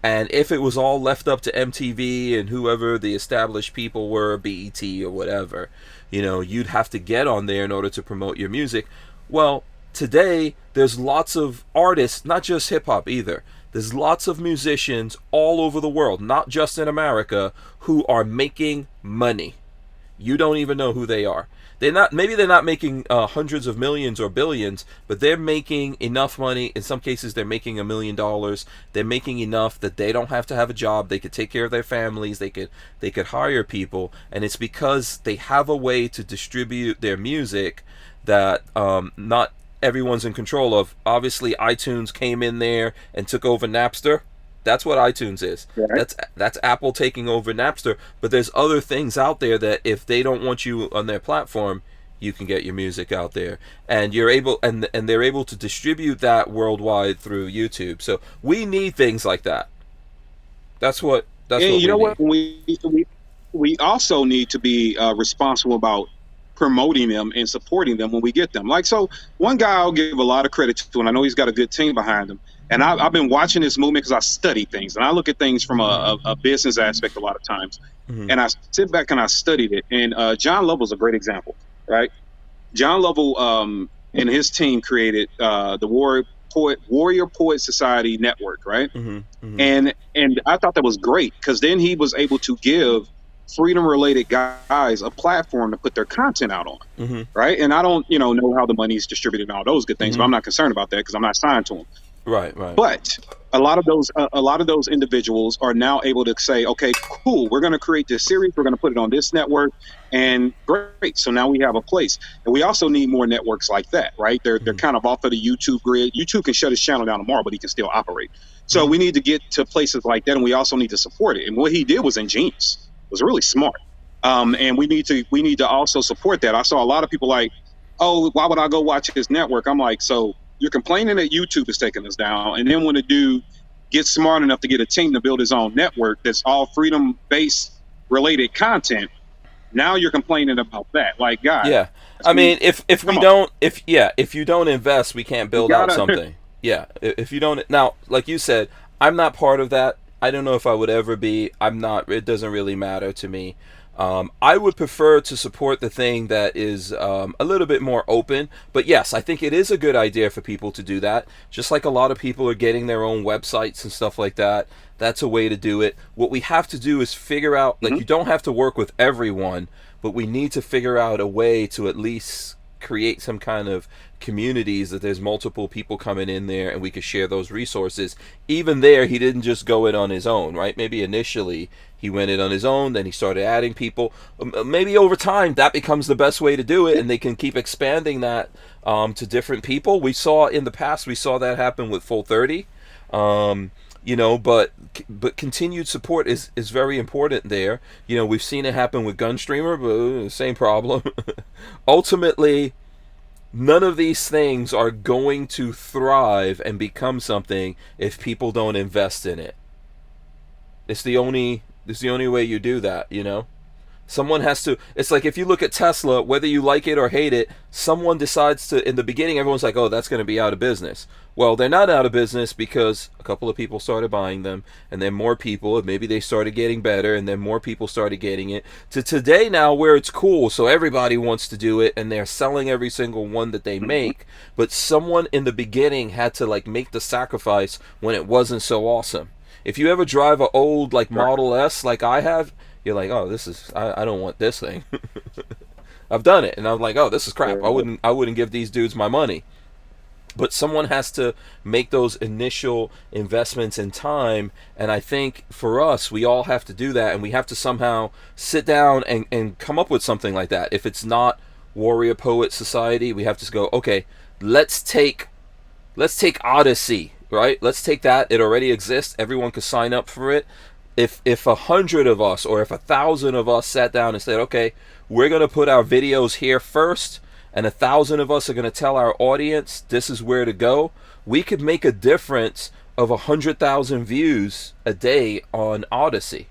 And if it was all left up to MTV and whoever the established people were, BET or whatever, you know, you'd have to get on there in order to promote your music. Well, today, there's lots of artists, not just hip-hop either. There's lots of musicians all over the world, not just in America, who are making money. You don't even know who they are. Maybe they're not making hundreds of millions or billions, but they're making enough money. In some cases, they're making $1 million. They're making enough that they don't have to have a job. They could take care of their families. They could hire people, and it's because they have a way to distribute their music that not everyone's in control of. Obviously, iTunes came in there and took over Napster. That's what iTunes is. Right. That's Apple taking over Napster. But there's other things out there that if they don't want you on their platform, you can get your music out there, and you're able, and they're able to distribute that worldwide through YouTube. So we need things like that. That's what. And what you know what? We also need to be responsible about promoting them and supporting them when we get them. Like, so one guy I'll give a lot of credit to, and I know he's got a good team behind him. And I've been watching this movement because I study things, and I look at things from a business aspect a lot of times. Mm-hmm. And I sit back and I studied it. And John Lovell's a great example, right? John Lovell and his team created the Warrior Poet Society Network, right? Mm-hmm. Mm-hmm. And I thought that was great, because then he was able to give freedom-related guys a platform to put their content out on, mm-hmm. right? And I don't, know how the money's distributed and all those good things, mm-hmm. but I'm not concerned about that because I'm not signed to them. Right. But a lot of those individuals are now able to say, okay, cool, we're going to create this series, we're going to put it on this network, and great. So now we have a place. And we also need more networks like that, right? They're kind of off of the YouTube grid. YouTube can shut his channel down tomorrow, but he can still operate. So we need to get to places like that, and we also need to support it. And what he did was ingenious. It was really smart. And we need to also support that. I saw a lot of people like, oh, why would I go watch his network? I'm like, so you're complaining that YouTube is taking us down, and then when a dude gets smart enough to get a team to build his own network that's all freedom-based related content, now you're complaining about that. Like, guys, yeah. I mean, if you don't invest, we can't build out something. Yeah, if you don't now, like you said, I'm not part of that. I don't know if I would ever be. I'm not. It doesn't really matter to me. I would prefer to support the thing that is a little bit more open. But yes, I think it is a good idea for people to do that. Just like a lot of people are getting their own websites and stuff like that. That's a way to do it. What we have to do is figure out, like, you don't have to work with everyone, but we need to figure out a way to at least create some kind of communities that there's multiple people coming in there and we could share those resources. Even there, he didn't just go it on his own, right? Maybe initially he went it on his own, then he started adding people. Maybe over time that becomes the best way to do it, and they can keep expanding that to different people. We saw in the past, we saw that happen with Full 30. But continued support is very important there. We've seen it happen with Gunstreamer, but same problem. Ultimately, none of these things are going to thrive and become something if people don't invest in it. It's the only way you do that, Someone has to. It's like if you look at Tesla, whether you like it or hate it, someone decides to. In the beginning, everyone's like, "Oh, that's going to be out of business." Well, they're not out of business because a couple of people started buying them, and then more people, maybe they started getting better, and then more people started getting it. To today now, where it's cool, so everybody wants to do it, and they're selling every single one that they make. But someone in the beginning had to make the sacrifice when it wasn't so awesome. If you ever drive an old Model S like I have, you're like, oh, I don't want this thing. I've done it, and I'm like, oh, this is crap. I wouldn't give these dudes my money. But someone has to make those initial investments in time, and I think for us, we all have to do that, and we have to somehow sit down and come up with something like that. If it's not Warrior Poet Society, we have to go, okay, let's take Odyssey, right? Let's take that. It already exists. Everyone could sign up for it. If 100 of us or if 1,000 of us sat down and said, okay, we're going to put our videos here first, and 1,000 of us are going to tell our audience this is where to go, we could make a difference of 100,000 views a day on Odyssey,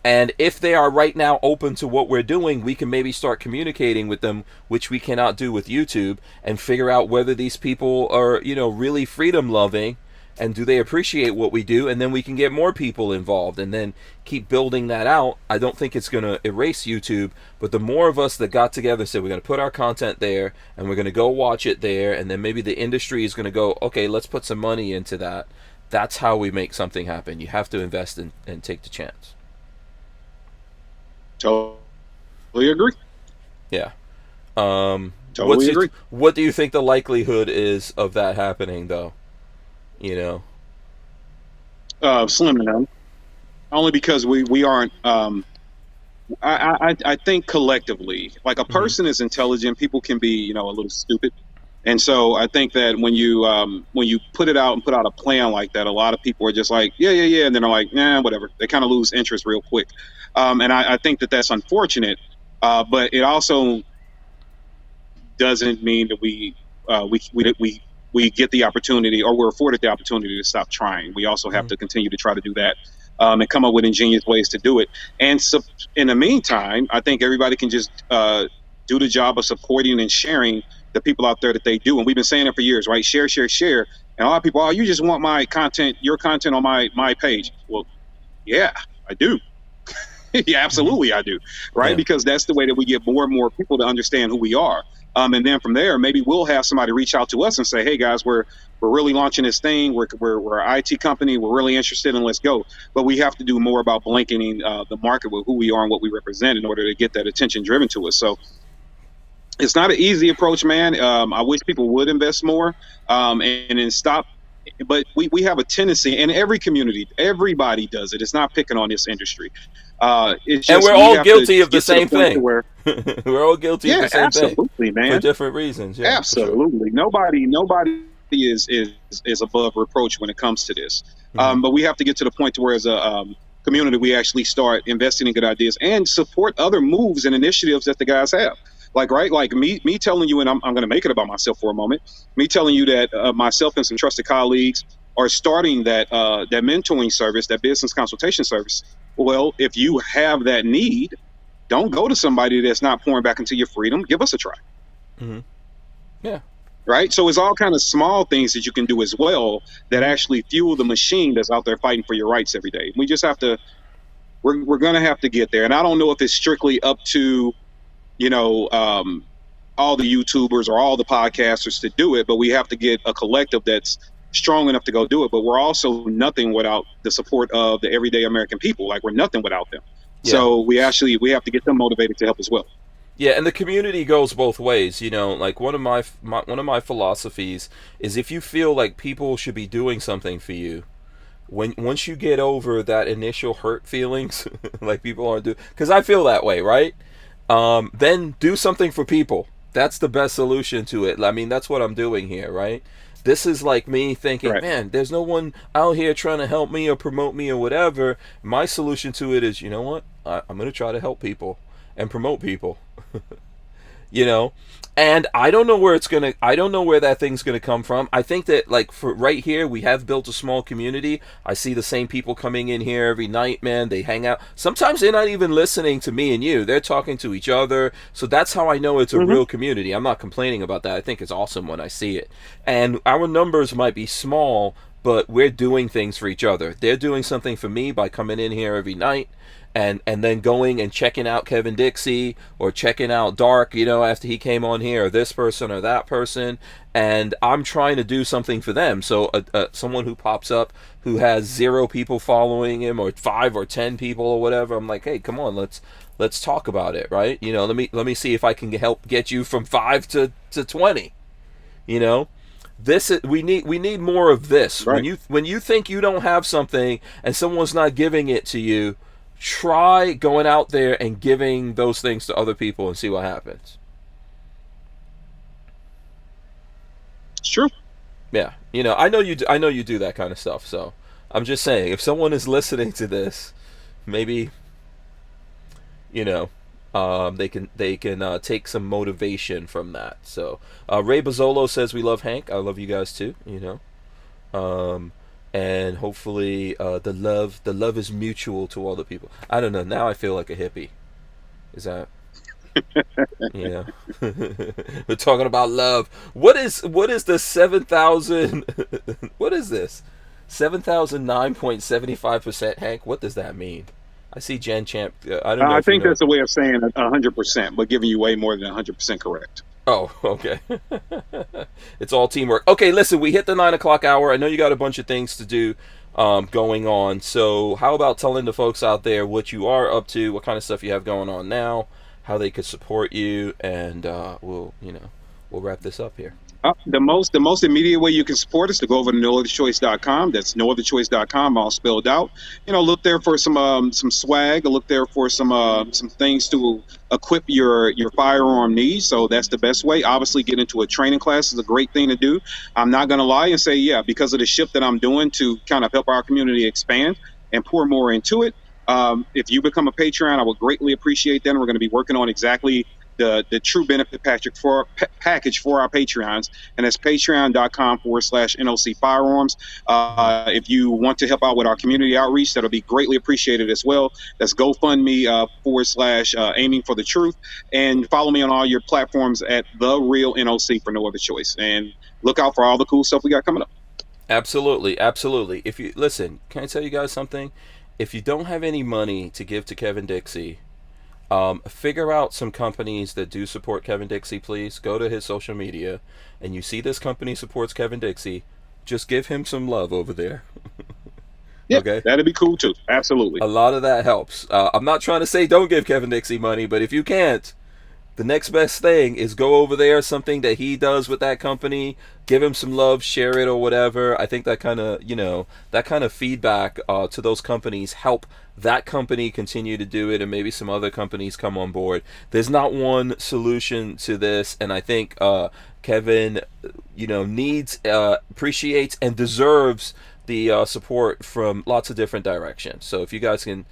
and if they are right now open to what we're doing, we can maybe start communicating with them, which we cannot do with YouTube, and figure out whether these people are, really freedom loving, and do they appreciate what we do, and then we can get more people involved and then keep building that out. I don't think it's going to erase YouTube, but the more of us that got together said we're going to put our content there and we're going to go watch it there, and then maybe the industry is going to go, okay, let's put some money into that. That's how we make something happen. You have to invest in and take the chance. Totally agree. Yeah. Totally agree. What do you think the likelihood is of that happening, though? Slim to none. Only because we aren't. I think collectively, like a person is intelligent, people can be a little stupid, and so I think that when you put it out and put out a plan like that, a lot of people are just like yeah, and then they're like nah, whatever. They kind of lose interest real quick, and I think that that's unfortunate, but it also doesn't mean that we get the opportunity, or we're afforded the opportunity to stop trying. We also have to continue to try to do that, and come up with ingenious ways to do it. And so in the meantime, I think everybody can just do the job of supporting and sharing the people out there that they do. And we've been saying it for years, right? Share, share, share. And a lot of people, oh, you just want my content, your content on my page. Well, yeah, I do. Yeah, absolutely, I do. Right? Yeah. Because that's the way that we get more and more people to understand who we are. And then from there, maybe we'll have somebody reach out to us and say, hey, guys, we're really launching this thing. We're an IT company. We're really interested in let's go. But we have to do more about blanketing the market with who we are and what we represent in order to get that attention driven to us. So it's not an easy approach, man. I wish people would invest more and then stop. But we have a tendency, and every community, everybody does it. It's not picking on this industry. It's just, and we're all guilty of the same thing. We're all guilty of the same absolutely, thing, man, for different reasons. Yeah, absolutely, sure. Nobody is above reproach when it comes to this. But we have to get to the point to where, as a community, we actually start investing in good ideas and support other moves and initiatives that the guys have. Like me telling you, and I'm going to make it about myself for a moment. Me telling you that myself and some trusted colleagues are starting that mentoring service, that business consultation service. Well, if you have that need, don't go to somebody that's not pouring back into your freedom. Give us a try. Mm-hmm. Yeah. Right. So it's all kind of small things that you can do as well that actually fuel the machine that's out there fighting for your rights every day. We just have to we're going to have to get there. And I don't know if it's strictly up to, you know, all the YouTubers or all the podcasters to do it, but we have to get a collective that's strong enough to go do it. But we're also nothing without the support of the everyday American people. Like, we're nothing without them. Yeah. So we have to get them motivated to help as well. Yeah, and the community goes both ways. You know, like one of my philosophies is, if you feel like people should be doing something for you, once you get over that initial hurt feelings, like people aren't doing, because I feel that way, right? Then do something for people. That's the best solution to it. I mean, that's what I'm doing here, right? This is like me thinking, Right. man, there's no one out here trying to help me or promote me or whatever. My solution to it is, you know what? I'm going to try to help people and promote people. You know, and I don't know where that thing's gonna come from. I think that, like, for right here, we have built a small community. I see the same people coming in here every night, man. They hang out. Sometimes they're not even listening to me and you. They're talking to each other. So that's how I know it's a real community. I'm not complaining about that. I think it's awesome when I see it. And our numbers might be small, but we're doing things for each other. They're doing something for me by coming in here every night. And then going and checking out Kevin Dixie or checking out Dark, you know, after he came on here, or this person or that person, and I'm trying to do something for them. So someone who pops up who has 0 people following him, or 5 or 10 people or whatever, I'm like, hey, come on, let's talk about it, right? You know, let me see if I can help get you from 5 to 20. You know, we need more of this. Right. When you think you don't have something and someone's not giving it to you, try going out there and giving those things to other people and see what happens. It's true. Yeah, you know, I know you do that kind of stuff. So I'm just saying, if someone is listening to this, maybe, you know, they can take some motivation from that. So Ray Bozzolo says, we love Hank. I love you guys too. You know. And hopefully the love is mutual to all the people. I don't know. Now I feel like a hippie. Is that? Yeah. We're talking about love. What is the 7,000? What is this? 7,009.75%, Hank. What does that mean? I see Jen Champ. I don't know. I if you think know. that's a way of saying 100%, but giving you way more than 100% correct. Oh, okay. It's all teamwork. Okay, listen, we hit the 9 o'clock hour. I know you got a bunch of things to do going on. So how about telling the folks out there what you are up to, what kind of stuff you have going on now, how they could support you, and we'll wrap this up here. The most immediate way you can support us to go over to nootherchoice.com. That's nootherchoice.com, all spelled out. You know, look there for some swag. Look there for some things to equip your firearm needs. So that's the best way. Obviously, get into a training class is a great thing to do. I'm not going to lie and say, yeah, because of the shift that I'm doing to kind of help our community expand and pour more into it. If you become a Patreon, I would greatly appreciate that. And we're going to be working on exactly the true benefit package for our Patreons, and that's patreon.com/NOC firearms. If you want to help out with our community outreach, that'll be greatly appreciated as well. That's GoFundMe /aiming for the truth, and follow me on all your platforms at The Real NOC for No Other Choice, and look out for all the cool stuff we got coming up. Absolutely. If you listen, can I tell you guys something? If you don't have any money to give to Kevin Dixie, figure out some companies that do support Kevin Dixie, please. Go to his social media, and you see this company supports Kevin Dixie, just give him some love over there. Yeah, okay? That'd be cool too. Absolutely. A lot of that helps. I'm not trying to say don't give Kevin Dixie money, but if you can't, the next best thing is go over there, something that he does with that company, give him some love, share it or whatever. I think that kind of feedback to those companies help that company continue to do it, and maybe some other companies come on board. There's not one solution to this, and I think Kevin, needs, appreciates, and deserves the support from lots of different directions. So if you guys can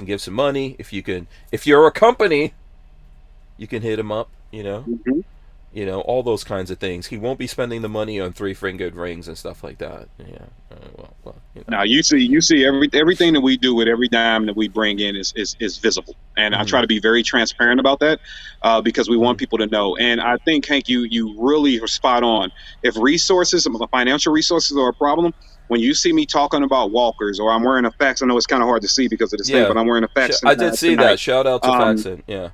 give some money, if you're a company, you can hit him up, all those kinds of things. He won't be spending the money on 3-fingered rings and stuff like that. Yeah. Now you see everything that we do with every dime that we bring in is visible, and I try to be very transparent about that because we want people to know. And I think, Hank, you really are spot on. If financial resources are a problem, when you see me talking about walkers, or I'm wearing a fax, I know it's kind of hard to see because of this thing, but I'm wearing a fax. I did see that. Shout out to Faxon. Yeah,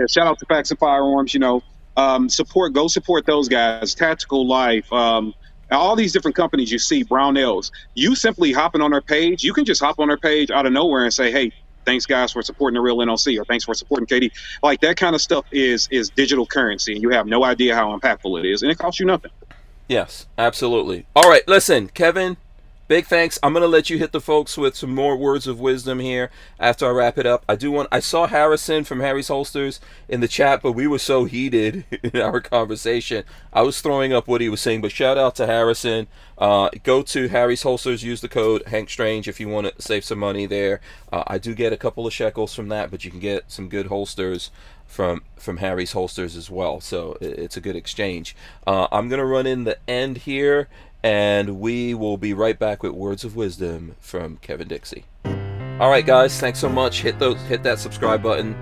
shout out to Faxon Firearms. Go support those guys. Tactical Life. All these different companies you see, Brownells. You simply hopping on their page. You can just hop on their page out of nowhere and say, "Hey, thanks guys for supporting the real NOC," or "Thanks for supporting KD." Like that kind of stuff is digital currency, and you have no idea how impactful it is, and it costs you nothing. Yes, absolutely. All right, listen, Kevin, big thanks. I'm going to let you hit the folks with some more words of wisdom here after I wrap it up. I saw Harrison from Harry's Holsters in the chat, but we were so heated in our conversation. I was throwing up what he was saying, but shout out to Harrison. Go to Harry's Holsters, use the code HankStrange if you want to save some money there. I do get a couple of shekels from that, but you can get some good holsters from Harry's Holsters as well, so it's a good exchange. I'm going to run in the end here, and we will be right back with words of wisdom from Kevin Dixie. All right, guys, thanks so much. Hit that subscribe button,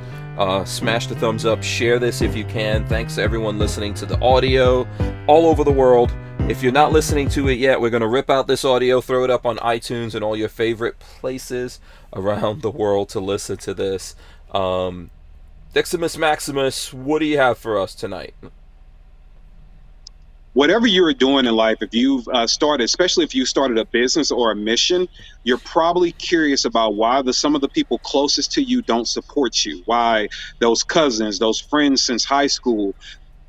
smash the thumbs up, share this if you can. Thanks to everyone listening to the audio all over the world. If you're not listening to it yet, we're going to rip out this audio, throw it up on iTunes and all your favorite places around the world to listen to this. Diximus Maximus, what do you have for us tonight? Whatever you're doing in life, if you've started, especially if you started a business or a mission, you're probably curious about why some of the people closest to you don't support you, why those cousins, those friends since high school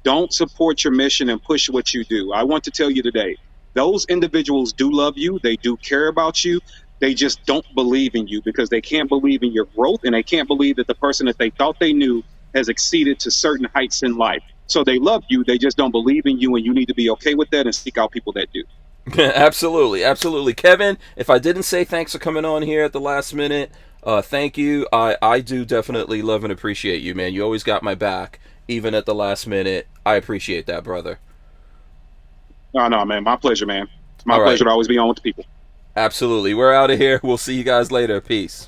don't support your mission and push what you do. I want to tell you today, those individuals do love you. They do care about you. They just don't believe in you because they can't believe in your growth, and they can't believe that the person that they thought they knew has exceeded to certain heights in life. So they love you, they just don't believe in you, and you need to be okay with that and seek out people that do. Absolutely, absolutely. Kevin, if I didn't say thanks for coming on here at the last minute, thank you. I do definitely love and appreciate you, man. You always got my back, even at the last minute. I appreciate that, brother. No, man. My pleasure, man. It's my pleasure to always be on with the people. Absolutely. We're out of here. We'll see you guys later. Peace.